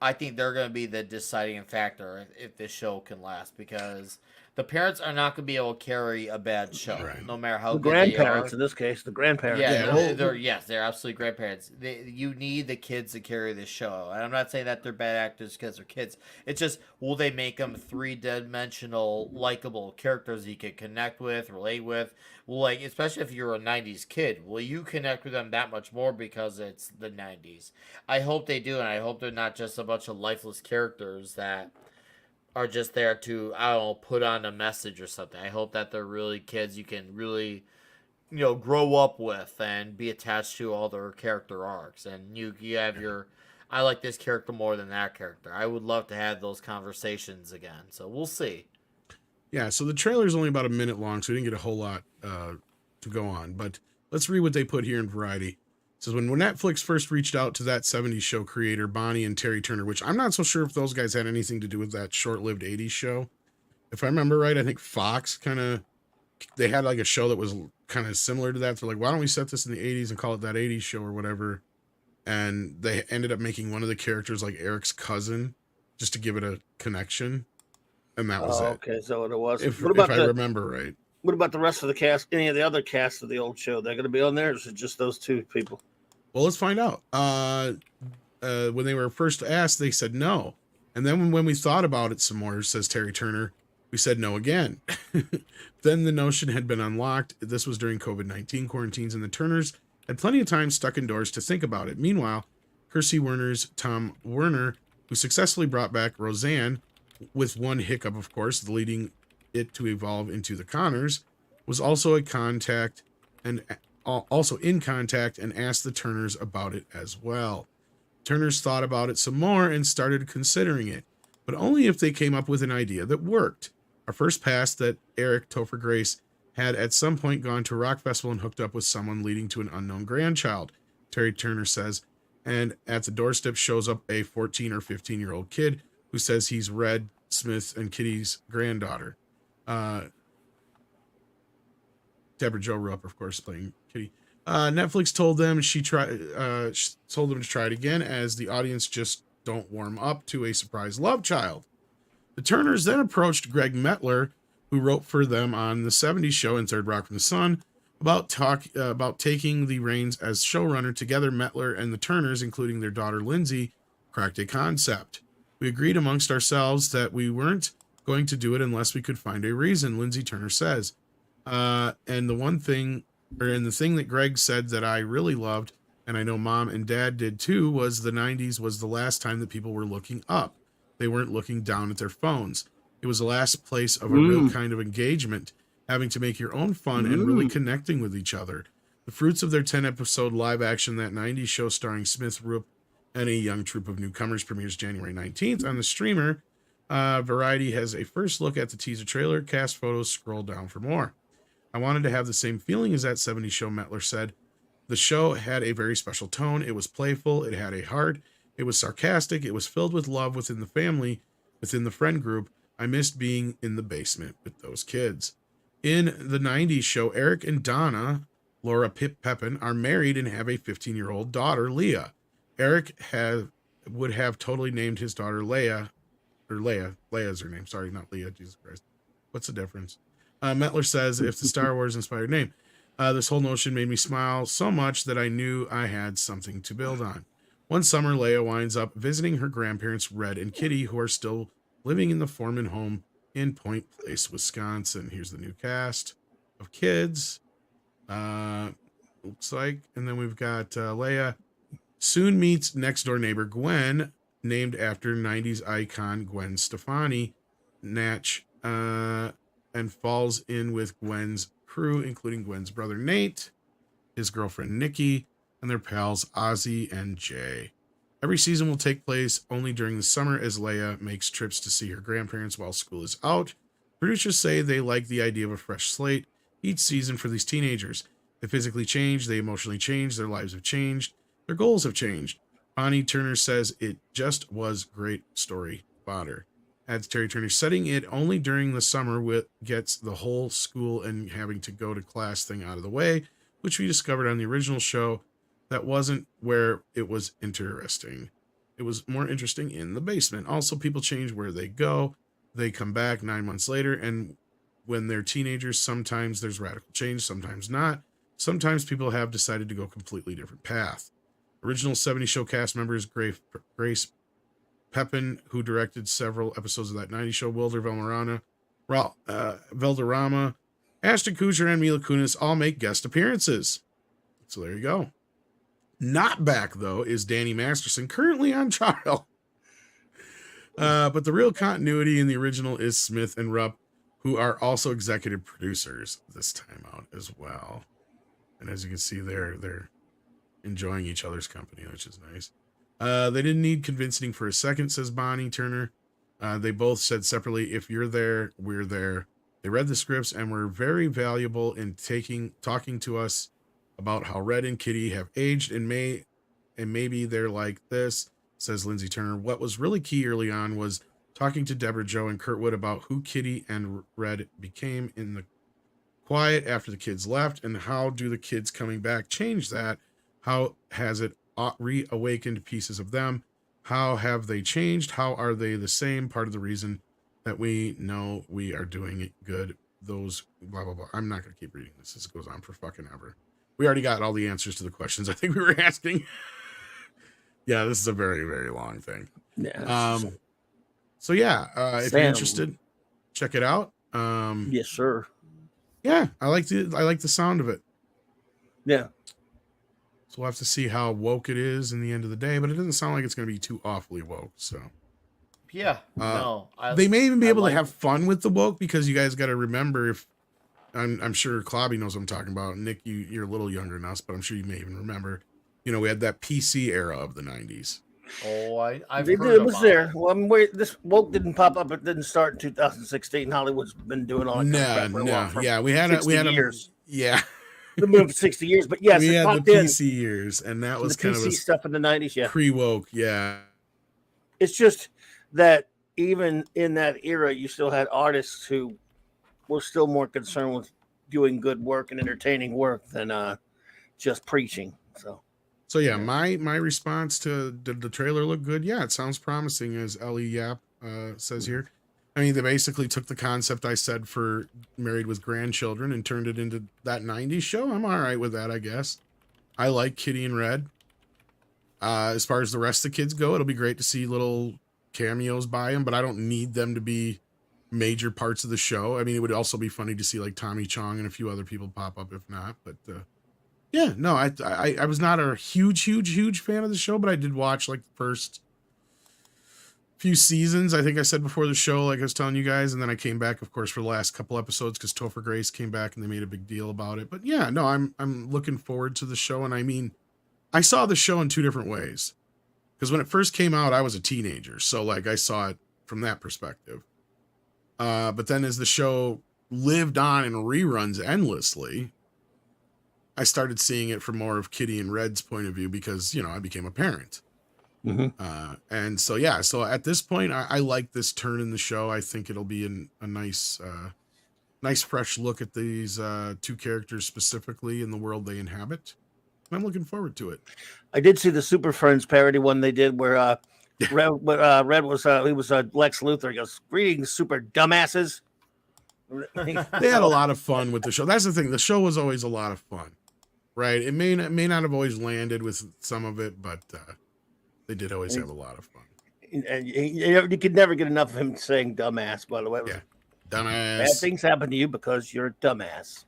I think they're going to be the deciding factor if this show can last, because the parents are not going to be able to carry a bad show, Right. no matter how The good they grandparents are. in this case, the grandparents. Yeah, they're absolutely grandparents. You need the kids to carry this show. And I'm not saying that they're bad actors because they're kids. It's just, will they make them three-dimensional, likable characters you can connect with, relate with? Well, like, especially if you're a 90s kid, will you connect with them that much more because it's the 90s? I hope they do, and I hope they're not just a bunch of lifeless characters that are just there to, I don't know, put on a message or something. I hope that they're really kids you can really, grow up with and be attached to all their character arcs. And you have your, I like this character more than that character. I would love to have those conversations again. So we'll see. Yeah, so the trailer's only about a minute long, so we didn't get a whole lot to go on. But let's read what they put here in Variety. It says, when Netflix first reached out to that 70s show creator, Bonnie and Terry Turner, which I'm not so sure if those guys had anything to do with that short-lived 80s show. If I remember right, I think Fox they had like a show that was kind of similar to that. They're like, why don't we set this in the 80s and call it that 80s show or whatever? And they ended up making one of the characters like Eric's cousin, just to give it a connection. And that was it. Okay, so what it was. If I remember right. What about the rest of the cast? Any of the other cast of the old show? They're going to be on there, or is it just those two people? Well, let's find out. When they were first asked, they said no. And then when we thought about it some more, says Terry Turner, we said no again. Then the notion had been unlocked. This was during COVID-19 quarantines, and the Turners had plenty of time stuck indoors to think about it. Meanwhile, Kersey Werner's Tom Werner, who successfully brought back Roseanne, with one hiccup, of course, leading it to evolve into the Connors, was also in contact and asked the Turners about it as well. Turners thought about it some more and started considering it, but only if they came up with an idea that worked. Our first pass that Eric Topher Grace had at some point gone to a rock festival and hooked up with someone, leading to an unknown grandchild, Terry Turner says, and at the doorstep shows up a 14 or 15-year-old kid who says he's Red Smith and Kitty's granddaughter. Deborah Jo Rupp, of course, playing Kitty. Netflix told them to try it again, as the audience just don't warm up to a surprise love child. The Turners then approached Greg Metler, who wrote for them on the 70s show and Third Rock from the Sun, about taking the reins as showrunner. Together, Metler and the Turners, including their daughter Lindsay, cracked a concept. We agreed amongst ourselves that we weren't going to do it unless we could find a reason, Lindsay Turner says. And the thing that Greg said that I really loved, and I know Mom and Dad did too, was the 90s was the last time that people were looking up. They weren't looking down at their phones. It was the last place of a real kind of engagement, having to make your own fun and really connecting with each other. The fruits of their 10-episode live-action That 90s Show starring Smith, Rupp, and a young troupe of newcomers premieres January 19th on the streamer. Variety has a first look at the teaser trailer. Cast photos, scroll down for more. I wanted to have the same feeling as that 70s show, Metler said. The show had a very special tone. It was playful. It had a heart. It was sarcastic. It was filled with love within the family, within the friend group. I missed being in the basement with those kids. In the 90s show, Eric and Donna, Laura Pepin, are married and have a 15-year-old daughter, Leah. Eric would have totally named his daughter Leia, or Leia. Leia is her name. Sorry, not Leah. Jesus Christ. What's the difference? Metler says, if the Star Wars inspired name. This whole notion made me smile so much that I knew I had something to build on. One summer, Leia winds up visiting her grandparents, Red and Kitty, who are still living in the Foreman home in Point Place, Wisconsin. Here's the new cast of kids. Looks like. And then we've got Leia soon meets next door neighbor Gwen, named after 90s icon Gwen Stefani, Natch, and falls in with Gwen's crew, including Gwen's brother Nate, his girlfriend Nikki, and their pals Ozzy and Jay. Every season will take place only during the summer as Leia makes trips to see her grandparents while school is out. Producers say they like the idea of a fresh slate each season for these teenagers. They physically change, they emotionally change, their lives have changed, their goals have changed. Bonnie Turner says it just was great story fodder. Adds Terry Turner, setting it only during the summer gets the whole school and having to go to class thing out of the way, which we discovered on the original show. That wasn't where it was interesting. It was more interesting in the basement. Also, people change where they go. They come back 9 months later, and when they're teenagers, sometimes there's radical change, sometimes not. Sometimes people have decided to go a completely different path. Original 70 show cast members Grace Pepin, who directed several episodes of that 90 show, Wilder Valderrama, Ashton Kutcher, and Mila Kunis all make guest appearances. So there you go. Not back, though, is Danny Masterson, currently on trial. But the real continuity in the original is Smith and Rupp, who are also executive producers this time out as well. And as you can see there, they're enjoying each other's company, which is nice. They didn't need convincing for a second, says Bonnie Turner. They both said separately, if you're there, we're there. They read the scripts and were very valuable in talking to us about how Red and Kitty have aged and maybe they're like this, says Lindsay Turner. What was really key early on was talking to Deborah Jo and Kurtwood about who Kitty and Red became in the quiet after the kids left, and how do the kids coming back change that? How has it reawakened pieces of them? How have they changed? How are they the same? Part of the reason that we know we are doing it good. Those blah, blah, blah. I'm not going to keep reading this. This goes on for fucking ever. We already got all the answers to the questions I think we were asking. Yeah, this is a very, very long thing. Yeah. So yeah, if you're interested, check it out. Yes, sir. Yeah, I like the sound of it. Yeah. So we'll have to see how woke it is in the end of the day, but it doesn't sound like it's going to be too awfully woke. So Yeah, no. They may even be able to have fun with the woke, because you guys got to remember, if I'm sure Clobby knows what I'm talking about. Nick, you're a little younger than us, but I'm sure you may even remember. You know, we had that PC era of the 90s. Oh, I've It heard was about there. it. Well, I mean, this woke didn't pop up. It didn't start in 2016. Hollywood's been doing all that kind of crap for a while, for Yeah, we had years. Yeah, It's been for 60 years, but yes, we it had the popped in. PC years, and that was The kind PC of stuff in the 90s. Yeah, pre-woke. Yeah, it's just that even in that era, you still had artists who were still more concerned with doing good work and entertaining work than just preaching. So yeah, my response to, did the trailer look good? Yeah, it sounds promising, as Ellie Yap says here. I mean, they basically took the concept I said for Married with Grandchildren and turned it into that 90s show. I'm all right with that, I guess. I like Kitty and Red. As far as the rest of the kids go, it'll be great to see little cameos by them, but I don't need them to be major parts of the show. I mean, it would also be funny to see like Tommy Chong and a few other people pop up if not, but yeah, no, I was not a huge fan of the show, but I did watch like the first few seasons. I think I said before the show, like I was telling you guys, and then I came back, of course, for the last couple episodes because Topher Grace came back and they made a big deal about it. But yeah, no, I'm looking forward to the show, and I mean, I saw the show in two different ways, because when it first came out, I was a teenager, so like I saw it from that perspective. But then as the show lived on in reruns endlessly, I started seeing it from more of Kitty and Red's point of view because, I became a parent. And so, yeah, so at this point, I like this turn in the show. I think it'll be a nice fresh look at these two characters specifically in the world they inhabit. And I'm looking forward to it. I did see the Super Friends parody one they did where Red was he was Lex Luthor. He goes, "Greetings, super dumbasses." They had a lot of fun with the show. That's the thing. The show was always a lot of fun, right? It may not have always landed with some of it, but they did always have a lot of fun. And you could never get enough of him saying "dumbass." By the way, Yeah, dumbass. Bad things happen to you because you're a dumbass.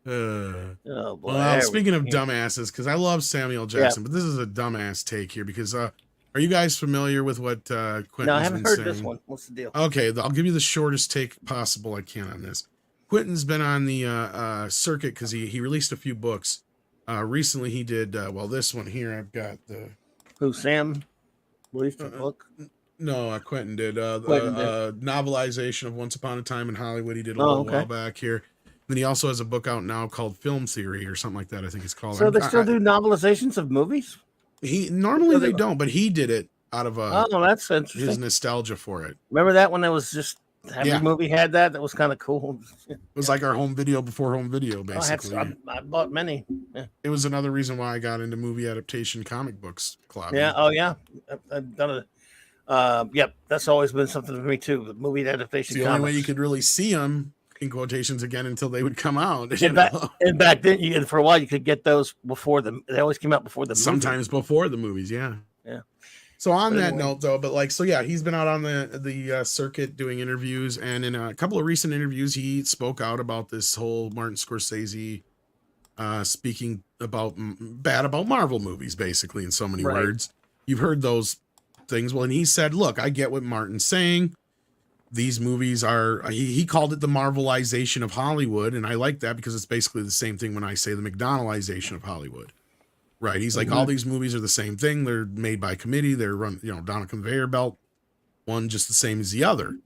Oh boy! Well, speaking of dumbasses, because I love Samuel Jackson, but this is a dumbass take here because are you guys familiar with what Quentin's No, I haven't been heard saying? this one. What's the deal? Okay, I'll give you the shortest take possible I can on this. Quentin's been on the circuit because he released a few books. Recently he did, this one here, I've got the... Who, Sam released a book? No, Quentin did. Quentin Novelization of Once Upon a Time in Hollywood. He did a little while back here. Then he also has a book out now called Film Theory or something like that, I think it's called. So they still do novelizations of movies? Normally they don't, but he did it out of that's interesting. his nostalgia for it. Remember that one that was just every movie had that? That was kind of cool. It was like our home video before home video, basically. I bought many. Yeah. It was another reason why I got into movie adaptation comic books club. Yeah. Oh, yeah. I've done it. Yep. That's always been something for me too. The movie adaptation. It's the only way you could really see them in quotations again until they would come out. And back then, for a while, you could get those before them. They always came out before the sometimes before the movies. Yeah. Yeah. So on that note, though, he's been out on the circuit doing interviews, and in a couple of recent interviews, he spoke out about this whole Martin Scorsese speaking bad about Marvel movies, basically, in so many words. You've heard those things. Well, and he said, look, I get what Martin's saying. These movies are, he called it the Marvelization of Hollywood, and I like that because it's basically the same thing when I say the McDonaldization of Hollywood. Right. He's like, all these movies are the same thing. They're made by committee. They're run, down a conveyor belt, one just the same as the other.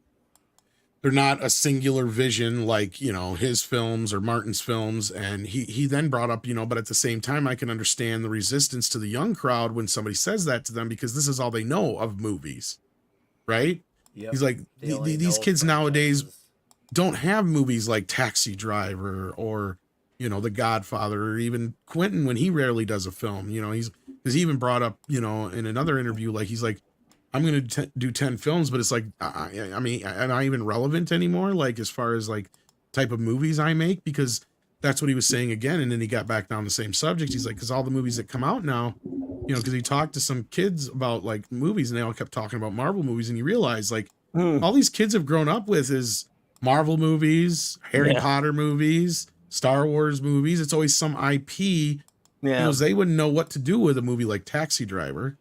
They're not a singular vision like, his films or Martin's films. And he then brought up, but at the same time, I can understand the resistance to the young crowd when somebody says that to them because this is all they know of movies. Right. Yep. He's like, these kids nowadays don't have movies like Taxi Driver or, The Godfather, or even Quentin when he rarely does a film. Because he even brought up, in another interview, like he's like, I'm going to do 10 films, but it's like, I mean, am I even relevant anymore? Like as far as like type of movies I make, because that's what he was saying again. And then he got back down the same subject. He's like, because all the movies that come out now, because he talked to some kids about like movies and they all kept talking about Marvel movies. And you realize like all these kids have grown up with is Marvel movies, Harry Potter movies, Star Wars movies. It's always some IP. Yeah. Because they wouldn't know what to do with a movie like Taxi Driver.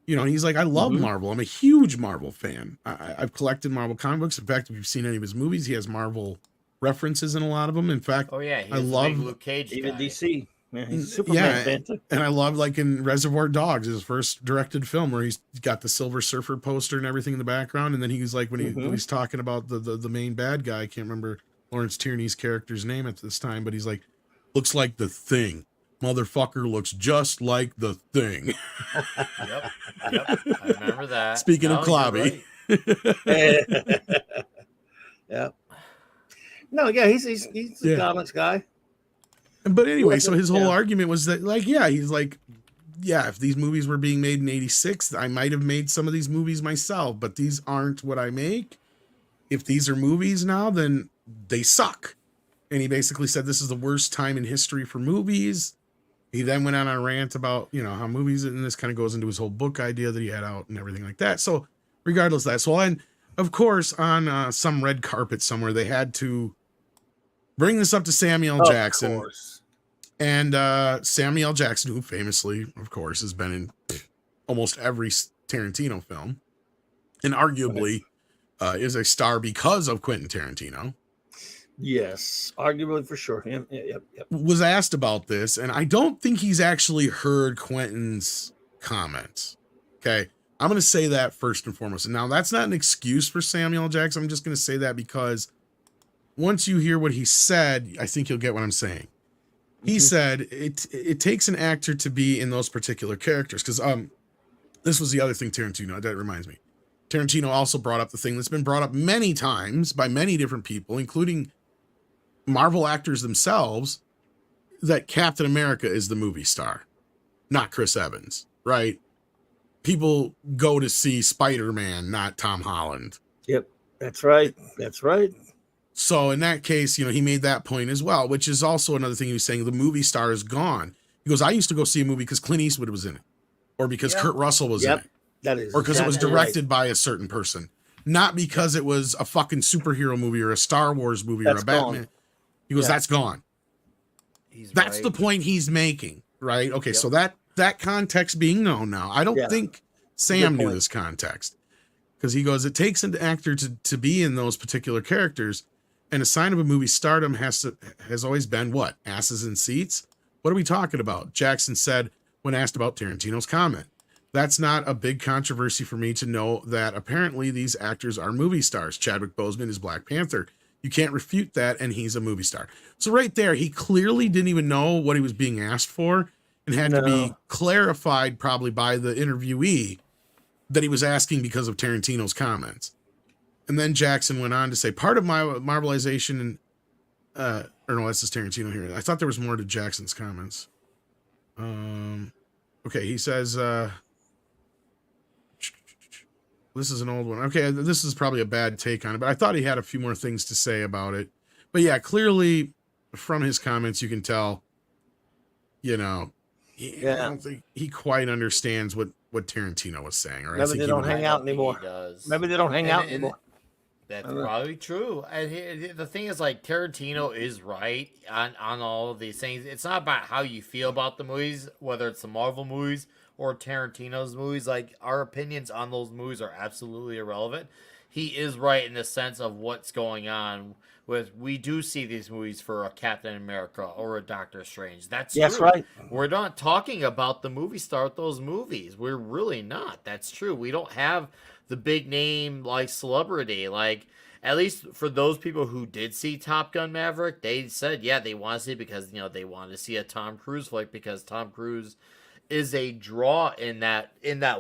And he's like, I love Marvel. I'm a huge Marvel fan. I've collected Marvel comic books. In fact, if you've seen any of his movies, he has Marvel references in a lot of them. In fact, I love Luke Cage, even DC. Yeah, he's a Superman fan too. And I love like in Reservoir Dogs, his first directed film, where he's got the Silver Surfer poster and everything in the background. And then he's like, when he's talking about the main bad guy, I can't remember Lawrence Tierney's character's name at this time, but he's like, looks like the Thing. Motherfucker looks just like the Thing. Yep. I remember that. Speaking of Clobby. Yeah. No, yeah, he's a comics guy. But anyway, so his whole argument was that, like, he's like, if these movies were being made in 86, I might have made some of these movies myself, but these aren't what I make. If these are movies now, then they suck. And he basically said this is the worst time in history for movies. He then went on a rant about, how movies, and this kind of goes into his whole book idea that he had out and everything like that. So regardless of that, and of course, on some red carpet somewhere, they had to bring this up to Samuel Jackson. Course. And Samuel Jackson, who famously, of course, has been in almost every Tarantino film, and arguably is a star because of Quentin Tarantino. Yes, arguably for sure. Yep. Was asked about this, and I don't think he's actually heard Quentin's comments. Okay. I'm going to say that first and foremost. And now that's not an excuse for Samuel L. Jackson. I'm just going to say that because once you hear what he said, I think you'll get what I'm saying. He said it takes an actor to be in those particular characters. Because this was the other thing Tarantino, that reminds me. Tarantino also brought up the thing that's been brought up many times by many different people, including Marvel actors themselves, that Captain America is the movie star, not Chris Evans, right? People go to see Spider-Man, not Tom Holland. Yep, that's right. That's right. So in that case, he made that point as well, which is also another thing he was saying. The movie star is gone. He goes, I used to go see a movie because Clint Eastwood was in it, or because Kurt Russell was in it, that is, or because it was exactly directed by a certain person, not because it was a fucking superhero movie or a Star Wars movie or a Batman. Gone. He goes, that's gone. That's right. the point he's making, right? Okay, so that context being known now, I don't think Sam knew this context, because he goes, it takes an actor to be in those particular characters, and a sign of a movie stardom has always been what? Asses in seats? What are we talking about? Jackson said when asked about Tarantino's comment. That's not a big controversy for me to know that apparently these actors are movie stars. Chadwick Boseman is Black Panther. You can't refute that, and he's a movie star. So right there, he clearly didn't even know what he was being asked for, and had to be clarified probably by the interviewee that he was asking because of Tarantino's comments. And then Jackson went on to say, part of my Marvelization, or no, this is Tarantino here. I thought there was more to Jackson's comments. Okay, he says, this is an old one. Okay, this is probably a bad take on it, but I thought he had a few more things to say about it. But yeah, clearly from his comments, you can tell, I don't think he quite understands what Tarantino was saying. Or Maybe they don't hang out anymore. Maybe they don't hang out anymore. That's probably true. And the thing is, like, Tarantino is right on all of these things. It's not about how you feel about the movies, whether it's the Marvel movies or Tarantino's movies. Like, our opinions on those movies are absolutely irrelevant. He is right in the sense of what's going on with, we do see these movies for a Captain America or a Doctor Strange. That's true. Right. We're not talking about the movie star with those movies. We're really not. That's true. We don't have the big name like celebrity. Like, at least for those people who did see Top Gun Maverick, they said, they want to see it because, they want to see a Tom Cruise flick, because Tom Cruise is a draw in that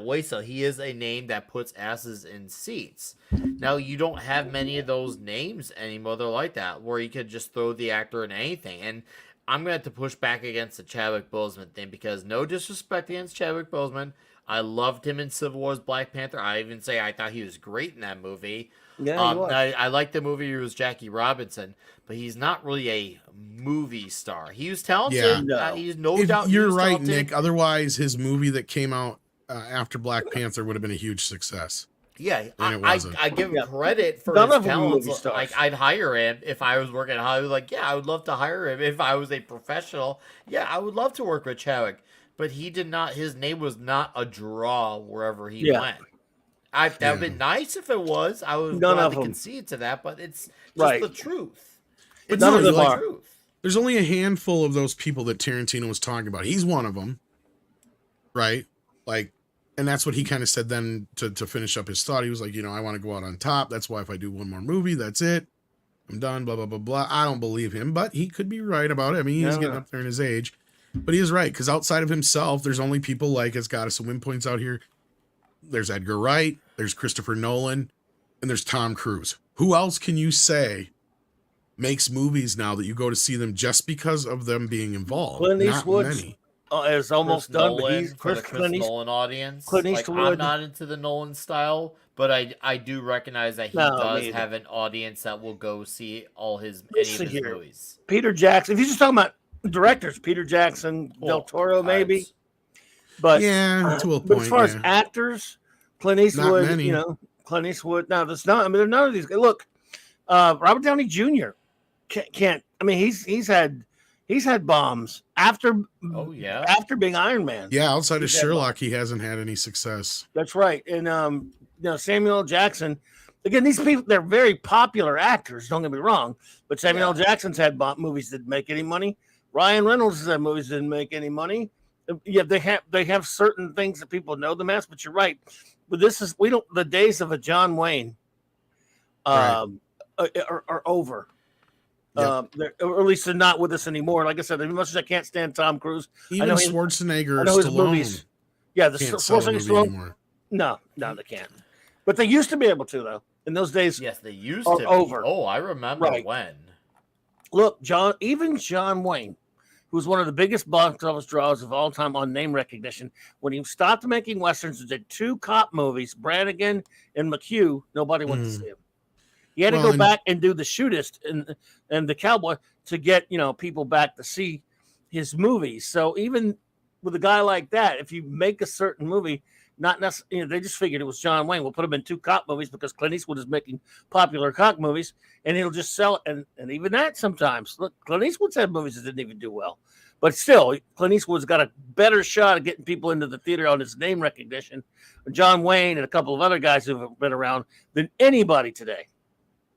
way. So he is a name that puts asses in seats. Now, you don't have many of those names anymore. They're like that, where you could just throw the actor in anything. And I'm going to have to push back against the Chadwick Boseman thing, because no disrespect against Chadwick Boseman. I loved him in Civil War's Black Panther. I even say I thought he was great in that movie. Yeah, I liked the movie. He was Jackie Robinson, but he's not really a movie star. He was talented. Yeah. He's no doubt. You're right, talented. Nick. Otherwise, his movie that came out after Black Panther would have been a huge success. Yeah, I give him credit for his talents. Like, I'd hire him if I was working at Hollywood. Like, I would love to hire him if I was a professional. Yeah, I would love to work with Chadwick. But he did not. His name was not a draw wherever he went. That would have been nice if it was. I was glad to concede to that, but it's just the truth. But none of them are. There's only a handful of those people that Tarantino was talking about. He's one of them, right? Like, and that's what he kind of said then to finish up his thought. He was like, I want to go out on top. That's why if I do one more movie, that's it. I'm done, blah, blah, blah, blah. I don't believe him, but he could be right about it. I mean, he's getting up there in his age. But he is right, because outside of himself, there's only people like, as Goddess of Wind points out here, there's Edgar Wright, there's Christopher Nolan, and there's Tom Cruise. Who else can you say makes movies now that you go to see them just because of them being involved? Clint Not Eastwood many. Is almost Chris done, Nolan, but he's for the Chris Nolan audience. Clint Eastwood. Like, I'm not into the Nolan style, but I do recognize that he does have an audience that will go see any of his movies. Peter Jackson. If you're just talking about directors, Peter Jackson, Del Toro, maybe. But to a point. But as far as actors, Clint Eastwood, Not many. Clint Eastwood. No, that's not. I mean, none of these guys. Look, Robert Downey Jr. can't. I mean, he's had bombs after being Iron Man. Yeah, outside of Sherlock, he hasn't had any success. That's right. And Samuel L. Jackson. Again, these people, they're very popular actors. Don't get me wrong, but Samuel L. Jackson's had movies that didn't make any money. Ryan Reynolds has had movies that didn't make any money. Yeah, they have certain things that people know them as. But you're right. but this is we don't. The days of a John Wayne, are over. Yep. Or at least they're not with us anymore. Like I said, as much as I can't stand Tom Cruise, Even know Schwarzenegger, I know his Stallone movies. Yeah, the can't sell a Schwarzenegger movie Stallone. anymore. No, they can't. But they used to be able to, though. In those days, Yes, they used are to. over. Oh, I remember Right. when. look, even John Wayne, who's one of the biggest box office draws of all time on name recognition, when he stopped making westerns and did 2 cop movies, Brannigan and McHugh, nobody went to see him. He had to go back and do the Shootist and the Cowboy to get people back to see his movies. So even with a guy like that, if you make a certain movie, not necessarily, they just figured it was John Wayne. We'll put him in 2 cop movies because Clint Eastwood is making popular cop movies, and he'll just sell it. And even that sometimes. Look, Clint Eastwood's had movies that didn't even do well, but still, Clint Eastwood's got a better shot of getting people into the theater on his name recognition, John Wayne and a couple of other guys who have been around, than anybody today.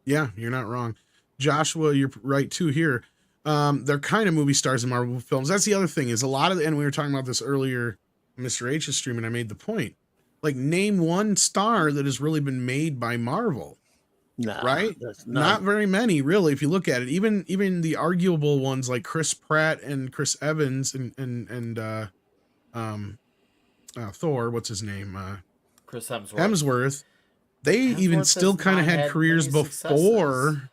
Yeah, you're not wrong. Joshua, you're right too here. They're kind of movie stars in Marvel films. That's the other thing is a lot of, and we were talking about this earlier, Mr. H's stream, and I made the point. Like, name one star that has really been made by Marvel. Nah, right? Not very many, really, if you look at it. Even the arguable ones like Chris Pratt and Chris Evans and Thor, what's his name? Chris Hemsworth. They even Hemsworth still has kind of not had had careers many before. successes.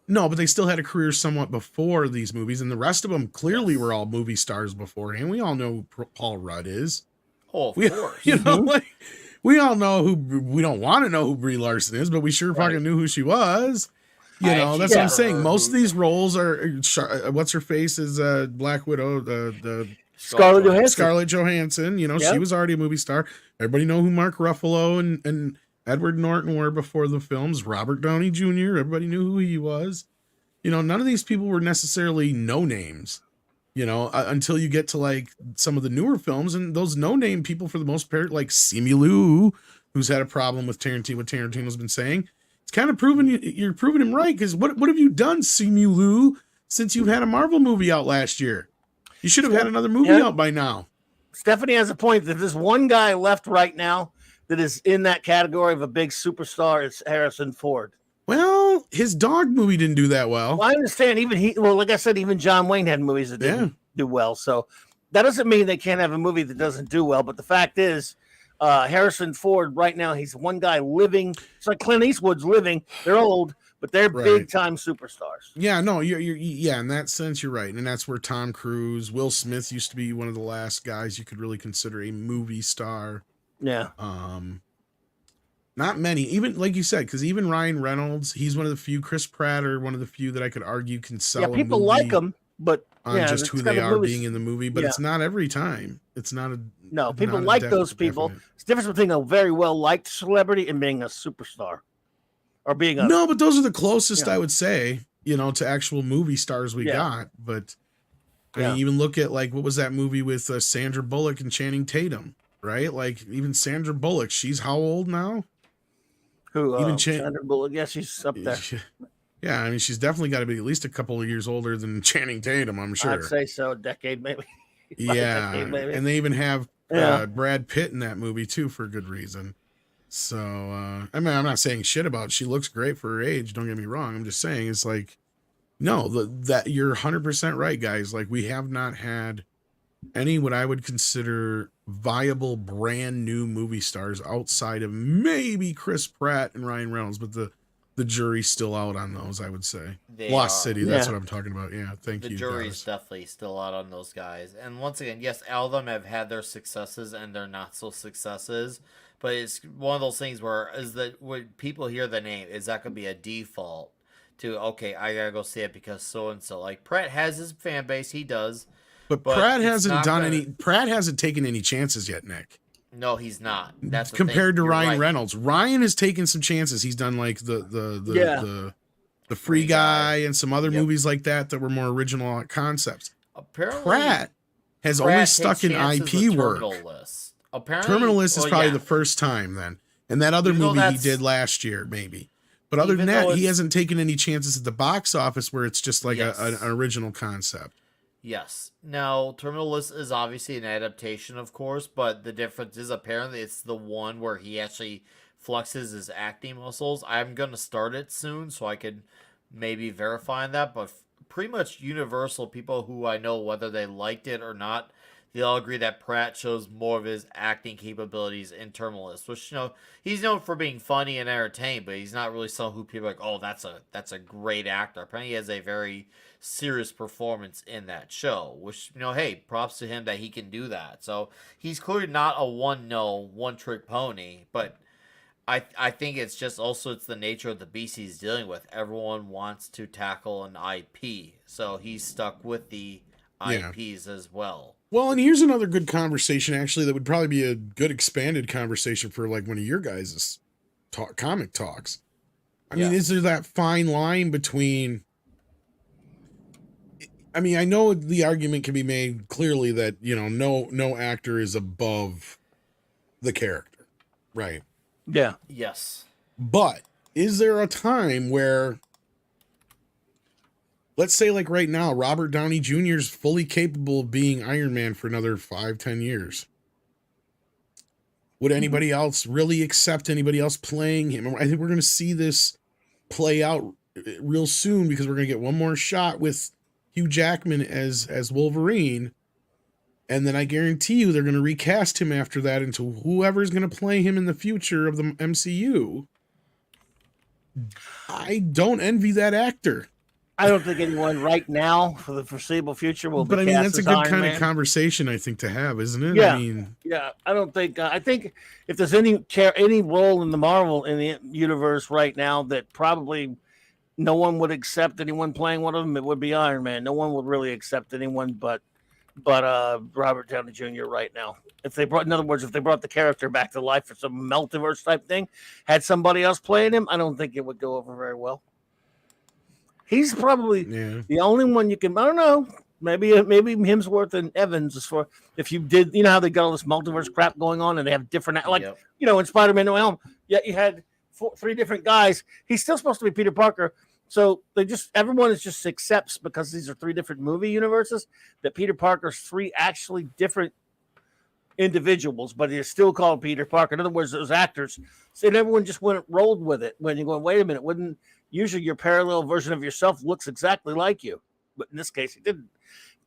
No, but they still had a career somewhat before these movies, and the rest of them clearly were all movie stars beforehand. We all know who Paul Rudd is. Oh, of course. You know, like, we all know who. We don't want to know who Brie Larson is, but we sure fucking knew who she was. You know, that's what I'm saying. Most of these roles are. What's her face is Black Widow, the Scarlett Johansson. You know, she was already a movie star. Everybody know who Mark Ruffalo and Edward Norton were before the films. Robert Downey Jr. Everybody knew who he was. You know, none of these people were necessarily no names. You know, until you get to like some of the newer films, and those no-name people, for the most part, like Simu Liu, who's had a problem with Tarantino. What Tarantino's been saying, it's kind of proven you're proving him right. Because what have you done, Simu Liu, since you've had a Marvel movie out last year? You should have had another movie out by now. Stephanie has a point that there's one guy left right now that is in that category of a big superstar. It's Harrison Ford. Well, his dog movie didn't do that well. Well, I understand. Like I said, even John Wayne had movies that didn't do well. So that doesn't mean they can't have a movie that doesn't do well. But the fact is, Harrison Ford right now, he's one guy living. It's like Clint Eastwood's living. They're old, but they're big time superstars. Yeah, no, you're in that sense, you're right. And that's where Tom Cruise, Will Smith used to be one of the last guys you could really consider a movie star. Yeah. Not many, even like you said, because even Ryan Reynolds, he's one of the few. Chris Pratt are one of the few that I could argue can sell. Yeah, people like him, but on just who they are being in the movie. But it's not every time. It's not a no. People like those people. It's the difference between a very well liked celebrity and being a superstar, or being a no. But those are the closest I would say, to actual movie stars we got. But I mean, even look at like what was that movie with Sandra Bullock and Channing Tatum, right? Like even Sandra Bullock, she's how old now? Who even Sandra Bullock? Yeah, she's up there. Yeah, I mean, she's definitely got to be at least a couple of years older than Channing Tatum, I'm sure. I'd say so, a decade maybe. Yeah, and they even have Brad Pitt in that movie too for good reason. So, I mean, I'm not saying shit about it. She looks great for her age. Don't get me wrong. I'm just saying it's like, no, that you're 100% right, guys. Like we have not had any what I would consider viable brand new movie stars outside of maybe Chris Pratt and Ryan Reynolds, but the jury's still out on those, I would say. Lost City, that's what I'm talking about. Yeah, thank you. The jury's definitely still out on those guys. And once again, yes, all of them have had their successes and their not so successes, but it's one of those things where when people hear the name, is that going to be a default to, okay, I got to go see it because so-and-so. Like Pratt has his fan base, he does. But Pratt hasn't Pratt hasn't taken any chances yet, Nick. No, he's not. That's compared to Ryan Reynolds. Ryan has taken some chances. He's done like the Free Guy and some other movies like that were more original concepts. Apparently, Pratt has only stuck in IP work. Terminal List is probably the first time then. And that other movie he did last year, maybe. But other than that, he hasn't taken any chances at the box office where it's just like an original concept. Yes. Now, Terminal List is obviously an adaptation, of course, but the difference is apparently it's the one where he actually fluxes his acting muscles. I'm going to start it soon so I can maybe verify that, but pretty much universal people who I know, whether they liked it or not, they all agree that Pratt shows more of his acting capabilities in Terminal List, which, he's known for being funny and entertaining, but he's not really someone who people are like, oh, that's a great actor. Apparently he has a very serious performance in that show, which, hey, props to him that he can do that. So he's clearly not a one trick pony, but I think it's just also it's the nature of the beast he's dealing with. Everyone wants to tackle an IP, so he's stuck with the IPs as well. Well, and here's another good conversation, actually, that would probably be a good expanded conversation for like one of your guys' comic talks. I mean, is there that fine line between... I mean, I know the argument can be made clearly that, no actor is above the character, right? Yeah. Yes. But is there a time where, let's say like right now, Robert Downey Jr. is fully capable of being Iron Man for another 5-10 years? Would anybody else really accept anybody else playing him? I think we're going to see this play out real soon because we're going to get one more shot with Hugh Jackman as Wolverine. And then I guarantee you they're going to recast him after that into whoever's going to play him in the future of the MCU. I don't envy that actor. I don't think anyone right now for the foreseeable future will be But I mean, cast that's a as good Iron kind Man. of conversation, I think, to have, isn't it? Yeah. I mean, Yeah, I don't think. I think if there's any role in the universe right now that probably no one would accept anyone playing one of them, it would be Iron Man. No one would really accept anyone but Robert Downey Jr. right now. In other words, if they brought the character back to life for some multiverse type thing, had somebody else playing him, I don't think it would go over very well. He's probably the only one you can. I don't know. Maybe Hemsworth and Evans is for if you did. You know how they got all this multiverse crap going on, and they have different in Spider-Man No Way Home. Yeah, you had 3 different guys. He's still supposed to be Peter Parker. So everyone just accepts because these are 3 different movie universes that Peter Parker's 3 actually different individuals, but he's still called Peter Parker. In other words, those actors, and everyone just rolled with it. When you're going, wait a minute, wouldn't usually your parallel version of yourself looks exactly like you, but in this case, he didn't.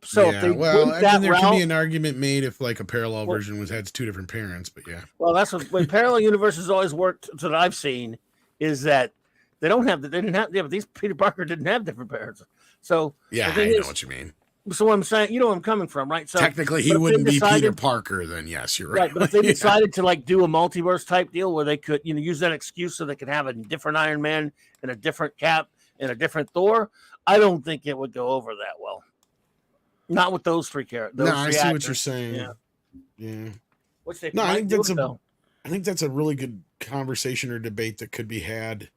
So if they went that there route, can be an argument made if like a parallel version had 2 different parents, but yeah. Well, that's when parallel universes always worked. That I've seen is that. They didn't have. Yeah, but these Peter Parker didn't have different parents. So yeah, I know what you mean. So what I'm saying, you know where I'm coming from, right? So technically, he wouldn't be Peter Parker. Then yes, you're right. But if they decided to like do a multiverse type deal where they could, use that excuse so they could have a different Iron Man and a different Cap and a different Thor, I don't think it would go over that well. Not with those 3 characters. No, I see what you're saying. Yeah. Which they I think that's a really good conversation or debate that could be had.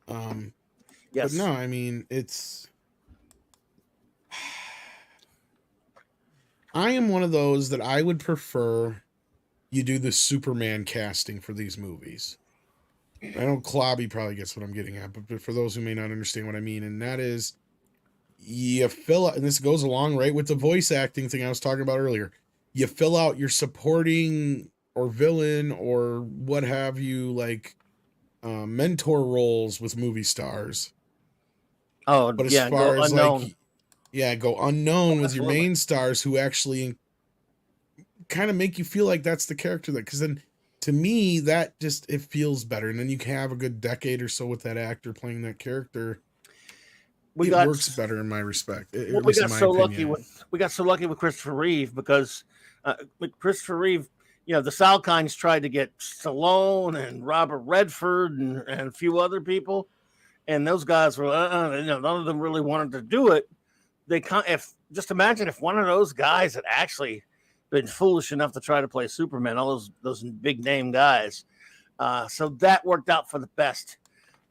Yes. But no, I mean, I am one of those that I would prefer you do the Superman casting for these movies. I know Klobby probably gets what I'm getting at, but for those who may not understand what I mean, and that is you fill out, and this goes along right with the voice acting thing I was talking about earlier. You fill out your supporting or villain or what have you, like mentor roles with movie stars. Oh, but as far as unknown. Go unknown with your main stars who actually kind of make you feel like that's the character because then to me that just it feels better, and then you can have a good decade or so with that actor playing that character. It works better in my respect. We got so lucky with Christopher Reeve because with Christopher Reeve, the Salkinds tried to get Stallone and Robert Redford and a few other people, and those guys were none of them really wanted to do it. Just imagine if one of those guys had actually been foolish enough to try to play Superman, all those big name guys. So that worked out for the best,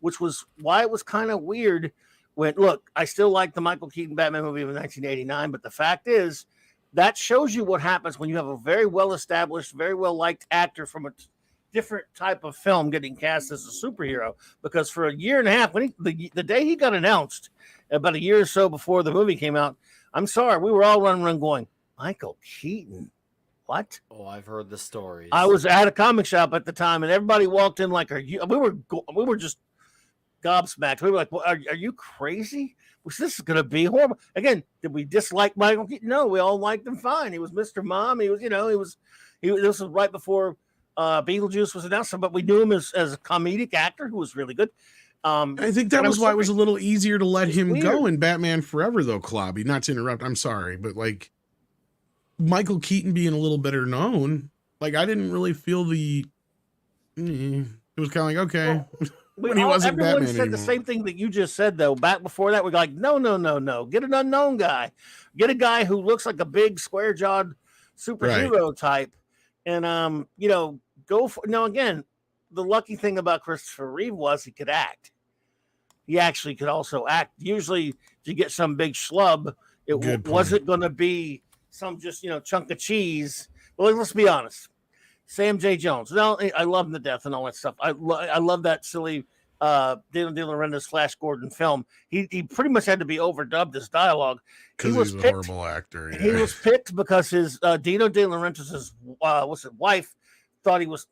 which was why it was kind of weird. I still like the Michael Keaton Batman movie of 1989, but the fact is that shows you what happens when you have a very well-established, very well-liked actor from a different type of film getting cast as a superhero, because for a year and a half, when the day he got announced, about a year or so before the movie came out, I'm sorry, we were all running around going, Michael Keaton, what? Oh, I've heard the stories. I was at a comic shop at the time, and everybody walked in like, we were just gobsmacked. We were like, well, are you crazy? Was this going to be horrible? Again, did we dislike Michael Keaton? No, we all liked him fine. He was Mr. Mom. He was, this was right before Beetlejuice was announced, but we knew him as a comedic actor who was really good. I think that was why it was a little easier to let him go weird. in Batman Forever, though, Clobby. Not to interrupt, I'm sorry, but like Michael Keaton being a little better known, like I didn't really feel it was kind of like, okay. When he wasn't everyone Batman said anymore. the same thing that you just said, though. Back before that, we're like, no. Get an unknown guy. Get a guy who looks like a big square-jawed superhero type. And, go for... Now, again, the lucky thing about Christopher Reeve was he could act. He actually could also act. Usually, if you get some big schlub, it wasn't going to be some just, chunk of cheese. Well, let's be honest. Sam J. Jones. Now, I love him to death and all that stuff. I love that silly Dino De Laurentiis Flash Gordon film. He pretty much had to be overdubbed his dialogue. Because he's a horrible actor. Yeah. He was picked because his Dino De Laurentiis' wife thought he was,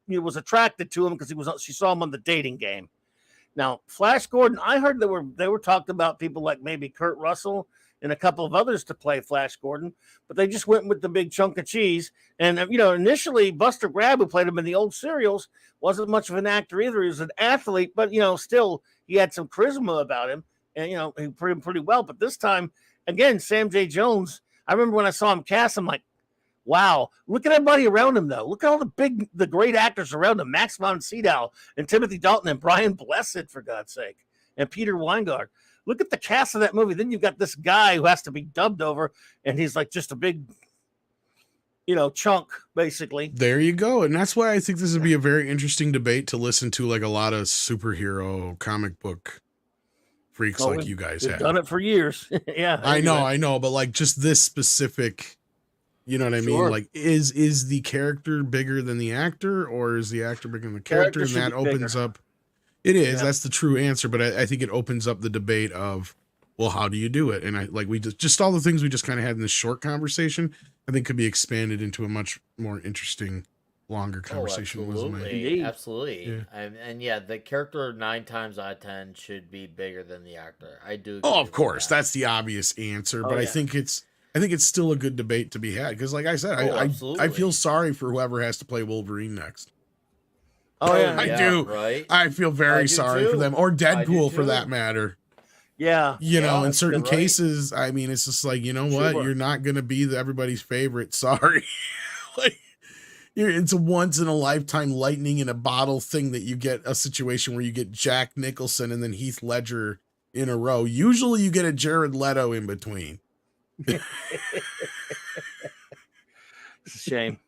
he was attracted to him because she saw him on the dating game. Now, Flash Gordon, I heard they were talked about people like maybe Kurt Russell and a couple of others to play Flash Gordon, but they just went with the big chunk of cheese. And, initially Buster Grab, who played him in the old serials, wasn't much of an actor either. He was an athlete, but, still he had some charisma about him and, he played him pretty well. But this time, again, Sam J. Jones, I remember when I saw him cast, I'm like, wow, look at everybody around him, though. Look at all the great actors around him, Max von Sydow and Timothy Dalton and Brian Blessed, for God's sake, and Peter Weingart. Look at the cast of that movie. Then you've got this guy who has to be dubbed over, and he's like just a big, chunk, basically. There you go. And that's why I think this would be a very interesting debate to listen to, like a lot of superhero comic book freaks like you guys have. Done it for years. Yeah. I know. But like just this specific, you know what I mean? Like, is the character bigger than the actor, or is the actor bigger than the character? And that opens up. It is. Yeah. That's the true answer. But I think it opens up the debate of, well, how do you do it? And we just all the things we just kind of had in this short conversation, I think could be expanded into a much more interesting, longer conversation. Absolutely. Yeah. And yeah, the character 9 times out of 10 should be bigger than the actor. I do. Oh, of course. That's the obvious answer. But I think it's still a good debate to be had. Because like I said, I feel sorry for whoever has to play Wolverine next. Oh, yeah. I do. Right? I feel very sorry for them. Or Deadpool, for that matter. Yeah. In certain cases, I mean, it's just like, you know what? You're not going to be everybody's favorite. Sorry. Like, it's a once in a lifetime lightning in a bottle thing that you get a situation where you get Jack Nicholson and then Heath Ledger in a row. Usually you get a Jared Leto in between. It's a shame.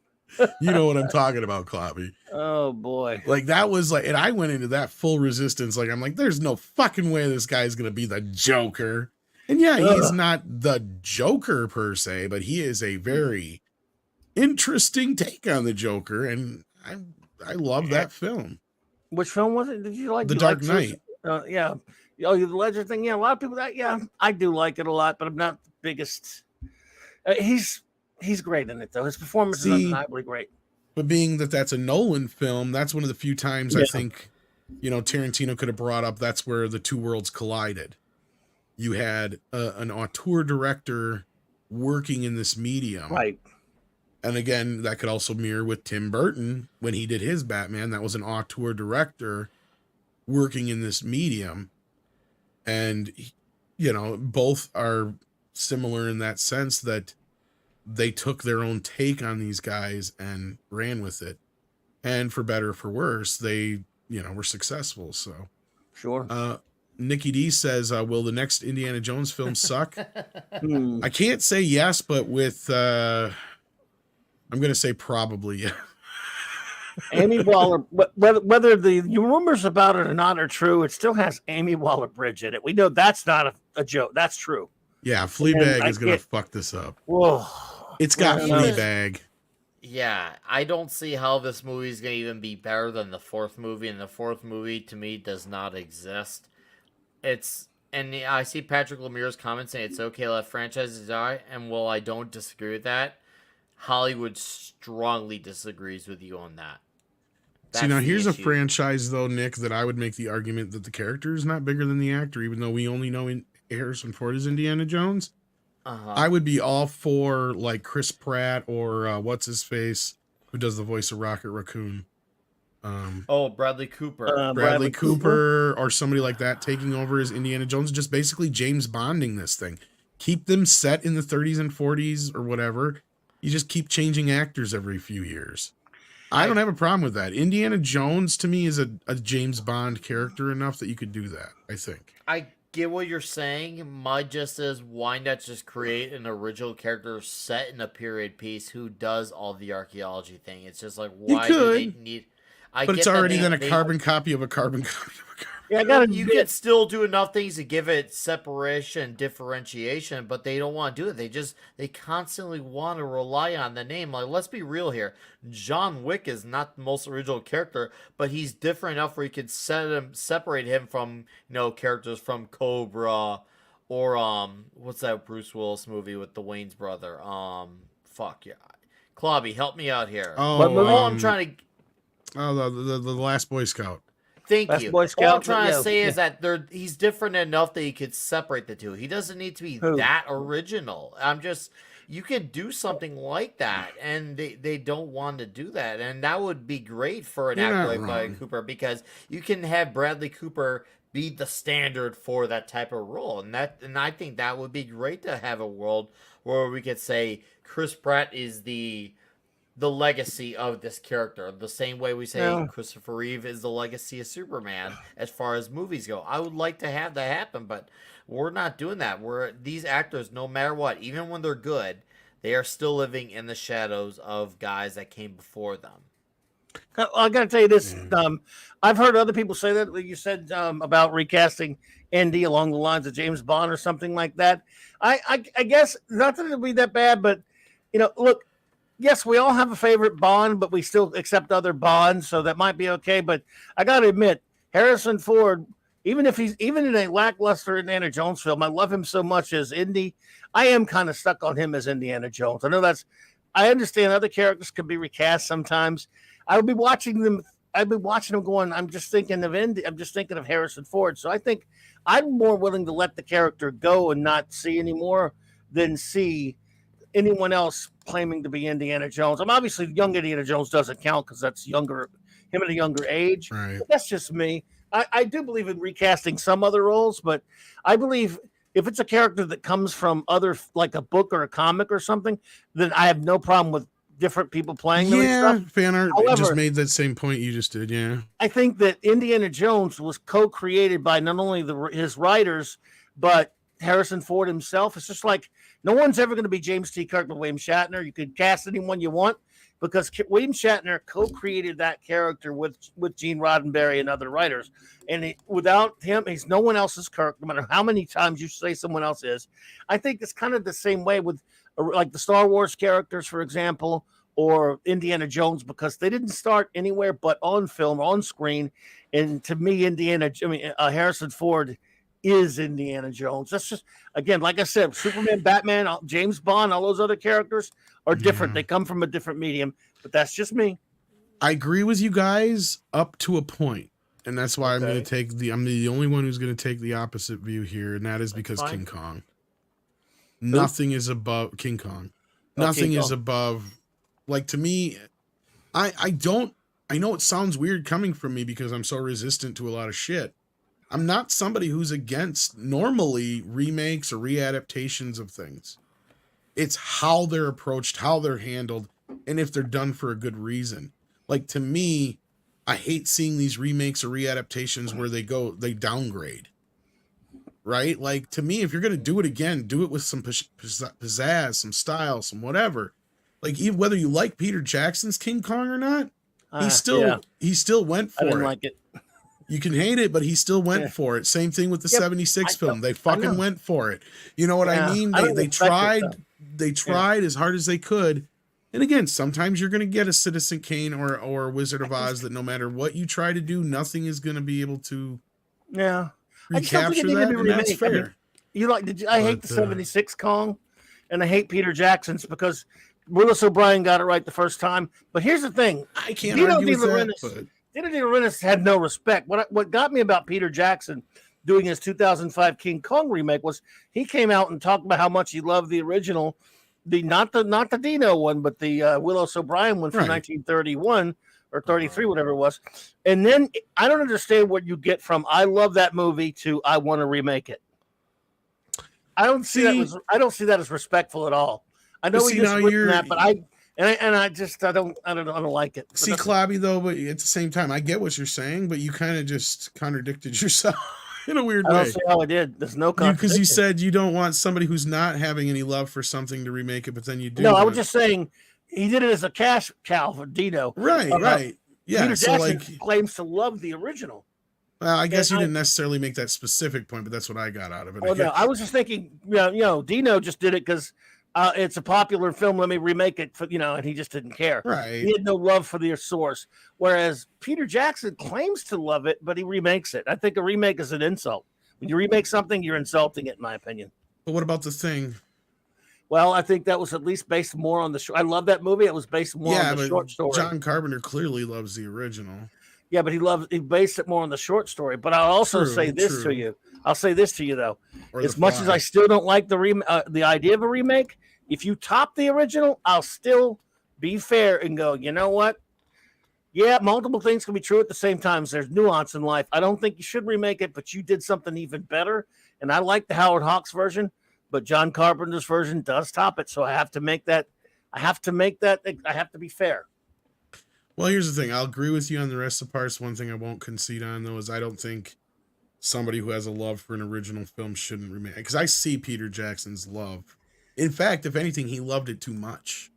You know what I'm talking about, Clobby. Oh boy. Like that was like, and I went into that full resistance. Like, I'm like, there's no fucking way this guy's going to be the Joker. And yeah, he's not the Joker per se, but he is a very interesting take on the Joker. And I love that film. Which film was it? Did you like? The Dark Knight. Yeah. Oh, the Ledger thing. Yeah. A lot of people I do like it a lot, but I'm not the biggest. He's great in it, though. His performance is undeniably great. But being that that's a Nolan film, that's one of the few times I think, Tarantino could have brought up that's where the two worlds collided. You had an auteur director working in this medium. Right. And again, that could also mirror with Tim Burton when he did his Batman. That was an auteur director working in this medium. And, both are similar in that sense that they took their own take on these guys and ran with it. And for better or for worse, they, were successful. So, sure. Nikki D says, will the next Indiana Jones film suck? I can't say yes, but with, I'm going to say probably, yeah. Amy Waller, whether the rumors about it or not are true, it still has Amy Waller-Bridge in it. We know that's not a joke. That's true. Yeah, Fleabag is going to fuck this up. Whoa. It's got Fleabag. Yeah, I don't see how this movie is going to even be better than the fourth movie, and the fourth movie to me does not exist. And I see Patrick Lemire's comment saying it's okay to let franchises die, and while I don't disagree with that, Hollywood strongly disagrees with you on that. See, now the here's a issue. franchise, though, Nick, that I would make the argument that the character is not bigger than the actor, even though we only know Harrison Ford is Indiana Jones. Uh-huh. I would be all for, like, Chris Pratt or what's his face, who does the voice of Rocket Raccoon. Bradley Cooper. Bradley Cooper or somebody like that taking over as Indiana Jones, just basically James Bonding this thing. Keep them set in the 30s and 40s or whatever. You just keep changing actors every few years. I don't have a problem with that. Indiana Jones, to me, is a James Bond character enough that you could do that, I think. I get what you're saying. My just is, why not just create an original character set in a period piece who does all the archaeology thing? It's just like, why do they need... But it's already then a carbon copy of a carbon copy of a carbon. Yeah, you can still do enough things to give it separation, differentiation, but they don't want to do it. They constantly want to rely on the name. Like, let's be real here. John Wick is not the most original character, but he's different enough where you could separate him from, characters from Cobra or what's that Bruce Willis movie with the Wayne's brother? Fuck yeah. Clobby, help me out here. I'm trying to. The Last Boy Scout. Thank Best you. Boy Scout, All I'm trying to yeah, say yeah. is that he's different enough that you could separate the two. He doesn't need to be that original. You could do something like that, and they don't want to do that, and that would be great for an actor like Bradley Cooper, because you can have Bradley Cooper be the standard for that type of role, and I think that would be great to have a world where we could say Chris Pratt is the legacy of this character, the same way we say Christopher Reeve is the legacy of Superman as far as movies go. I would like to have that happen, but we're not doing that. These actors, no matter what, even when they're good, they are still living in the shadows of guys that came before them. I got to tell you this. I've heard other people say that. You said about recasting Andy along the lines of James Bond or something like that. I guess not that it'll be that bad, but look. Yes, we all have a favorite Bond, but we still accept other Bonds, so that might be okay. But I got to admit, Harrison Ford, even in a lackluster Indiana Jones film, I love him so much as Indy. I am kind of stuck on him as Indiana Jones. I understand other characters can be recast sometimes. I'd be watching them going, I'm just thinking of Indy. I'm just thinking of Harrison Ford. So I think I'm more willing to let the character go and not see anymore than see anyone else claiming to be Indiana Jones. I'm obviously young Indiana Jones doesn't count because that's him at a younger age. Right. But that's just me. I do believe in recasting some other roles, but I believe if it's a character that comes from other, like a book or a comic or something, then I have no problem with different people playing them and stuff. Fan art However, just made that same point you just did. Yeah, I think that Indiana Jones was co-created by not only his writers, but Harrison Ford himself. It's just like no one's ever going to be James T. Kirk but William Shatner. You could cast anyone you want because William Shatner co-created that character with Gene Roddenberry and other writers. And without him, he's no one else's Kirk, no matter how many times you say someone else is. I think it's kind of the same way with like the Star Wars characters, for example, or Indiana Jones, because they didn't start anywhere but on film, on screen. And to me, Harrison Ford is Indiana Jones. That's just, again, like I said, Superman, Batman, James Bond, all those other characters are different. They come from a different medium, but that's just me. I agree with you guys up to a point, and that's why I'm going to take I'm the only one who's going to take the opposite view here, and that is because King Kong. Nothing is above King Kong. Nothing is above. Like, to me, I know it sounds weird coming from me because I'm so resistant to a lot of shit. I'm not somebody who's against normally remakes or readaptations of things. It's how they're approached, how they're handled, and if they're done for a good reason. Like, to me, I hate seeing these remakes or readaptations where they downgrade. Right? Like, to me, if you're going to do it again, do it with some pizzazz, some style, some whatever. Like, even whether you like Peter Jackson's King Kong or not, he still went for it. I didn't like it. You can hate it, but he still went for it. Same thing with the 76 film. They fucking went for it. You know what I mean? They tried as hard as they could, And again, sometimes you're going to get a Citizen Kane or Wizard of Oz that no matter what you try to do, nothing is going to be able to Yeah, I just don't think it recapture needed to that, be and that's remade. I mean, fair. you like? I hate the But, '76 Kong, and I hate Peter Jackson's because Willis O'Brien got it right the first time. But here's the thing: I can't Dino argue De with that. Laurentiis, But Dino De Laurentiis had no respect. What got me about Peter Jackson doing his 2005 King Kong remake was he came out and talked about how much he loved the original, not the Dino one, but the Willis O'Brien one from Right. 1931 or 33, whatever it was. And then I don't understand what you get from I love that movie to I want to remake it. I don't see that as respectful at all. I know But we see, now disagree on you're- that, but I don't like it. see, Clobby, though, but at the same time, I get what you're saying, but you kind of just contradicted yourself in a weird I way. don't see how I did. There's no Because contradiction. you said you don't want somebody who's not having any love for something to remake it, but then you do. No, I want- was just saying he did it as a cash cow for Dino. right, right. Yeah, Peter so Jackson claims to love the original. well, I guess and you I- didn't necessarily make that specific point, but that's what I got out of it. Oh, no, I was just thinking, Dino just did it because it's a popular film. Let me remake it, and he just didn't care. Right. He had no love for the source. Whereas Peter Jackson claims to love it, but he remakes it. I think a remake is an insult. When you remake something, you're insulting it, in my opinion. But what about The Thing? Well, I think that was at least based more on the short. I love that movie. It was based more on the short story. John Carpenter clearly loves the original. Yeah, but he based it more on the short story. But I'll also say this to you. I'll say this to you though. Or As The much Fly. as I still don't like the idea of a remake, if you top the original, I'll still be fair and go, you know what? Yeah, multiple things can be true at the same time. So there's nuance in life. I don't think you should remake it, but you did something even better. And I like the Howard Hawks version, but John Carpenter's version does top it. So I have to make that. I have to be fair. Well, here's the thing. I'll agree with you on the rest of the parts. One thing I won't concede on, though, is I don't think somebody who has a love for an original film shouldn't remake it. Because I see Peter Jackson's love. In fact, if anything, he loved it too much.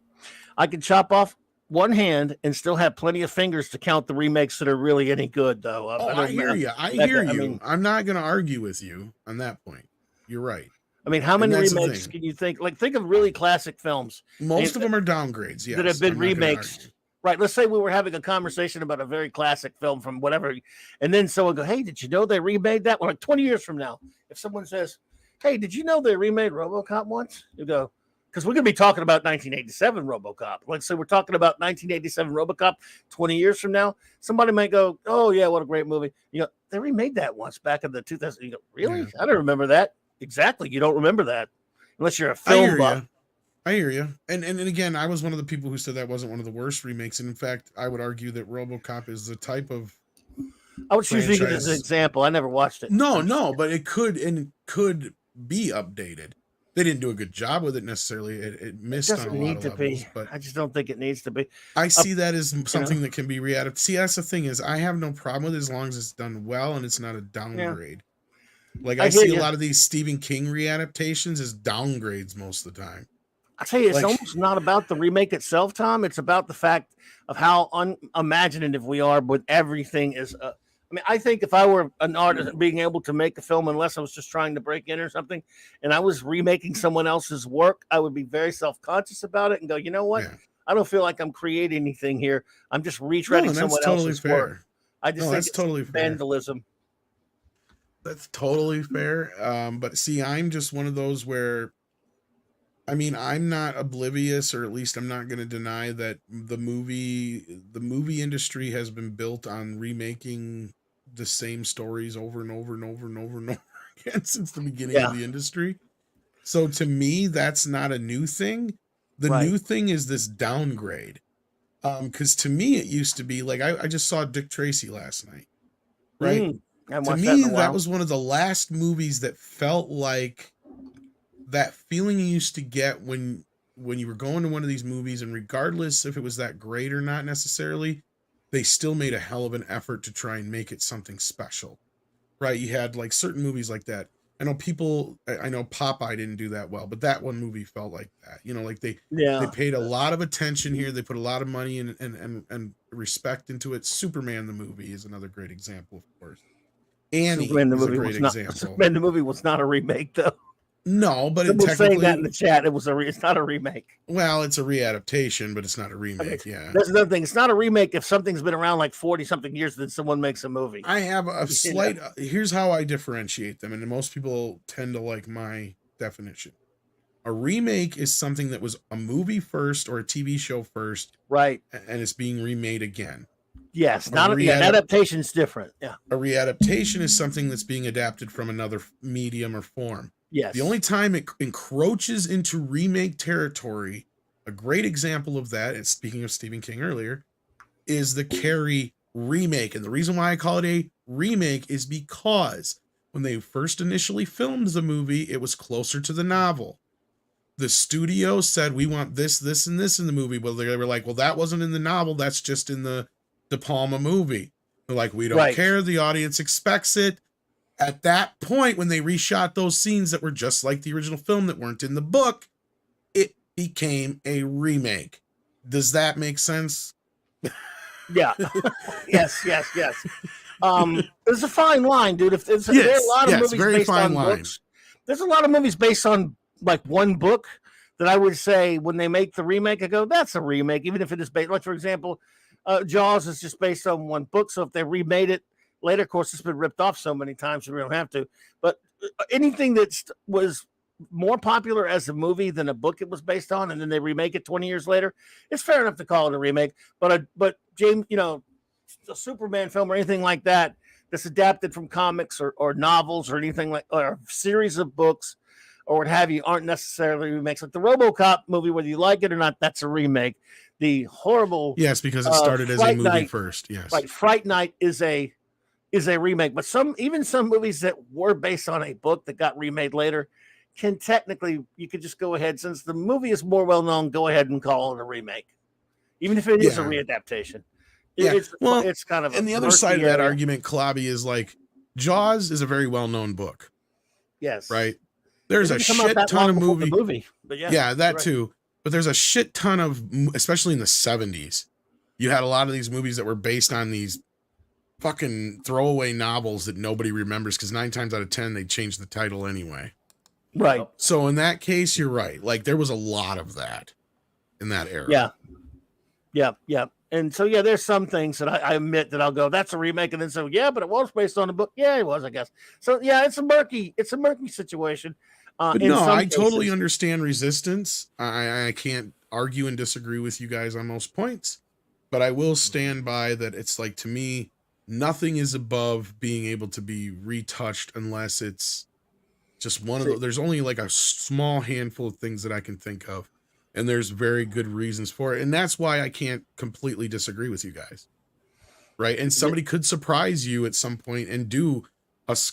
I can chop off one hand and still have plenty of fingers to count the remakes that are really any good, though. I hear you. I hear you. I'm not going to argue with you on that point. You're right. I mean, how many And that's the remakes thing. can you think? Like, think of really classic films Most of them are downgrades, yes. that have been I'm not gonna remakes. argue. Right. Let's say we were having a conversation about a very classic film from whatever, and then someone go, "Hey, did you know they remade that?" Well, like 20 years from now, if someone says, "Hey, did you know they remade RoboCop once?" You go, because we're going to be talking about 1987 RoboCop. Let's say we're talking about 1987 RoboCop 20 years from now. Somebody might go, "Oh yeah, what a great movie!" You know, they remade that once back in the 2000s. You go, "Really? Yeah. I don't remember that." Exactly, you don't remember that unless you're a I film hear buff. you. I hear you. And again, I was one of the people who said that wasn't one of the worst remakes. And in fact, I would argue that RoboCop is the type of I was using it as an franchise. example. I never watched it. No, but it could be updated. They didn't do a good job with it necessarily. It It missed on doesn't a lot need of to levels, be. but I just don't think it needs to be. I see that as something that can be readapted. See, that's the thing is I have no problem with it as long as it's done well and it's not a downgrade. Like I I see hear a ya. lot of these Stephen King readaptations as downgrades most of the time. I tell you, it's Like- almost not about the remake itself, Tom. It's about the fact of how unimaginative we are with everything. I mean, I think if I were an artist being able to make a film, unless I was just trying to break in or something, and I was remaking someone else's work, I would be very self-conscious about it and go, you know what? Yeah. I don't feel like I'm creating anything here. I'm just No, retreading and that's someone totally else's work. fair. I just No, think that's it's totally fair. vandalism. That's totally fair. But see, I'm just one of those where, I mean, I'm not oblivious, or at least I'm not going to deny that the movie industry has been built on remaking the same stories over and over and over and over and over again since the beginning of the industry. So to me, that's not a new thing. The Right. new thing is this downgrade. Because to me, it used to be like I just saw Dick Tracy last night, right? I haven't To watched that in me, a that while. was one of the last movies that felt like that feeling you used to get when you were going to one of these movies, and regardless if it was that great or not necessarily, they still made a hell of an effort to try and make it something special, right? You had like certain movies like that. I know Popeye didn't do that well, but that one movie felt like that. You know, like they paid a lot of attention here. They put a lot of money and respect into it. Superman the movie is another great example, of course. Annie Superman the is a movie great was not. example. Superman the movie was not a remake, though. No, but it Someone saying that in technically, the chat. It's not a remake. well, it's a readaptation, but it's not a Okay. remake. Yeah. That's another thing. It's not a remake if something's been around like 40 something years, then someone makes a movie. I have a You slight, here's how I differentiate them, and most people tend to like my definition. A remake is something that was a movie first or a TV show first, Right. and it's being remade again. Yes. A Not an adaptation's different. Yeah. A readaptation is something that's being adapted from another medium or form. Yes. The only time it encroaches into remake territory, a great example of that, and speaking of Stephen King earlier, is the Carrie remake. And the reason why I call it a remake is because when they first initially filmed the movie, it was closer to the novel. The studio said, we want this, this, and this in the movie. But they were like, well, that wasn't in the novel. That's just in the De Palma movie. They're like, we don't care. The audience expects it. At that point, when they reshot those scenes that were just like the original film that weren't in the book, it became a remake. Does that make sense? Yeah. yes. There's a fine line, dude. If there's, there are a lot of movies very based fine on line. books. There's a lot of movies based on like one book that I would say when they make the remake, I go, that's a remake, even if it is based. Like for example, Jaws is just based on one book. So if they remade it later, of course, it's been ripped off so many times we don't have to. But anything that was more popular as a movie than a book it was based on, and then they remake it 20 years later, it's fair enough to call it a remake. But James, a Superman film or anything like that that's adapted from comics or novels or anything like, or a series of books or what have you, aren't necessarily remakes. Like the RoboCop movie, whether you like it or not, that's a remake. The horrible because it started as a movie first. Yes, like Fright Night is a remake, but some movies that were based on a book that got remade later can technically, you could just go ahead, since the movie is more well known, go ahead and call it a remake, even if it is a readaptation. It's kind of, and the other side of that argument, Kalabby, is like Jaws is a very well known book. Yes, right. There's a shit ton of movie, but that too. But there's a shit ton of, especially in the 70s, you had a lot of these movies that were based on these fucking throwaway novels that nobody remembers because 9 times out of 10 they changed the title anyway. Right. So in that case, you're right. Like there was a lot of that in that era. Yeah. And so there's some things that I admit that I'll go, that's a remake, and then so but it was based on a book. Yeah, it was, I guess. So it's a murky situation. But no, I totally understand resistance. I can't argue and disagree with you guys on most points, but I will stand by that. It's like, to me, nothing is above being able to be retouched unless it's just one of those. There's only like a small handful of things that I can think of, and there's very good reasons for it. And that's why I can't completely disagree with you guys. Right. And somebody could surprise you at some point and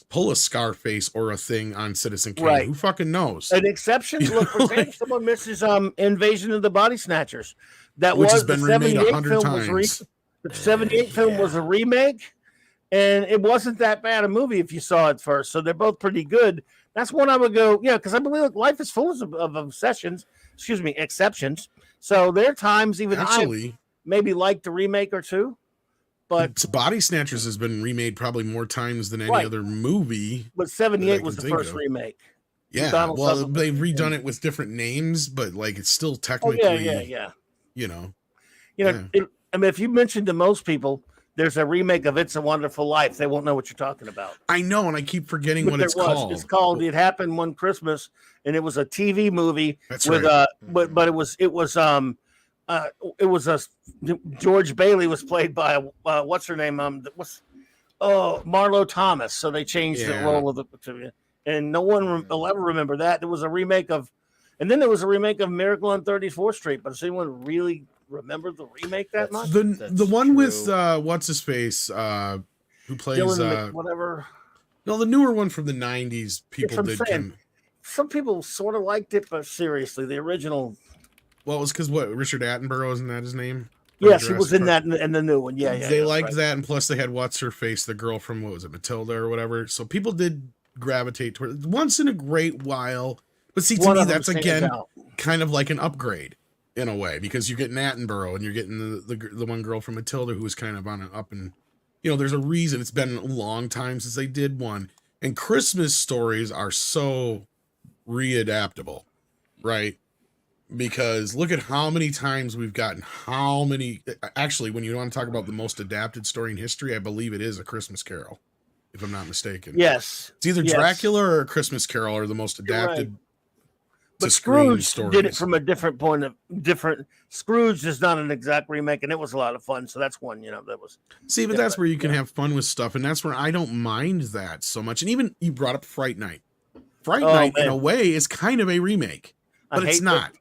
pull a Scarface or a thing on Citizen Kane. Right. Who fucking knows? An exception. Look, for example, someone misses Invasion of the Body Snatchers. Which has been remade 100 times. The 78 film was a remake, and it wasn't that bad a movie if you saw it first. So they're both pretty good. That's one I would go, because I believe life is full of exceptions. So there are times even I maybe liked the remake or two. But Body Snatchers has been remade probably more times than any other movie. But 78 was the first remake. Yeah, they've redone it with different names, but like it's still technically. If you mentioned to most people there's a remake of It's a Wonderful Life, they won't know what you're talking about. I know, and I keep forgetting what it's called. It's called It Happened One Christmas, and it was a TV movie. That's with right. But it was a George Bailey was played by what's her name? Marlo Thomas. So they changed the role of and no one will ever remember that. There was a remake of, and then there was a remake of Miracle on 34th Street. But does anyone really remember the remake that much? The one with what's his face who plays whatever. No, the newer one from the 90s. People did. Some people sort of liked it, but seriously, the original. Well, it was because Richard Attenborough, isn't that his name? Yes, he was in that and the new one. Yeah. They liked that, and plus they had what's her face, the girl from Matilda or whatever. So people did gravitate toward it once in a great while. But see, to me, that's again kind of like an upgrade in a way, because you're getting Attenborough and you're getting the one girl from Matilda who was kind of on an up, and there's a reason. It's been a long time since they did one, and Christmas stories are so readaptable, right? Because look at how many times we've gotten actually, when you want to talk about the most adapted story in history, I believe it is A Christmas Carol, if I'm not mistaken. Yes. It's either Yes. Dracula or A Christmas Carol are the most You're right. adapted But to screen Scrooge stories. did it from a different. Scrooge is not an exact remake, and it was a lot of fun. So that's one, that was. See, but that's where you can have fun with stuff, and that's where I don't mind that so much. And even you brought up Fright Night. Fright Night, in a way, is kind of a remake, but it's not.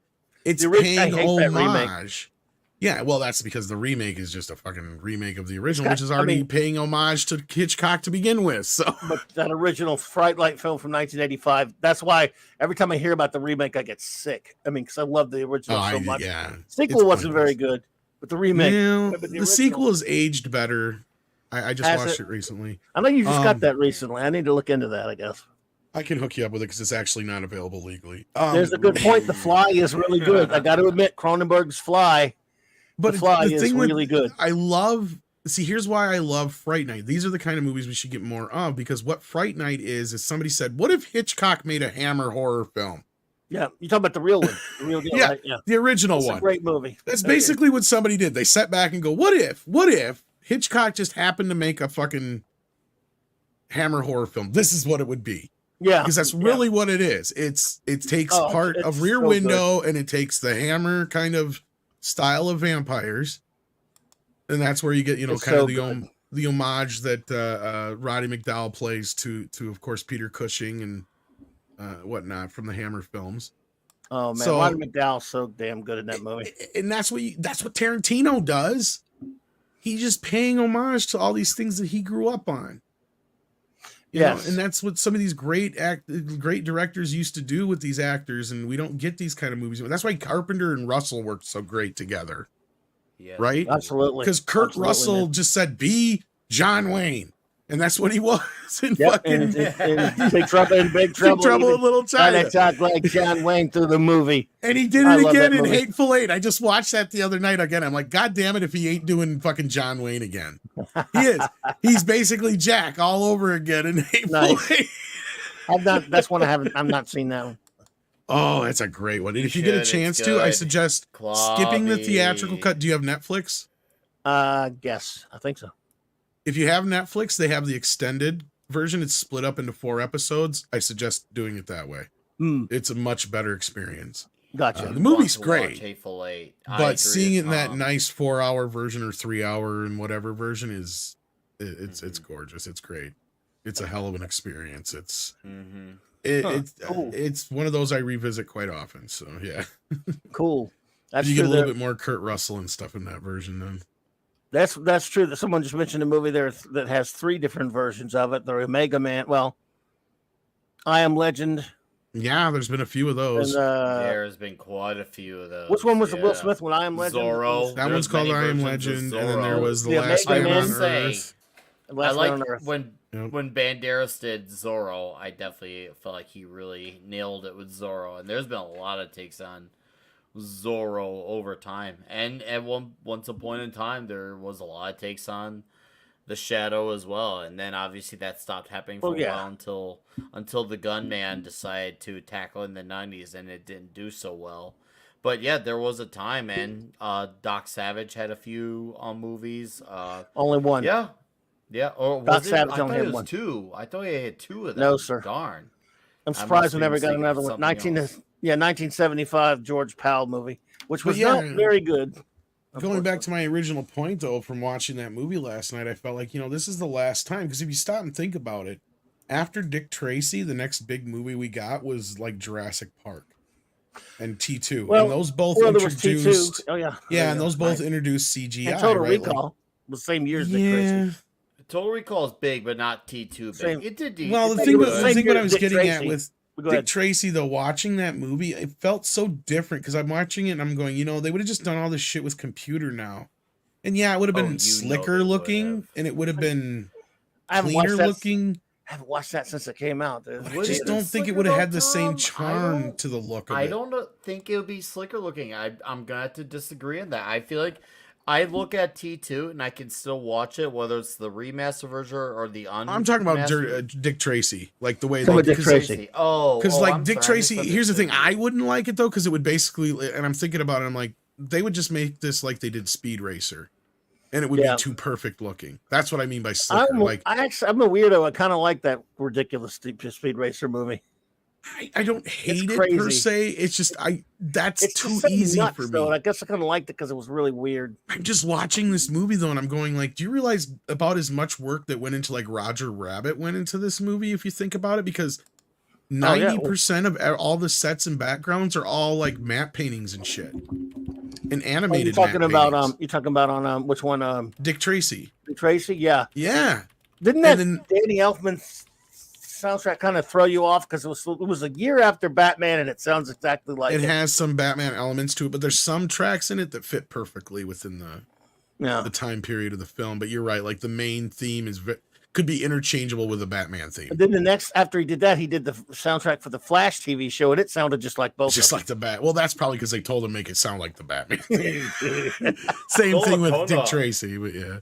It's paying homage. Yeah, well, that's because the remake is just a fucking remake of the original, which is already paying homage to Hitchcock to begin with. So, but that original Fright Night film from 1985, that's why every time I hear about the remake, I get sick. I mean, because I love the original so much. Yeah, sequel wasn't very good, but the remake. Yeah, the sequel has aged better. I just watched it recently. I know you just got that recently. I need to look into that, I guess. I can hook you up with it because it's actually not available legally. There's a good point. The Fly is really good. I got to admit, Cronenberg's Fly. But the Fly is really good. Here's why I love Fright Night. These are the kind of movies we should get more of, because what Fright Night is somebody said, what if Hitchcock made a Hammer horror film? Yeah, you're talking about the real one. The real deal, yeah, right? Yeah, the original one. A great movie. That's basically what somebody did. They sat back and go, what if Hitchcock just happened to make a fucking Hammer horror film? This is what it would be. Yeah, because that's really what it is. It takes part of Rear Window and it takes the Hammer kind of style of vampires, and that's where you get the homage that Roddy McDowall plays to of course Peter Cushing and whatnot from the Hammer films. Oh man, Roddy McDowall's so damn good in that movie, and that's what Tarantino does. He's just paying homage to all these things that he grew up on. You know, and that's what some of these great directors used to do with these actors, and we don't get these kind of movies. That's why Carpenter and Russell worked so great together. Yeah, right? Absolutely. Because Kurt Russell just said, be John Wayne. And that's what he was in fucking Big Trouble in Little China. And talked like John Wayne through the movie. And he did it again in Hateful Eight. I just watched that the other night again. I'm like, God damn it, if he ain't doing fucking John Wayne again. He is. He's basically Jack all over again in Hateful Eight. That's one I'm not seen that one. Oh, that's a great one. And if you get a chance to, I suggest skipping the theatrical cut. Do you have Netflix? Yes, I think so. If you have Netflix, they have the extended version. It's split up into 4 episodes. I suggest doing it that way. It's a much better experience. Gotcha. The movie's great, Eight. but seeing it in that nice 4-hour version or 3-hour and whatever version it's gorgeous. It's great. It's a hell of an experience. It's it's one of those I revisit quite often. So yeah, cool. You get a little bit more Kurt Russell and stuff in that version then. That's true. That someone just mentioned a movie there that has 3 different versions of it. The Omega Man. Well, I Am Legend. Yeah, there's been a few of those. And, there's been quite a few of those. Which one was the Will Smith one? I Am Legend. Zorro. That one's called I Am Legend, and then there was the Last Man on Earth. I like when Banderas did Zorro. I definitely felt like he really nailed it with Zorro, and there's been a lot of takes on Zorro over time, and at once upon in time there was a lot of takes on the Shadow as well, and then obviously that stopped happening for a while until the Gunman decided to tackle in the 90s, and it didn't do so well. But yeah, there was a time, and Doc Savage had a few movies. Only one. Yeah. Or Doc Savage only had 1. 2. I thought he had 2 of them. No, sir. Darn. I'm surprised we never got another one. 1975 George Powell movie, which was not very good. Going back to my original point, though, from watching that movie last night, I felt like, this is the last time. Because if you stop and think about it, after Dick Tracy, the next big movie we got was like Jurassic Park and T2. Well, and those both introduced. Oh, yeah. Yeah, and those both introduced CGI. And Total Recall was the same year as Dick Tracy. Total Recall is big, but not T2 big. It did. Well, the thing what I was getting at with Dick Tracy, though, watching that movie, it felt so different because I'm watching it and I'm going, they would have just done all this shit with computer now. And yeah, it would have been slicker looking and it would have been cleaner looking. I haven't watched that since it came out. I just don't think it would have had the same charm to the look of it. I don't think it would be slicker looking. I'm going to have to disagree on that. I feel like I look at T2 and I can still watch it, whether it's the remaster version or the unremastered. I'm talking about Dick Tracy, like the way Some they of Dick Tracy. Oh, because like I'm Dick sorry, Tracy. Here's the thing: misunderstood I you. wouldn't like it though because it would basically, and I'm thinking about it. I'm like, they would just make this like they did Speed Racer, and it would Yeah. be too perfect looking. That's what I mean by slicker. I'm a weirdo. I kind of like that ridiculous Speed Racer movie. I don't hate it crazy. per se. It's just that's It's too just so easy nuts, for me. though, and I guess I kind of liked it because it was really weird. I'm just watching this movie though, and I'm going like, do you realize about as much work that went into like Roger Rabbit went into this movie? If you think about it, because 90% of all the sets and backgrounds are all like matte paintings and shit, and animated. You're talking about paintings. you're talking about on which one? Dick Tracy. Tracy, yeah. Yeah. Didn't that And then- Danny Elfman soundtrack kind of throw you off because it was a year after Batman and it sounds exactly like It has some Batman elements to it, but there's some tracks in it that fit perfectly within the time period of the film. But you're right, like the main theme could be interchangeable with the Batman theme. And then after he did that, he did the soundtrack for the Flash TV show, and it sounded just like both. Just of like the Bat. Well, that's probably because they told him make it sound like the Batman. Same Total thing with Recall. Dick Tracy, but yeah.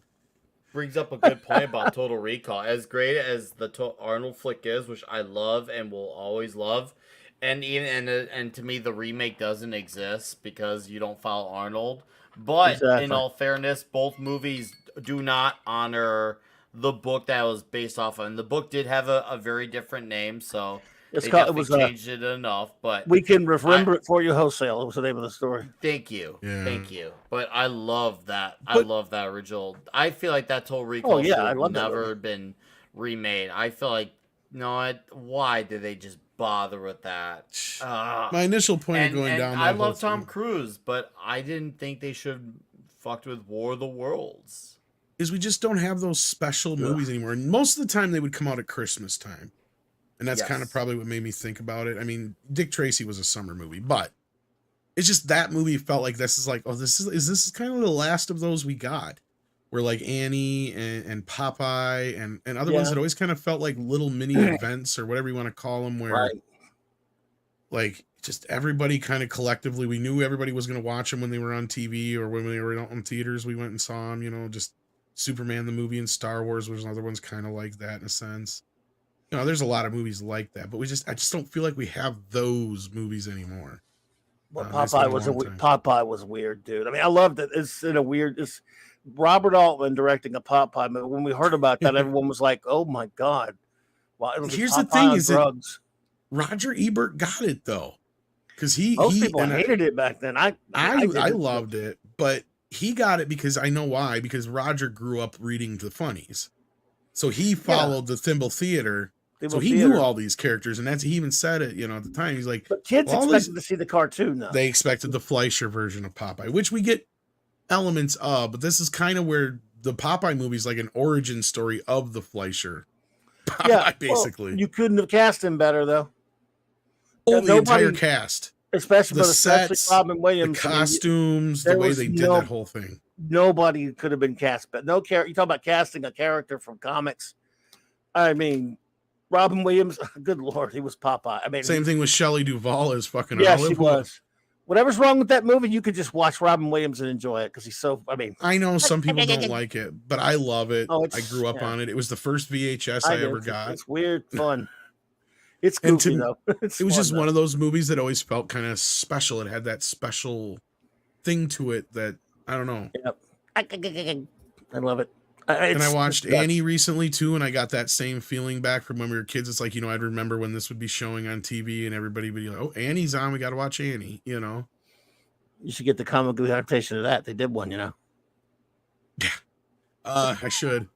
Brings up a good point about Total Recall. As great as the Arnold flick is, which I love and will always love, and to me the remake doesn't exist because you don't follow Arnold. But Exactly. in all fairness, both movies do not honor the book that was based off of. And the book did have a very different name, so they definitely changed it enough. But we can remember it for you wholesale. It was the name of the story. Thank you. Yeah. Thank you. But I love that. I But- love that original. I feel like that Total Recall yeah, I should love that never been remade. I feel like, why did they just bother with that? My initial point of going down. I that love whole Tom thing Cruise, but I didn't think they should fucked with War of the Worlds. is we just don't have those special movies anymore. And most of the time they would come out at Christmas time. And that's kind of Yes. probably what made me think about it. I mean, Dick Tracy was a summer movie, but it's just that movie felt like this is like, this is kind of the last of those we got. Where like Annie and Popeye and other ones that always kind of felt like little mini events or whatever you want to call them, where like just everybody kind of collectively, we knew everybody was going to watch them when they were on TV or when they were out in theaters. We went and saw them, just Superman the movie and Star Wars was another one's kind of like that in a sense. There's a lot of movies like that, but I just don't feel like we have those movies anymore. Well, It's been a Popeye long time. Popeye was weird, dude. I mean, I loved it. It's Robert Altman directing a Popeye movie. When we heard about that, everyone was like, "Oh my god!" Well, Here's the thing: is that Roger Ebert got it though, because most people hated it back then. I loved it, but he got it because I know why. Because Roger grew up reading the funnies, so he followed the Thimble Theater. So he knew all these characters, and he even said it, at the time. He's like, but kids well, expected to see the cartoon now. They expected the Fleischer version of Popeye, which we get elements of, but this is kind of where the Popeye movie is like an origin story of the Fleischer Popeye, basically. Well, you couldn't have cast him better, though. The entire cast. Especially The sets, Robin Williams. the costumes, the way they did that whole thing. Nobody could have been cast, but no character. You talk about casting a character from comics. I mean, Robin Williams, good Lord, he was Popeye. I mean, Same thing with Shelley Duvall as fucking yes, Olive. he was. Whatever's wrong with that movie, you could just watch Robin Williams and enjoy it because he's so. I mean, I know some people don't like it, but I love it. Oh, I grew up on it. It was the first VHS I ever got. It's weird fun. It's goofy though. It was just one of those movies that always felt kind of special. It had that special thing to it that I don't know. Yep. I love it. And I watched Annie recently too, and I got that same feeling back from when we were kids. It's like, I'd remember when this would be showing on TV and everybody would be like, "Oh, Annie's on, we got to watch Annie," You should get the comic book adaptation of that. They did one, Yeah. I should.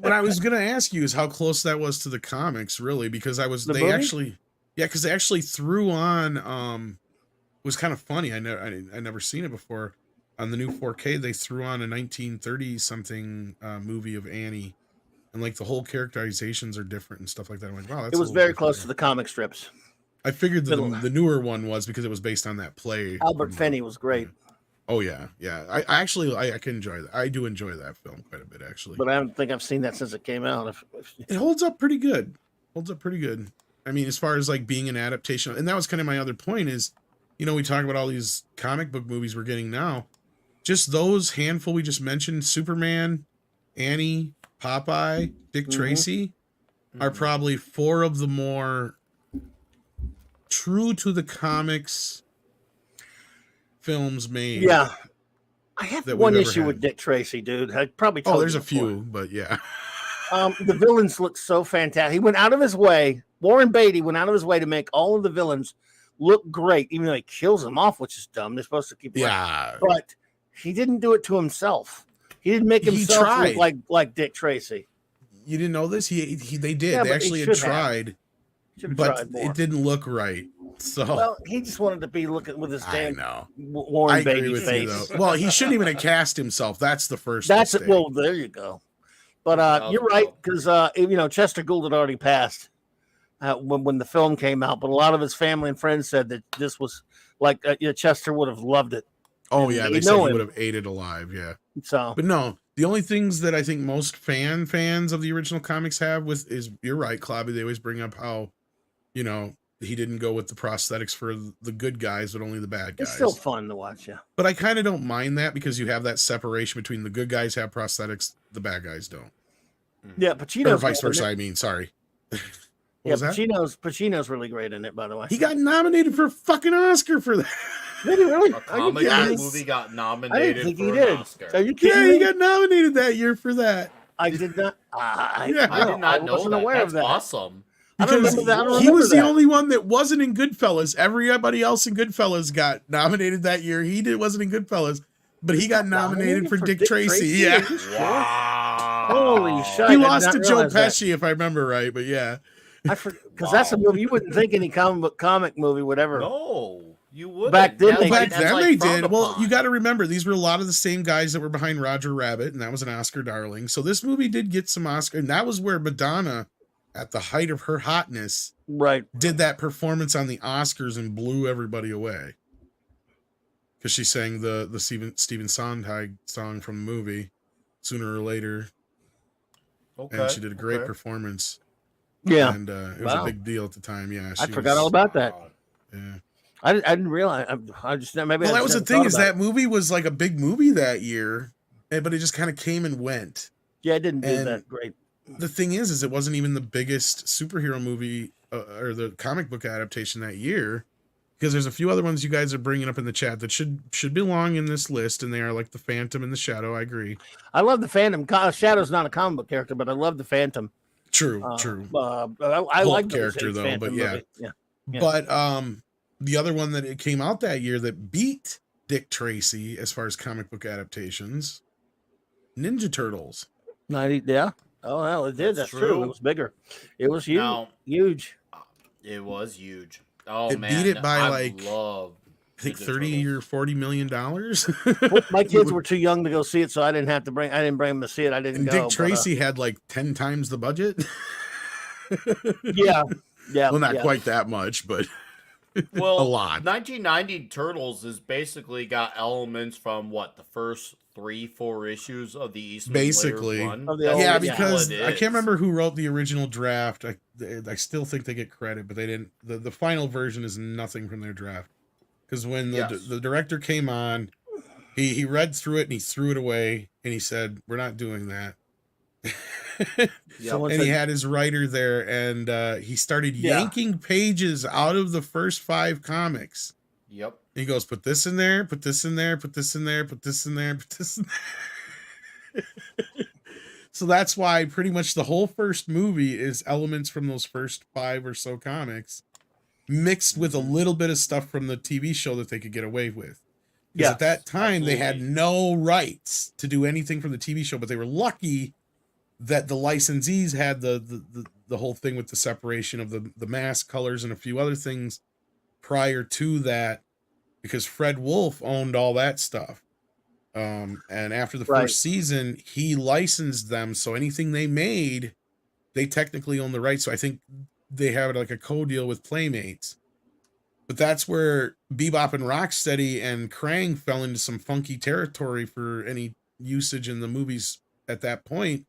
What I was gonna ask you is how close that was to the comics, really, because they actually threw on. It was kind of funny. I never seen it before. On the new 4K, they threw on a 1930 something movie of Annie, and like the whole characterizations are different and stuff like that. I'm like, wow, that's it was very close to the comic strips. I figured the newer one was because it was based on that play. Albert Finney was great. Oh yeah. I can enjoy that. I do enjoy that film quite a bit actually. But I don't think I've seen that since it came out. It holds up pretty good. I mean, as far as like being an adaptation, and that was kind of my other point is, we talk about all these comic book movies we're getting now. just those handful we just mentioned, Superman, Annie, Popeye, Dick Tracy, are probably 4 of the more true to the comics films made. Yeah. I have that one we've ever issue with had. Dick Tracy, dude. I probably told Oh, there's you a before. few, but yeah. The villains look so fantastic. He went out of his way. Warren Beatty went out of his way to make all of the villains look great, even though he kills them off, which is dumb. They're supposed to keep Yeah. but he didn't do it to himself. He didn't make He himself tried. look like Dick Tracy. You didn't know this? They did. Yeah, they but actually he had should have. tried, Should have but tried more. it didn't look right. So Well, he just wanted to be looking with his I damn know. Warren I agree Beatty with face. you, though. Well, he shouldn't even have cast himself. That's the first That's it. mistake. Well, there you go. But you're right, because Chester Gould had already passed when the film came out. But a lot of his family and friends said that this was like Chester would have loved it. Oh, And yeah. they They said know he him. would have ate it alive. Yeah. So, But no, the only things that I think most fans of the original comics have is you're right, Clobby. They always bring up how, he didn't go with the prosthetics for the good guys, but only the bad guys. it's still fun to watch. Yeah. But I kind of don't mind that because you have that separation between the good guys have prosthetics, the bad guys don't. Yeah. Or Pacino's vice good in versa, it. I mean, sorry. What Yeah. was that? Pacino's really great in it, by the way. He got nominated for a fucking Oscar for that. Did he really? A comic Yes. book movie got I nominated didn't think for he an did. Oscar. Are you kidding Yeah, he me? got nominated that year for that. I did not. Yeah. I did not know wasn't that. aware That's of that. awesome. I don't Because remember that. I don't he remember was the that. only one that wasn't in Goodfellas. Everybody else in Goodfellas got nominated that year. Wasn't in Goodfellas, but he got nominated for Dick Tracy. Yeah. Wow. Holy shit. He I did lost not to Joe realize that. Pesci, if I remember right, but yeah. Because that's a movie you wouldn't think any comic movie would ever. No, you would. Back then Well, they back did. then they did. Well, you got to remember, these were a lot of the same guys that were behind Roger Rabbit, and that was an Oscar darling. So this movie did get some Oscar, and that was where Madonna, at the height of her hotness, Right. did that performance on the Oscars and blew everybody away. Because she sang the Stephen Sondheim song from the movie, Sooner or Later. Okay. And she did a great performance. Yeah. And it was a big deal at the time. Yeah. I forgot all about that. Yeah. I didn't realize. I just maybe. Well, I that was just the never thing, is thought about that movie was like a big movie that year, but it just kind of came and went. it. Yeah, I didn't do and that great. The thing is it wasn't even the biggest superhero movie or the comic book adaptation that year, because there's a few other ones you guys are bringing up in the chat that should belong in this list, and they are like the Phantom and the Shadow. I agree. I love the Phantom. Shadow's not a comic book character, but I love the Phantom. True. I like character though, Phantom but yeah. movie. Yeah. But the other one that it came out that year that beat Dick Tracy as far as comic book adaptations, Ninja Turtles. 90. Yeah. Oh well, it did. That's true. It was bigger. It was huge. Now- Huge. It was huge. Oh It man, beat it by, I like, love I think Ninja 30 Turtles. or $40 million. Well, my kids were too young to go see it, so I didn't bring them to see it. I didn't And go. Dick but, Tracy had like 10 times the budget. yeah. Well, not yeah. quite that much, but Well, a lot. 1990 Turtles has basically got elements from the first 3-4 issues of the Eastman Basically. Layer run. Of the That's old- Yeah, yeah. because all it I can't is. remember who wrote the original draft. I still think they get credit, but they didn't. The final version is nothing from their draft. Because when the director came on, he read through it and he threw it away and he said, "We're not doing that." Someone And he said- had his writer there, and he started Yeah. yanking pages out of the first 5 comics. Yep. He goes, put this in there, put this in there, put this in there, put this in there, put this in there. So that's why pretty much the whole first movie is elements from those first 5 or so comics mixed with a little bit of stuff from the TV show that they could get away with. Because at that time, they had no rights to do anything from the TV show, but they were lucky that the licensees had the whole thing with the separation of the mask colors and a few other things prior to that, because Fred Wolf owned all that stuff. And after the first season, he licensed them. So anything they made, they technically own the rights. So I think they have like a co-deal with Playmates. But that's where Bebop and Rocksteady and Krang fell into some funky territory for any usage in the movies at that point,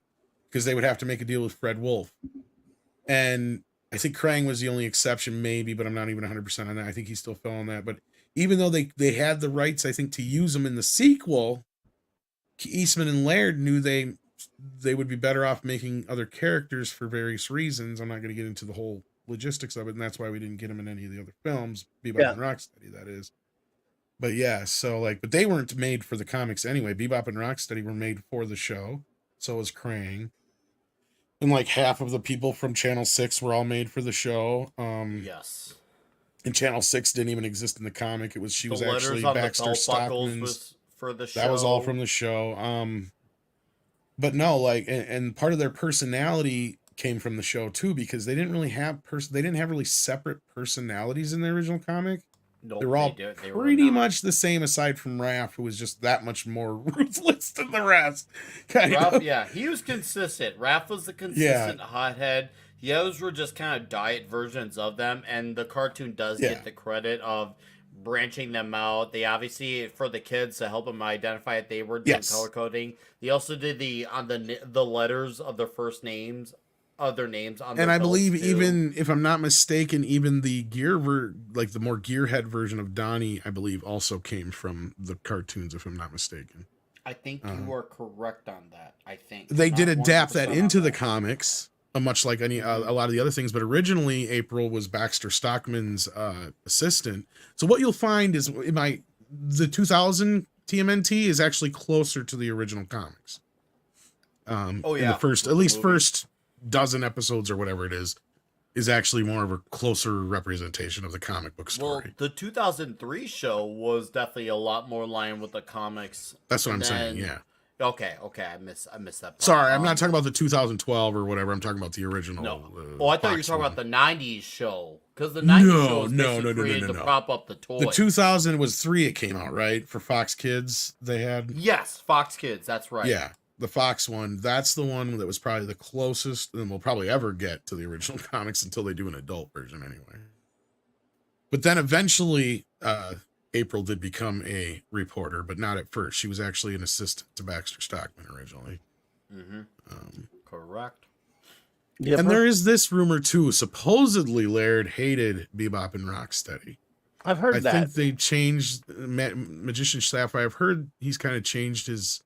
because they would have to make a deal with Fred Wolf. And I think Krang was the only exception, maybe, but I'm not even 100% on that. I think he still fell on that. But even though they had the rights, I think, to use them in the sequel, Eastman and Laird knew they would be better off making other characters for various reasons. I'm not going to get into the whole logistics of it, and that's why we didn't get them in any of the other films, Bebop and Rocksteady, that is. But yeah, so like, but they weren't made for the comics anyway. Bebop and Rocksteady were made for the show. So was Krang. And like half of the people from Channel 6 were all made for the show. Yes. And Channel 6 didn't even exist in the comic. It was she was actually on Baxter the belt buckles Stockman's. was for the show. That was all from the show. But no, like, and part of their personality came from the show too, because they didn't really have they didn't have really separate personalities in the original comic. Nope, they were all they pretty much the same, aside from Raph, who was just that much more ruthless than the rest. Raph, yeah, he was consistent. Raph was the consistent hothead. The others were just kind of diet versions of them, and the cartoon does get the credit of branching them out. They obviously, for the kids, to help them identify it, they were doing color coding. They also did the letters of their first names, other names on. And I believe, even if I'm not mistaken, even the like the more gearhead version of Donnie, I believe also came from the cartoons, if I'm not mistaken. I think you are correct on that. I think they did adapt that into the comics, much like any a lot of the other things. But originally, April was Baxter Stockman's assistant. So what you'll find is the 2000 TMNT is actually closer to the original comics. In the first dozen episodes or whatever it is actually more of a closer representation of the comic book story. Well, the 2003 show was definitely a lot more in line with the comics. That's what I'm saying. Yeah. Okay. I missed that part. Sorry, I'm not talking about the 2012 or whatever. I'm talking about the original. No. I thought you were talking about the 90s show, because the 90s show was created to prop up the toy. The 2000 was 3. It came out, right, for Fox Kids. They had Fox Kids. That's right. Yeah. The Fox one, that's the one that was probably the closest and we'll probably ever get to the original comics until they do an adult version anyway. But then eventually, April did become a reporter, but not at first. She was actually an assistant to Baxter Stockman originally. Correct. Yep. And there is this rumor too. Supposedly Laird hated Bebop and Rocksteady. I've heard that. I think they changed Magician Sapphire. I've heard he's kind of changed his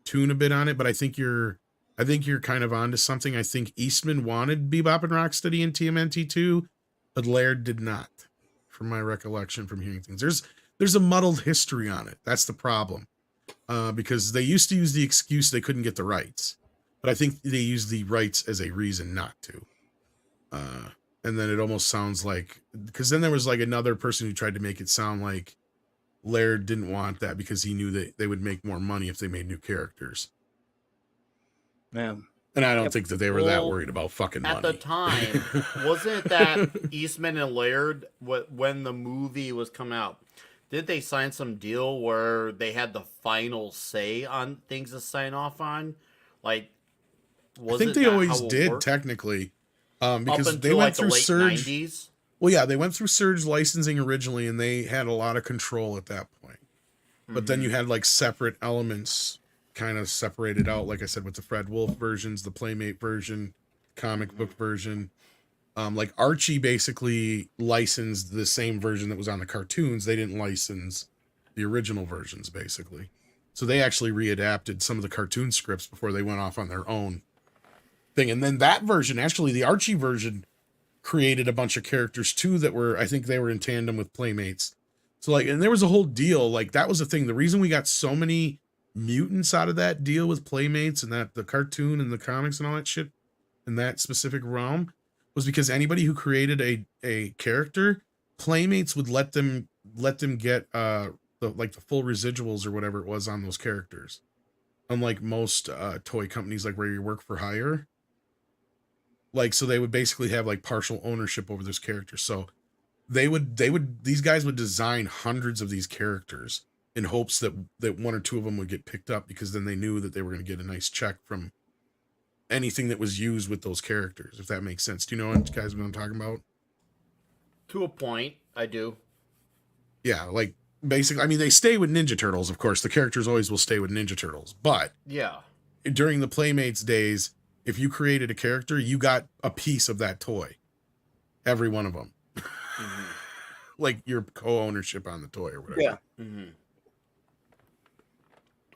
tune a bit on it, but I think you're kind of onto something. I think Eastman wanted Bebop and Rocksteady in TMNT too, but Laird did not, from my recollection from hearing things. There's a muddled history on it. That's the problem, because they used to use the excuse they couldn't get the rights, but I think they used the rights as a reason not to. And then it almost sounds like, because then there was like another person who tried to make it sound like Laird didn't want that because he knew that they would make more money if they made new characters. Yeah. And I don't think that they were that worried about fucking money. At the time, wasn't it that Eastman and Laird, when the movie was coming out, did they sign some deal where they had the final say on things to sign off on? Like, I think they always did, technically. Because they went through Surge. 90s? Well, yeah, they went through Surge licensing originally, and they had a lot of control at that point. But then you had like separate elements kind of separated out, like I said, with the Fred Wolf versions, the Playmate version, comic book version. Like Archie basically licensed the same version that was on the cartoons. They didn't license the original versions, basically. So they actually readapted some of the cartoon scripts before they went off on their own thing. And then that version, actually the Archie version, created a bunch of characters too that were, I think they were in tandem with Playmates. So like, and there was a whole deal, like that was the thing. The reason we got so many mutants out of that deal with Playmates and that the cartoon and the comics and all that shit in that specific realm was because anybody who created a character, Playmates would let them get the full residuals or whatever it was on those characters. Unlike most toy companies, like where you work for hire. Like, so they would basically have like partial ownership over those characters. So these guys would design hundreds of these characters in hopes that one or two of them would get picked up, because then they knew that they were going to get a nice check from anything that was used with those characters, if that makes sense. Do you know what guys what I'm talking about? To a point, I do. Yeah, like basically, I mean, they stay with Ninja Turtles, of course. The characters always will stay with Ninja Turtles, but yeah, during the Playmates days, if you created a character, you got a piece of that toy. Every one of them. Like your co-ownership on the toy or whatever. Yeah.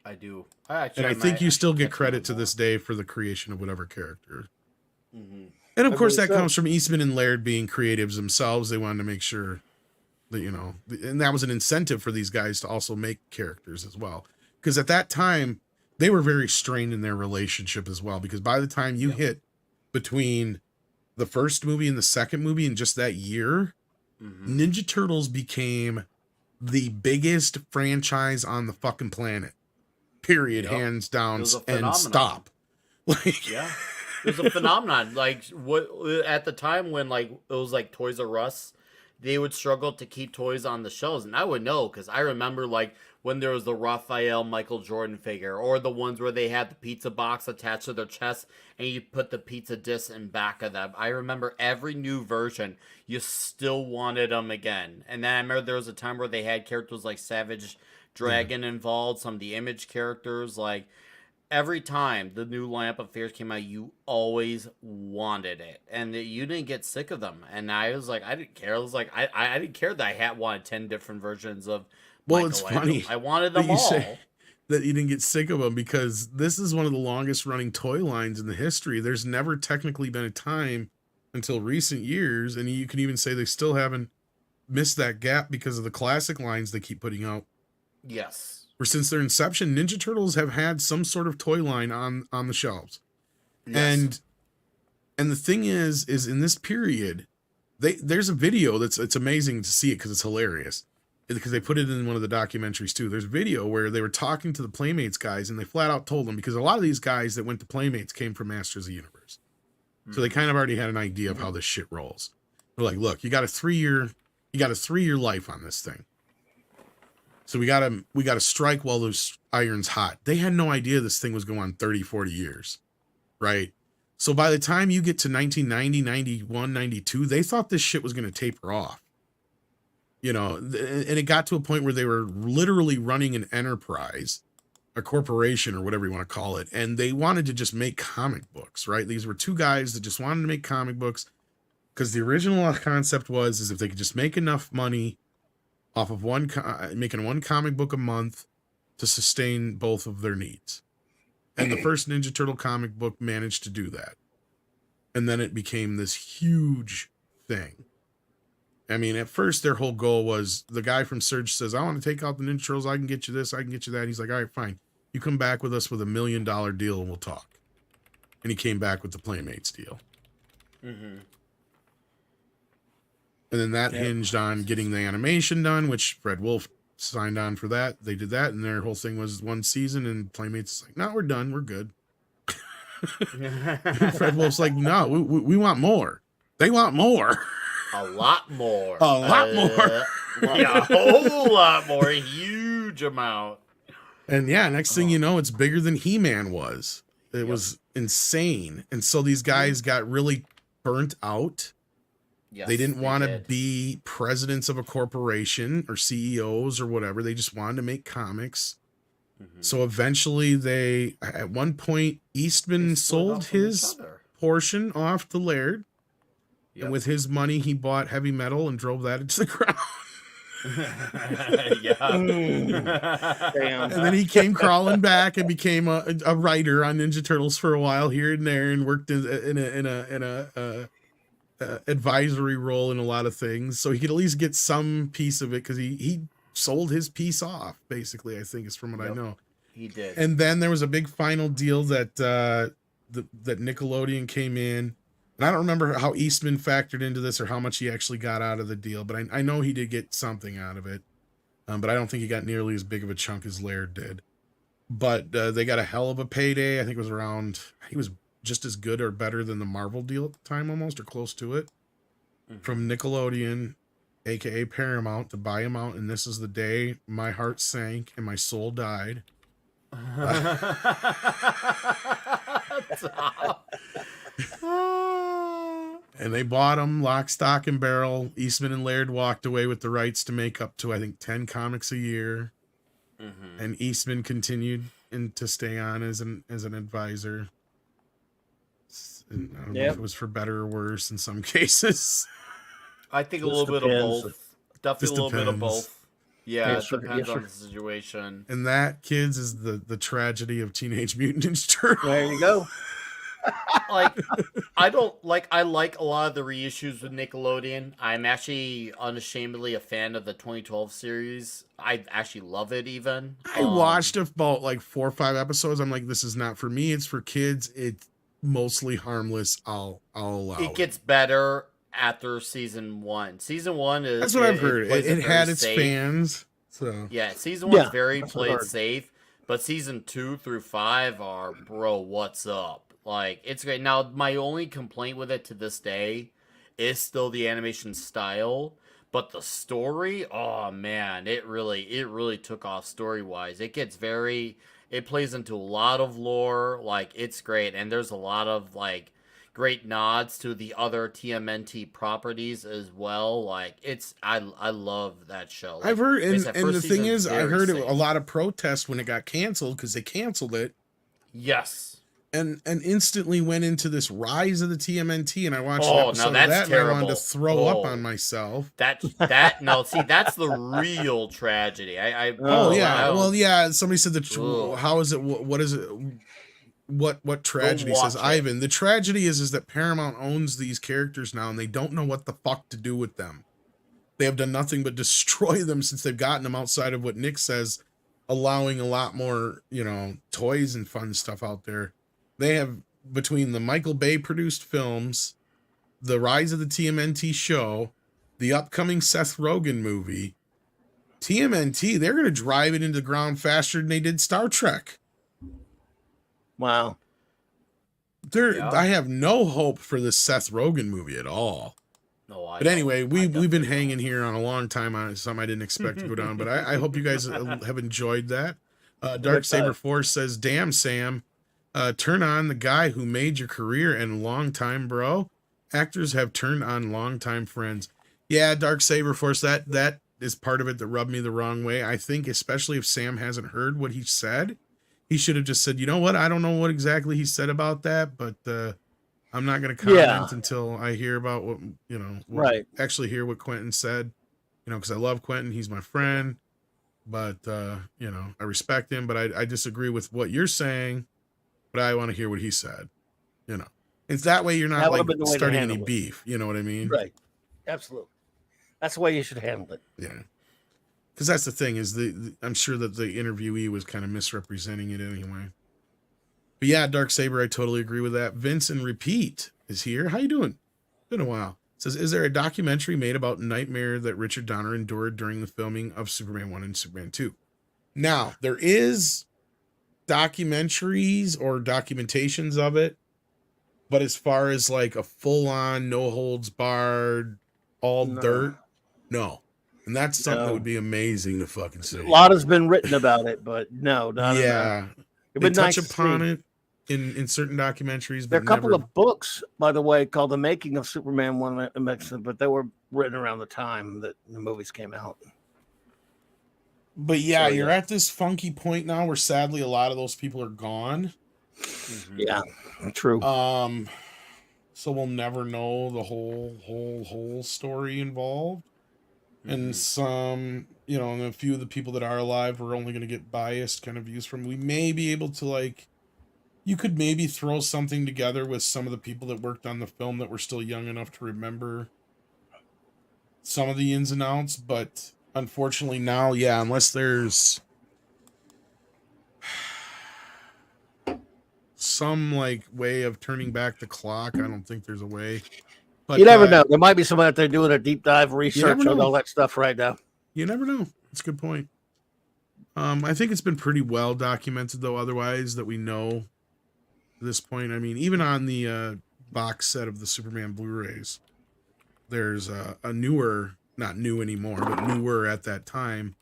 I do. Actually, And I think you still get credit to this day for the creation of whatever character. And of I course, mean, that comes from Eastman and Laird being creatives themselves. They wanted to make sure that, you know, and that was an incentive for these guys to also make characters as well. Because at that time, they were very strained in their relationship as well. Because by the time you hit between the first movie and the second movie in just that year, Ninja Turtles became the biggest franchise on the fucking planet. Period. Yep. Hands down It was a and phenomenon. stop. Like, Yeah. It was a phenomenon. Like what at the time when like it was like Toys R Us, they would struggle to keep toys on the shelves, and I would know because I remember like when there was the Raphael Michael Jordan figure, or the ones where they had the pizza box attached to their chest, and you put the pizza disc in back of them. I remember every new version, you still wanted them again. And then I remember there was a time where they had characters like Savage Dragon involved, some of the Image characters, like. Every time the new lineup of figures came out, you always wanted it, and you didn't get sick of them. And I was like, I didn't care. I was like, I didn't care that I wanted 10 different versions of. well, it's funny. I wanted that them you all. say that you didn't get sick of them, because this is one of the longest running toy lines in the history. There's never technically been a time until recent years, and you can even say they still haven't missed that gap because of the classic lines they keep putting out. Yes. Or since their inception, Ninja Turtles have had some sort of toy line on the shelves. Yes. And the thing is in this period, there's a video it's amazing to see it because it's hilarious. Because they put it in one of the documentaries too. There's a video where they were talking to the Playmates guys, and they flat out told them, because a lot of these guys that went to Playmates came from Masters of the Universe. So they kind of already had an idea of how this shit rolls. They're like, look, you got a 3-year life on this thing. So we gotta strike while those iron's hot. They had no idea this thing was going on 30, 40 years, right? So by the time you get to 1990, 91, 92, they thought this shit was going to taper off. You know, and it got to a point where they were literally running an enterprise, a corporation or whatever you want to call it, and they wanted to just make comic books, right? These were two guys that just wanted to make comic books, because the original concept is if they could just make enough money off of making one comic book a month to sustain both of their needs. And the first Ninja Turtle comic book managed to do that. And then it became this huge thing. I mean, at first their whole goal was, the guy from Surge says, I want to take out the Ninja Turtles. I can get you this. I can get you that. He's like, all right, fine. You come back with us with $1 million deal and we'll talk. And he came back with the Playmates deal. And then that hinged on getting the animation done, which Fred Wolf signed on for that. They did that, and their whole thing was one season, and Playmates like, no, we're done. We're good. Fred Wolf's like, no, we want more. They want more. A lot more. A lot more. Yeah, a whole lot more. A huge amount. And yeah, next thing you know, it's bigger than He-Man was. It was insane. And so these guys got really burnt out. Yes, they didn't want to did. be presidents of a corporation or CEOs or whatever. They just wanted to make comics. So eventually at one point, Eastman They split sold off from each his other. portion off to Laird. Yep. And with his money, he bought Heavy Metal and drove that into the ground. Yeah. Damn. And then he came crawling back and became a writer on Ninja Turtles for a while here and there, and worked in a advisory role in a lot of things, so he could at least get some piece of it, because he sold his piece off, basically, I think, is from what I know. He did. And then there was a big final deal that that Nickelodeon came in, and I don't remember how Eastman factored into this or how much he actually got out of the deal, but I know he did get something out of it, but I don't think he got nearly as big of a chunk as Laird did. But they got a hell of a payday. I think it was just as good or better than the Marvel deal at the time, almost, or close to it, from Nickelodeon, aka Paramount, to buy him out. And this is the day my heart sank and my soul died. And they bought him lock, stock, and barrel. Eastman and Laird walked away with the rights to make up to, I think, 10 comics a year. And Eastman continued to stay on as an advisor. And I don't know if it was for better or worse in some cases. I think a Just little bit of depends. both. Definitely Just a little bit of depends. both. Yeah, it sir. depends Yes, on sir. the situation. And that, kids, is the tragedy of Teenage Mutant Ninja Turtles. There you go. Like, I like a lot of the reissues with Nickelodeon. I'm actually unashamedly a fan of the 2012 series. I actually love it even. I watched about like 4 or 5 episodes. I'm like, this is not for me. It's for kids. It's mostly harmless. I'll allow it gets better after season 1. Season 1 is That's what I've heard. plays It very had its safe. fans. So Yeah, season 1's Yeah, very that's what I played heard. safe, but season 2 through 5 are, bro, what's up? Like, it's great. Now, my only complaint with it to this day is still the animation style, but the story, oh man, it really took off story-wise. It plays into a lot of lore, like, it's great, and there's a lot of, like, great nods to the other TMNT properties as well. Like, I love that show. Like, I've heard, like I and, said, and the first thing season's is, I very heard safe. a lot of protest when it got canceled because they canceled it Yes. and instantly went into this rise of the TMNT. And I watched Oh, an now episode of that's that, and I wanted to terrible. throw up Oh. on myself. No, see, that's the real tragedy. Oh yeah, wow. well yeah. Somebody said Ugh. how is it? What is it? What tragedy? Says watch it. Ivan. The tragedy is that Paramount owns these characters now, and they don't know what the fuck to do with them. They have done nothing but destroy them since they've gotten them, outside of what Nick says, allowing a lot more, toys and fun stuff out there. They have, between the Michael Bay produced films, the rise of the TMNT show, the upcoming Seth Rogen movie, TMNT, they're going to drive it into the ground faster than they did Star Trek. Wow. Yeah. I have no hope for this Seth Rogen movie at all. No, I But don't. anyway, I we've been definitely hanging here on a long time on something I didn't expect to go down. But I hope you guys have enjoyed that. Dark Saber Force says, "Damn, Sam, turn on the guy who made your career and longtime bro. Actors have turned on longtime friends." Yeah, Dark Saber Force. That is part of it that rubbed me the wrong way. I think, especially if Sam hasn't heard what he said, he should have just said, "You know what? I don't know what exactly he said about that, but I'm not going to comment until I hear about what Right. actually hear what Quentin said, because I love Quentin. He's my friend, but I respect him, but I disagree with what you're saying, but I want to hear what he said, It's that way you're not That like would've been the way to starting any handle it. beef. You know what I mean? Right. Absolutely. That's the way you should handle it. Yeah. Because that's the thing is I'm sure that the interviewee was kind of misrepresenting it anyway. But yeah, Dark Saber, I totally agree with that. Vince and Repeat is here. How you doing? Been a while. Says, is there a documentary made about nightmare that Richard Donner endured during the filming of Superman 1 and Superman 2? Now, there is documentaries or documentations of it, but as far as like a full-on, no holds barred, all dirt, no. And that's something that would be amazing to fucking see. A lot has been written about it, but no, not yeah. It'd They been touch nice to upon see. it in certain documentaries, There are but a couple never. of books, by the way, called "The Making of Superman 1," but they were written around the time that the movies came out. But yeah, So, you're yeah. at this funky point now where sadly a lot of those people are gone. Yeah, true. So we'll never know the whole story involved. And some, and a few of the people that are alive are only going to get biased kind of views from. We may be able to you could maybe throw something together with some of the people that worked on the film that were still young enough to remember some of the ins and outs, but unfortunately now, yeah, unless there's some way of turning back the clock, I don't think there's a way. But you never know. There might be somebody out there doing a deep dive research never on know. all that stuff right now. You never know. That's a good point. I think it's been pretty well documented, though, otherwise, that we know at this point. I mean, even on the box set of the Superman Blu-rays, there's a newer, not new anymore, but newer at that time,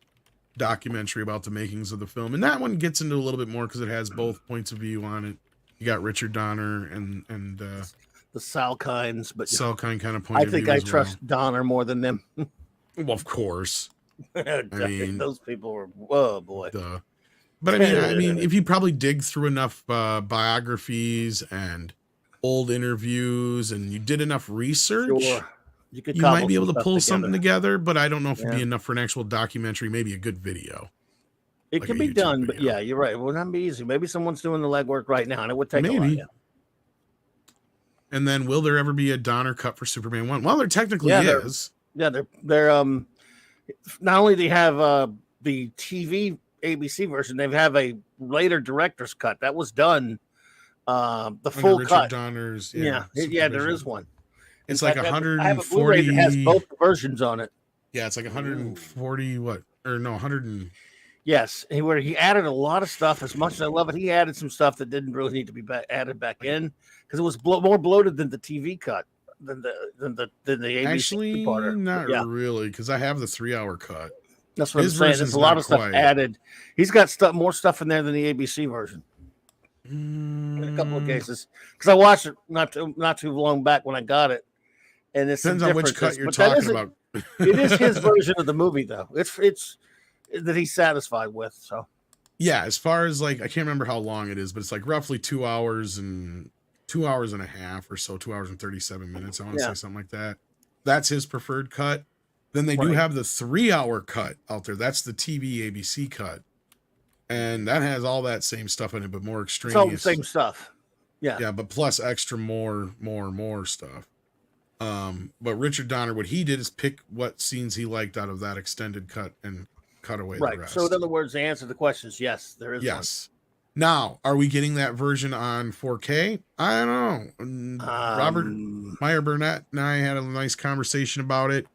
documentary about the makings of the film. And that one gets into a little bit more because it has both points of view on it. You got Richard Donner and The Salkinds, but Salkind kind of point I of view think I as trust Donner more than them. Well, of course. mean- Those people were, whoa, boy. Duh. But I mean, if you probably dig through enough biographies and old interviews, and you did enough research, Sure. You could you might cobble be some able to stuff pull something together, but I don't know if it'd be Yeah. enough for an actual documentary, maybe a good video. It like can a be YouTube done, but video. yeah, you're right. It would not be easy. Maybe someone's doing the legwork right now, and it would take a lot. Maybe. Yeah, And then will there ever be a Donner cut for Superman 1? Well, there technically Yeah, is. they're not only do they have the TV ABC version, they have a later director's cut that was done. The Under full Richard cut. Donner's, Yeah, there supervision. is one. In It's like fact, I have a Blu-ray 140. that has both versions on it. Yeah, it's like 140. What? Or no, 100. Yes, where he added a lot of stuff. As much as I love it, he added some stuff that didn't really need to be added back in because it was more bloated than the TV cut than the ABC Actually, two-parter. not Yeah. really, because I have the 3-hour cut. That's what His I'm saying. There's version's a lot not of stuff quite. added. He's got more stuff in there than the ABC version in a couple of cases. Because I watched it not too long back when I got it, and it's Depends on which cut you're but that talking isn't- about. It is his version of the movie, though. It's that he's satisfied with. So Yeah, as far as like, I can't remember how long it is, but it's like roughly 2 hours and 2 hours and a half or so, 2 hours and 37 minutes. I want to Yeah. say something like that. That's his preferred cut. Then they do Right. have the 3-hour cut out there. That's the TV ABC cut. And that has all that same stuff in it, but more it's all the extraneous. same stuff. Yeah. Yeah, but plus extra more stuff. But Richard Donner, what he did is pick what scenes he liked out of that extended cut and cut away the Right. rest. So in other words, the answer to the question is yes, there is Yes. Now, are we getting that version on 4K? I don't know. Robert Meyer Burnett and I had a nice conversation about it.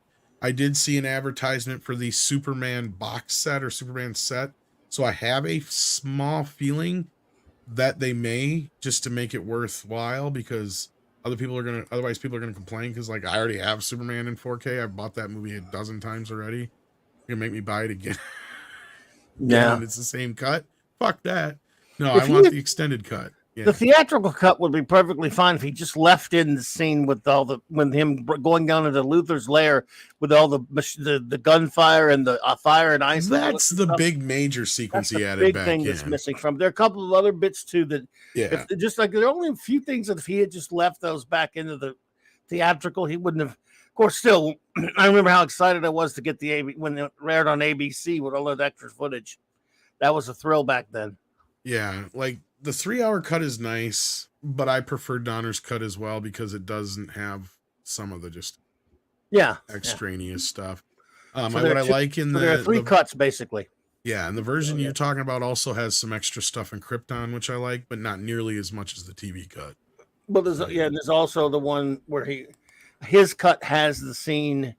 I did see an advertisement for the Superman box set or Superman set. So I have a small feeling that they may, just to make it worthwhile, because otherwise people are gonna complain, because like I already have Superman in 4K. I've bought that movie a dozen times already. You're gonna make me buy it again. Yeah. And it's the same cut. Fuck that. No, If I he want had- the extended cut. Yeah. The theatrical cut would be perfectly fine if he just left in the scene with when him going down into Luthor's lair with all the gunfire and the fire and ice. That's the stuff. big major sequence That's he the added big back thing in. that's missing from. There are a couple of other bits too that Yeah. if just like there are only a few things that if he had just left those back into the theatrical, he wouldn't have. Of course, still, I remember how excited I was to get when it aired on ABC with all that extra footage. That was a thrill back then. Yeah. Like the 3-hour cut is nice, but I prefer Donner's cut as well because it doesn't have some of the just Yeah. extraneous stuff. So What there I are two- like in So there are the three cuts basically. yeah, and the version you're talking about also has some extra stuff in Krypton, which I like, but not nearly as much as the TV cut. Well, and there's also the one where his cut has the scene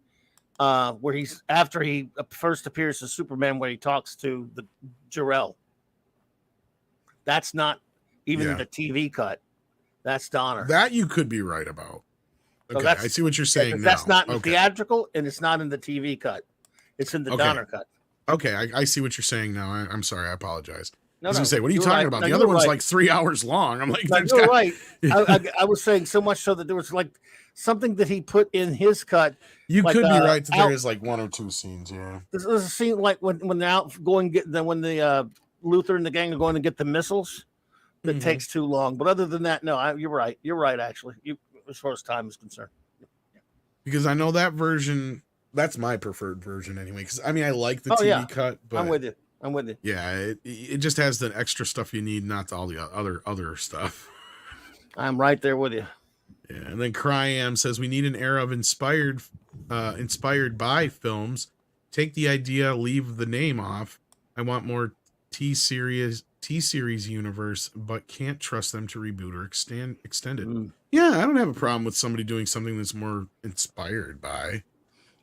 where he's after he first appears as Superman, where he talks to the Jor-El. That's not even Yeah. the TV cut. That's Donner. That you could be right about. So Okay, that's- I see what you're saying now. That's not in the Okay. theatrical, and it's not in the TV cut. It's in the Okay. Donner cut. Okay, I see what you're saying now. I'm sorry, I apologize. No, I was no, gonna say, what are you you're talking right. about? No, The other you're one's right. like 3 hours long. I'm like, No, that's you're got- right. I was saying so much so that there was like something that he put in his cut. You like, could be right that there out- is like 1 or 2 scenes. Yeah. This is a scene like when they're out going when the Luthor and the gang are going to get the missiles. That Mhm. takes too long. But other than that, no, you're right. You're right. Actually, as far as time is concerned. Because I know that version. That's my preferred version anyway. Because I mean, I like the Oh, TV yeah. cut, but I'm with you. I'm with you. yeah, it just has the extra stuff you need, not all the other stuff. I'm right there with you. Yeah, and then Cryam says we need an era of inspired by films. Take the idea, leave the name off. I want more T-series universe, but can't trust them to reboot or extend it. Mm. Yeah, I don't have a problem with somebody doing something that's more inspired by.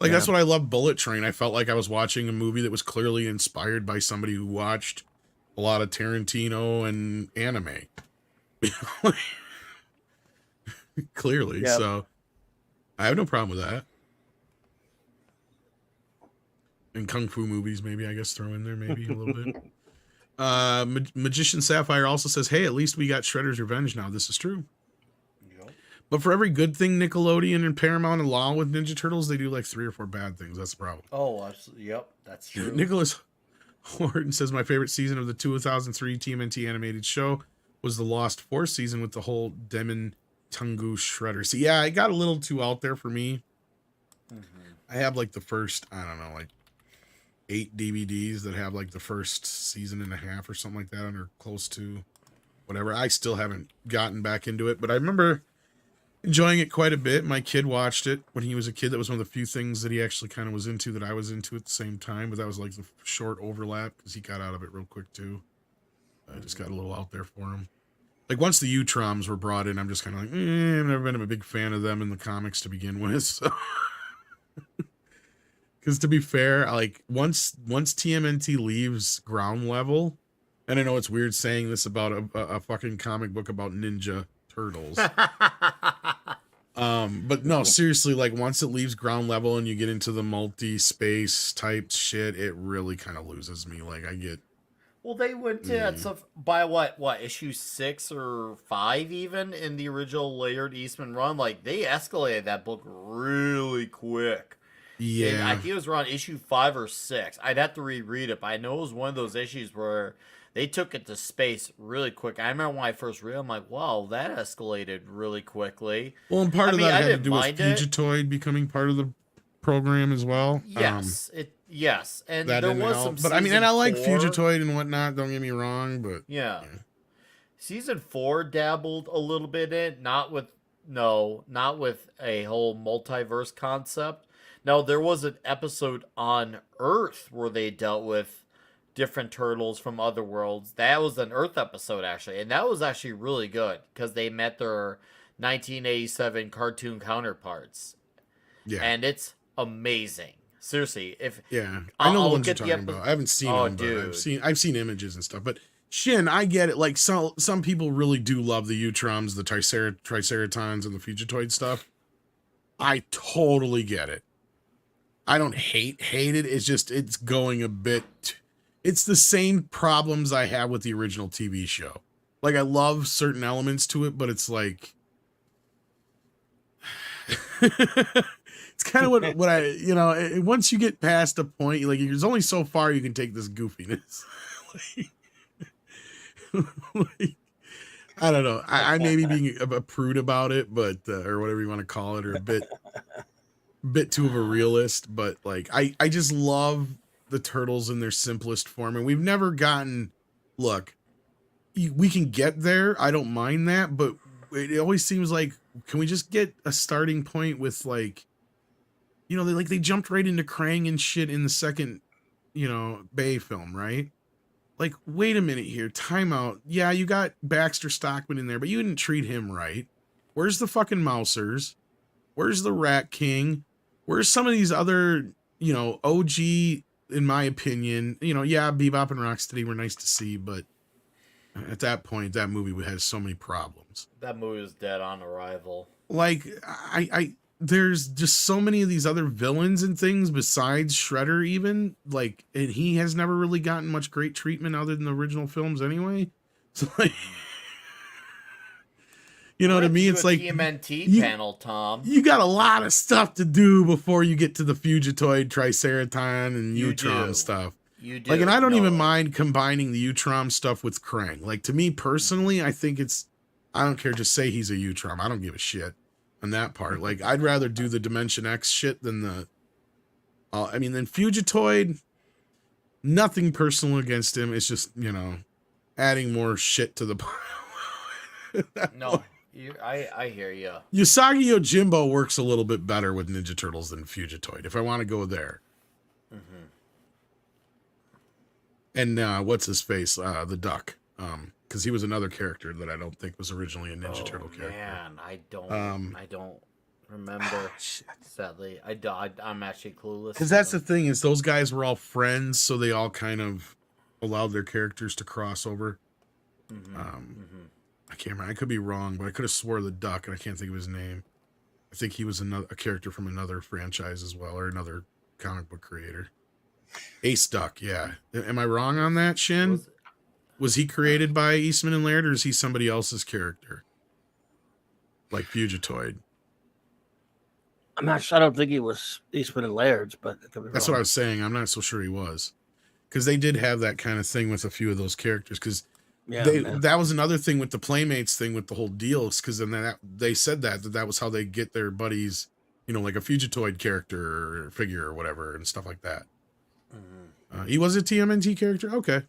Like, Yeah. that's what I love Bullet Train. I felt like I was watching a movie that was clearly inspired by somebody who watched a lot of Tarantino and anime. Clearly. Yep. So I have no problem with that. And kung fu movies, maybe, I guess, throw in there maybe a little bit. Magician Sapphire also says, hey, at least we got Shredder's Revenge now. This is true. But for every good thing Nickelodeon and Paramount allow with Ninja Turtles, they do like 3 or 4 bad things. That's the problem. Oh, absolutely. Yep, that's true. Nicholas Horton says, my favorite season of the 2003 TMNT animated show was the Lost 4th season with the whole Demon Tungu Shredder. See, yeah, it got a little too out there for me. I have like the first, I don't know, like 8 DVDs that have like the first season and a half or something like that, and are close to whatever. I still haven't gotten back into it, but I remember enjoying it quite a bit. My kid watched it when he was a kid. That was one of the few things that he actually kind of was into that I was into at the same time, but that was like the short overlap because he got out of it real quick too. I just got a little out there for him. Like once the Utroms were brought in, I'm just kind of like, I've never been a big fan of them in the comics to begin with. So. Because to be fair, like once TMNT leaves ground level, and I know it's weird saying this about a fucking comic book about Ninja Turtles. But no, seriously, like once it leaves ground level and you get into the multi-space type shit, it really kind of loses me. Like I get. Well, they went to that stuff by what issue 6 or 5 even in the original Laird Eastman run. Like they escalated that book really quick. Yeah, and I think it was around issue 5 or 6. I'd have to reread it, but I know it was one of those issues where they took it to space really quick. I remember when I first read it, I'm like, wow, that escalated really quickly. Well, and part of that had to do with Fugitoid becoming part of the program as well. Yes, yes, and that there was help. some. But I mean, and I like 4. Fugitoid and whatnot. Don't get me wrong, but yeah. Season 4 dabbled a little bit in it, not with a whole multiverse concept. Now, there was an episode on Earth where they dealt with different turtles from other worlds. That was an Earth episode, actually. And that was actually really good because they met their 1987 cartoon counterparts. Yeah. And it's amazing. Seriously. I know the ones you're talking about. I haven't seen them, but I've seen images and stuff. But Shin, I get it. Like, some people really do love the Utroms, the Triceratons, and the Fugitoid stuff. I totally get it. I don't hate it. It's just, it's going a bit. It's the same problems I have with the original TV show. Like, I love certain elements to it, but it's like, it's kind of what I, once you get past a point, like, there's only so far you can take this goofiness. like, I don't know. I may be being a prude about it, but, or whatever you want to call it, or a bit too of a realist, but like I just love the turtles in their simplest form, and we've never gotten. Look, we can get there. I don't mind that, but it always seems like, can we just get a starting point with like, they jumped right into Krang and shit in the second, Bay film, right? Like, wait a minute here, time out. Yeah, you got Baxter Stockman in there, but you didn't treat him right. Where's the fucking Mousers? Where's the Rat King? Where's some of these other, OG, in my opinion, Bebop and Rocksteady were nice to see, but at that point, that movie has so many problems. That movie was dead on arrival. Like, there's just so many of these other villains and things besides Shredder even, like, and he has never really gotten much great treatment other than the original films anyway. So, like... to me, it's like TMNT panel, Tom. You got a lot of stuff to do before you get to the Fugitoid, Triceraton, and Utrom stuff. You do. Like, and I don't even mind combining the Utrom stuff with Krang. Like, to me personally, I think I don't care. Just say he's a Utrom. I don't give a shit on that part. Like, I'd rather do the Dimension X shit than then Fugitoid. Nothing personal against him. It's just adding more shit to the pile. No. I hear you. Usagi Yojimbo works a little bit better with Ninja Turtles than Fugitoid, if I want to go there. Mm-hmm. And what's his face? The Duck. Because he was another character that I don't think was originally a Ninja Turtle character. Man, I don't remember. Sadly, I'm actually clueless. Because that's the thing, is those guys were all friends, so they all kind of allowed their characters to cross over. Mm-hmm. I can't remember. I could be wrong, but I could have swore the Duck, and I can't think of his name. I think he was a character from another franchise as well, or another comic book creator. Ace Duck, yeah. Am I wrong on that, Shin? Was he created by Eastman and Laird, or is he somebody else's character? Like Fugitoid? I'm not sure. I don't think he was Eastman and Laird's, but that's what I was saying. I'm not so sure he was. Because they did have that kind of thing with a few of those characters, because that was another thing with the Playmates thing with the whole deals, because then they said that was how they get their buddies, you know, like a Fugitoid character or figure or whatever and stuff like that. He was a TMNT character. Okay.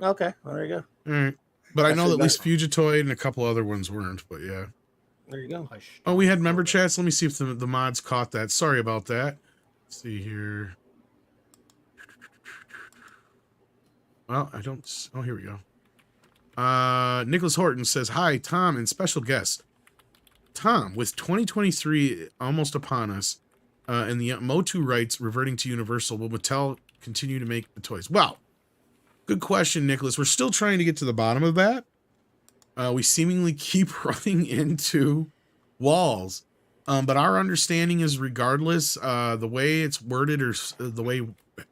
Okay, well, there you go. All right. But I know Actually, that at least Fugitoid and a couple other ones weren't, but yeah. There you go. Oh, we had member chats. Let me see if the mods caught that. Sorry about that. Let's see here. Well, I don't. Oh, here we go. Nicholas Horton says, "Hi, Tom and special guest. Tom, with 2023 almost upon us, and the Motu rights reverting to Universal, will Mattel continue to make the toys?" Well, good question, Nicholas. We're still trying to get to the bottom of that. We seemingly keep running into walls. But our understanding is, regardless, the way it's worded or the way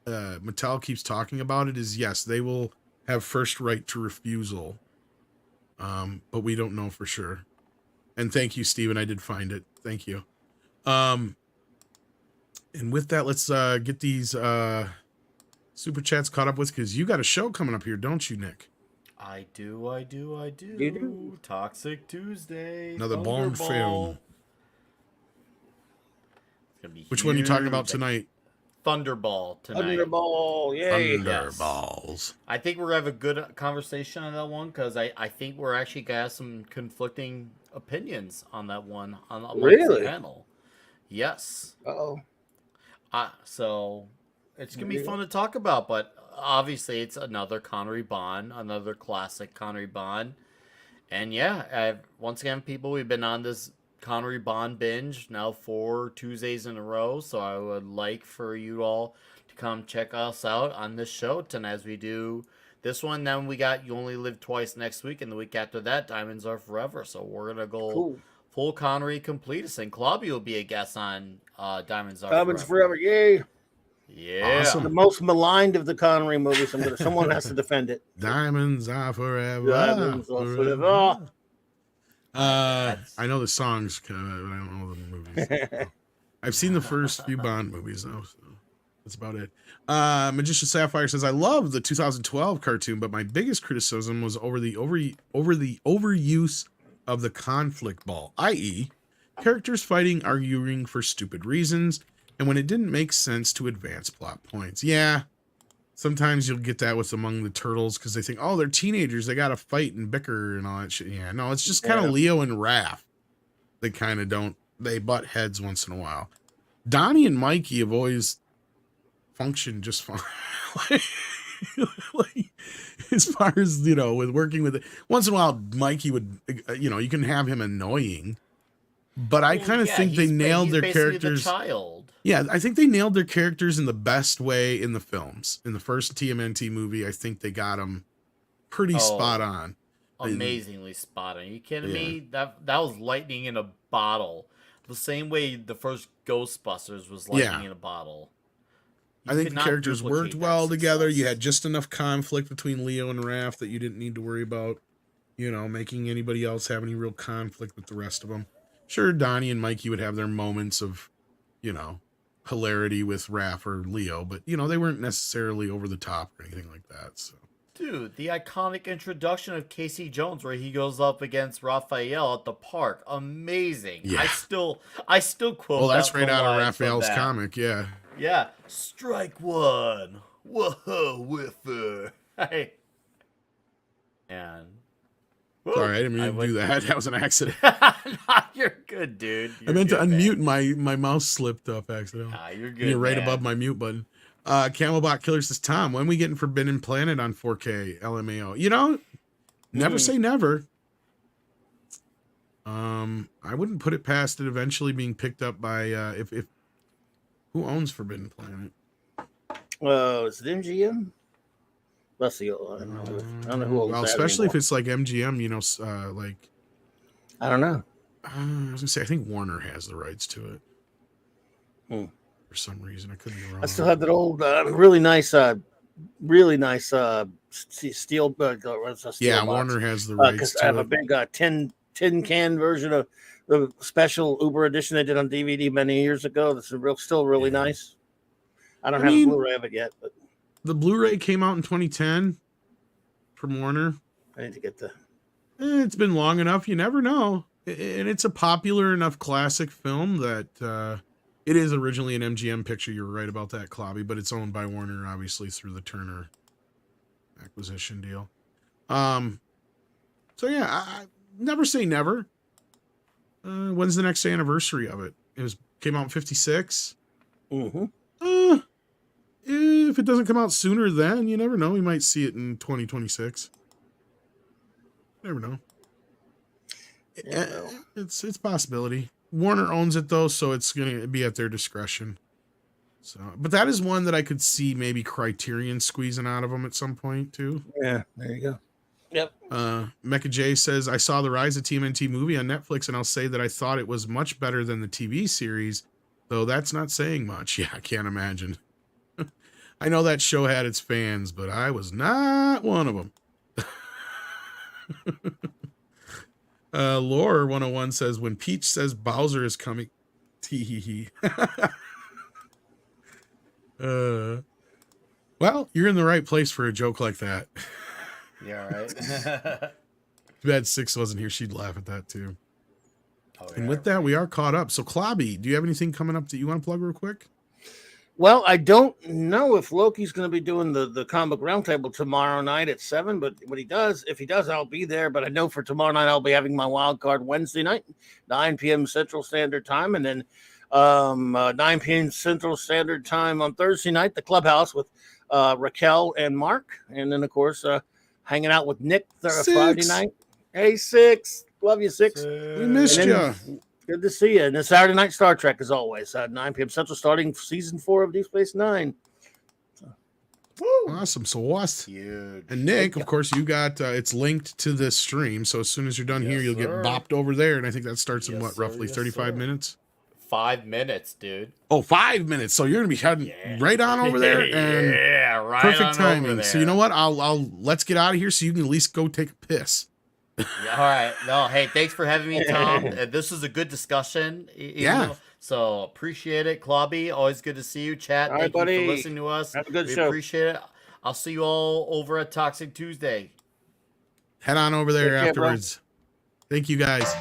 Mattel keeps talking about it is, yes, they will have first right to refusal. But we don't know for sure. And thank you, Steven. I did find it. Thank you. And with that, let's get these super chats caught up with, because you got a show coming up here, don't you, Nick? I do. You do? Toxic Tuesday. Another Bond Thunderball. film. It's gonna be Which one are you talking huge. about tonight? Thunderball tonight. Thunderball, yay! Thunderballs. I think we're gonna have a good conversation on that one, because I think we're actually gonna have some conflicting opinions on that one on amongst Really? the panel. Yes. Uh-oh. So it's gonna be fun to talk about, but obviously it's another Connery Bond, another classic Connery Bond, and yeah, once again, people, we've been on this Connery Bond binge now 4 Tuesdays in a row, so I would like for you all to come check us out on this show tonight as we do this one. Then we got You Only Live Twice next week, and the week after that, Diamonds Are Forever. So we're gonna go full Connery completist, and Clubby will be a guest on Diamonds Are Diamonds Forever. Forever, yay! Yeah. Awesome. The most maligned of the Connery movies. Someone has to defend it. Diamonds are forever. Diamonds Are Forever. I know the songs, but I don't know the movies. I've seen the first few Bond movies, though, so that's about it. Magician Sapphire says, "I love the 2012 cartoon, but my biggest criticism was over the overuse of the conflict ball, i.e., characters fighting, arguing for stupid reasons, and when it didn't make sense to advance plot points." Yeah. Sometimes you'll get that with among the turtles, because they think, oh, they're teenagers, they got to fight and bicker and all that shit. Yeah, no, it's just kind of Leo and Raph. They kind of don't, they butt heads once in a while. Donnie and Mikey have always functioned just fine. like, as far as, you know, with working with it. Once in a while, Mikey would, you know, you can have him annoying. But I kind of think they nailed their characters. The child. Yeah, I think they nailed their characters in the best way in the films. In the first TMNT movie, I think they got them pretty spot on. Amazingly spot on. Are you kidding me? That was lightning in a bottle. The same way the first Ghostbusters was lightning in a bottle. I think the characters worked well together. You had just enough conflict between Leo and Raph that you didn't need to worry about, you know, making anybody else have any real conflict with the rest of them. Sure, Donnie and Mikey would have their moments of, you know, hilarity with Raph or Leo, but, you know, they weren't necessarily over the top or anything like that. So, dude, the iconic introduction of Casey Jones where he goes up against Raphael at the park, amazing. Yeah. I still quote. Well, that's that right out of line Raphael's from that. comic, yeah. Yeah, strike one. Whoa, whiffer. Hey, and. Sorry, I didn't mean to do that. That was an accident. Nah, you're good, dude. I meant to unmute, my mouse slipped up accidentally. Nah, you're good. You're right man. above my mute button. Camelbot Killer says, Tom, when we getting Forbidden Planet on 4K LMAO? You know, never say never. I wouldn't put it past it eventually being picked up by if who owns Forbidden Planet? Is it MGM? Let's see. I don't know who owns Well, that especially anymore. if it's like MGM, you know, like I don't know. I was gonna say I think Warner has the rights to it. For some reason, I could be wrong. I still have that old, really nice steel. Steel Yeah, box. Warner has the rights. Because To I have it. a big tin can version of the special Uber edition they did on DVD many years ago. That's still really nice. I don't have a Blu-ray of it yet, but the Blu-ray came out in 2010 from Warner. I need to get the. It's been long enough. You never know. And it's a popular enough classic film that It is originally an MGM picture. You were right about that, Clobby, but it's owned by Warner, obviously, through the Turner acquisition deal. So yeah, I never say never. When's the next anniversary of it? Came out in 56. Mm-hmm. If it doesn't come out sooner, then you never know. We might see it in 2026. Never know. It's a possibility. Warner owns it though, so it's gonna be at their discretion. So, but that is one that I could see maybe Criterion squeezing out of them at some point too. Yeah, there you go. Yep. Mecha J says, I saw the Rise of TMNT movie on Netflix, and I'll say that I thought it was much better than the TV series, though that's not saying much. Yeah, I can't imagine. I know that show had its fans, but I was not one of them. Lore 101 says, when Peach says Bowser is coming, tee well, you're in the right place for a joke like that. Yeah, right. Too bad Six wasn't here. She'd laugh at that too. Oh, And yeah. with that, we are caught up. So, Clobby, do you have anything coming up that you want to plug real quick? Well, I don't know if Loki's going to be doing the comic roundtable tomorrow night at 7, but if he does, I'll be there. But I know for tomorrow night, I'll be having my wild card Wednesday night, 9 p.m. Central Standard Time, and then 9 p.m. Central Standard Time on Thursday night, the Clubhouse with Raquel and Mark, and then of course hanging out with Nick Friday night. Hey, Six, love you, Six. We missed you. Good to see you. And then Saturday night Star Trek, as always, at 9 p.m. Central, starting season 4 of Deep Space Nine. Awesome. So, what? Huge. And Nick, of course, you got it's linked to this stream. So, as soon as you're done here, you'll sir. get bopped over there. And I think that starts in Yes, what, sir. roughly Yes, 35 sir. minutes? 5 minutes, dude. Oh, 5 minutes. So, you're going to be heading right on over there. And yeah, right. perfect on over timing. there. So, you know what? Let's get out of here so you can at least go take a piss. Yeah, all right. No, hey, thanks for having me, Tom. This was a good discussion. Yeah. So appreciate it, Clobby. Always good to see you, chat. All right, Thank you buddy. for listening to us. Have a good we show. appreciate it. I'll see you all over at Toxic Tuesday. Head on over there Take care, bro. afterwards. Thank you, guys.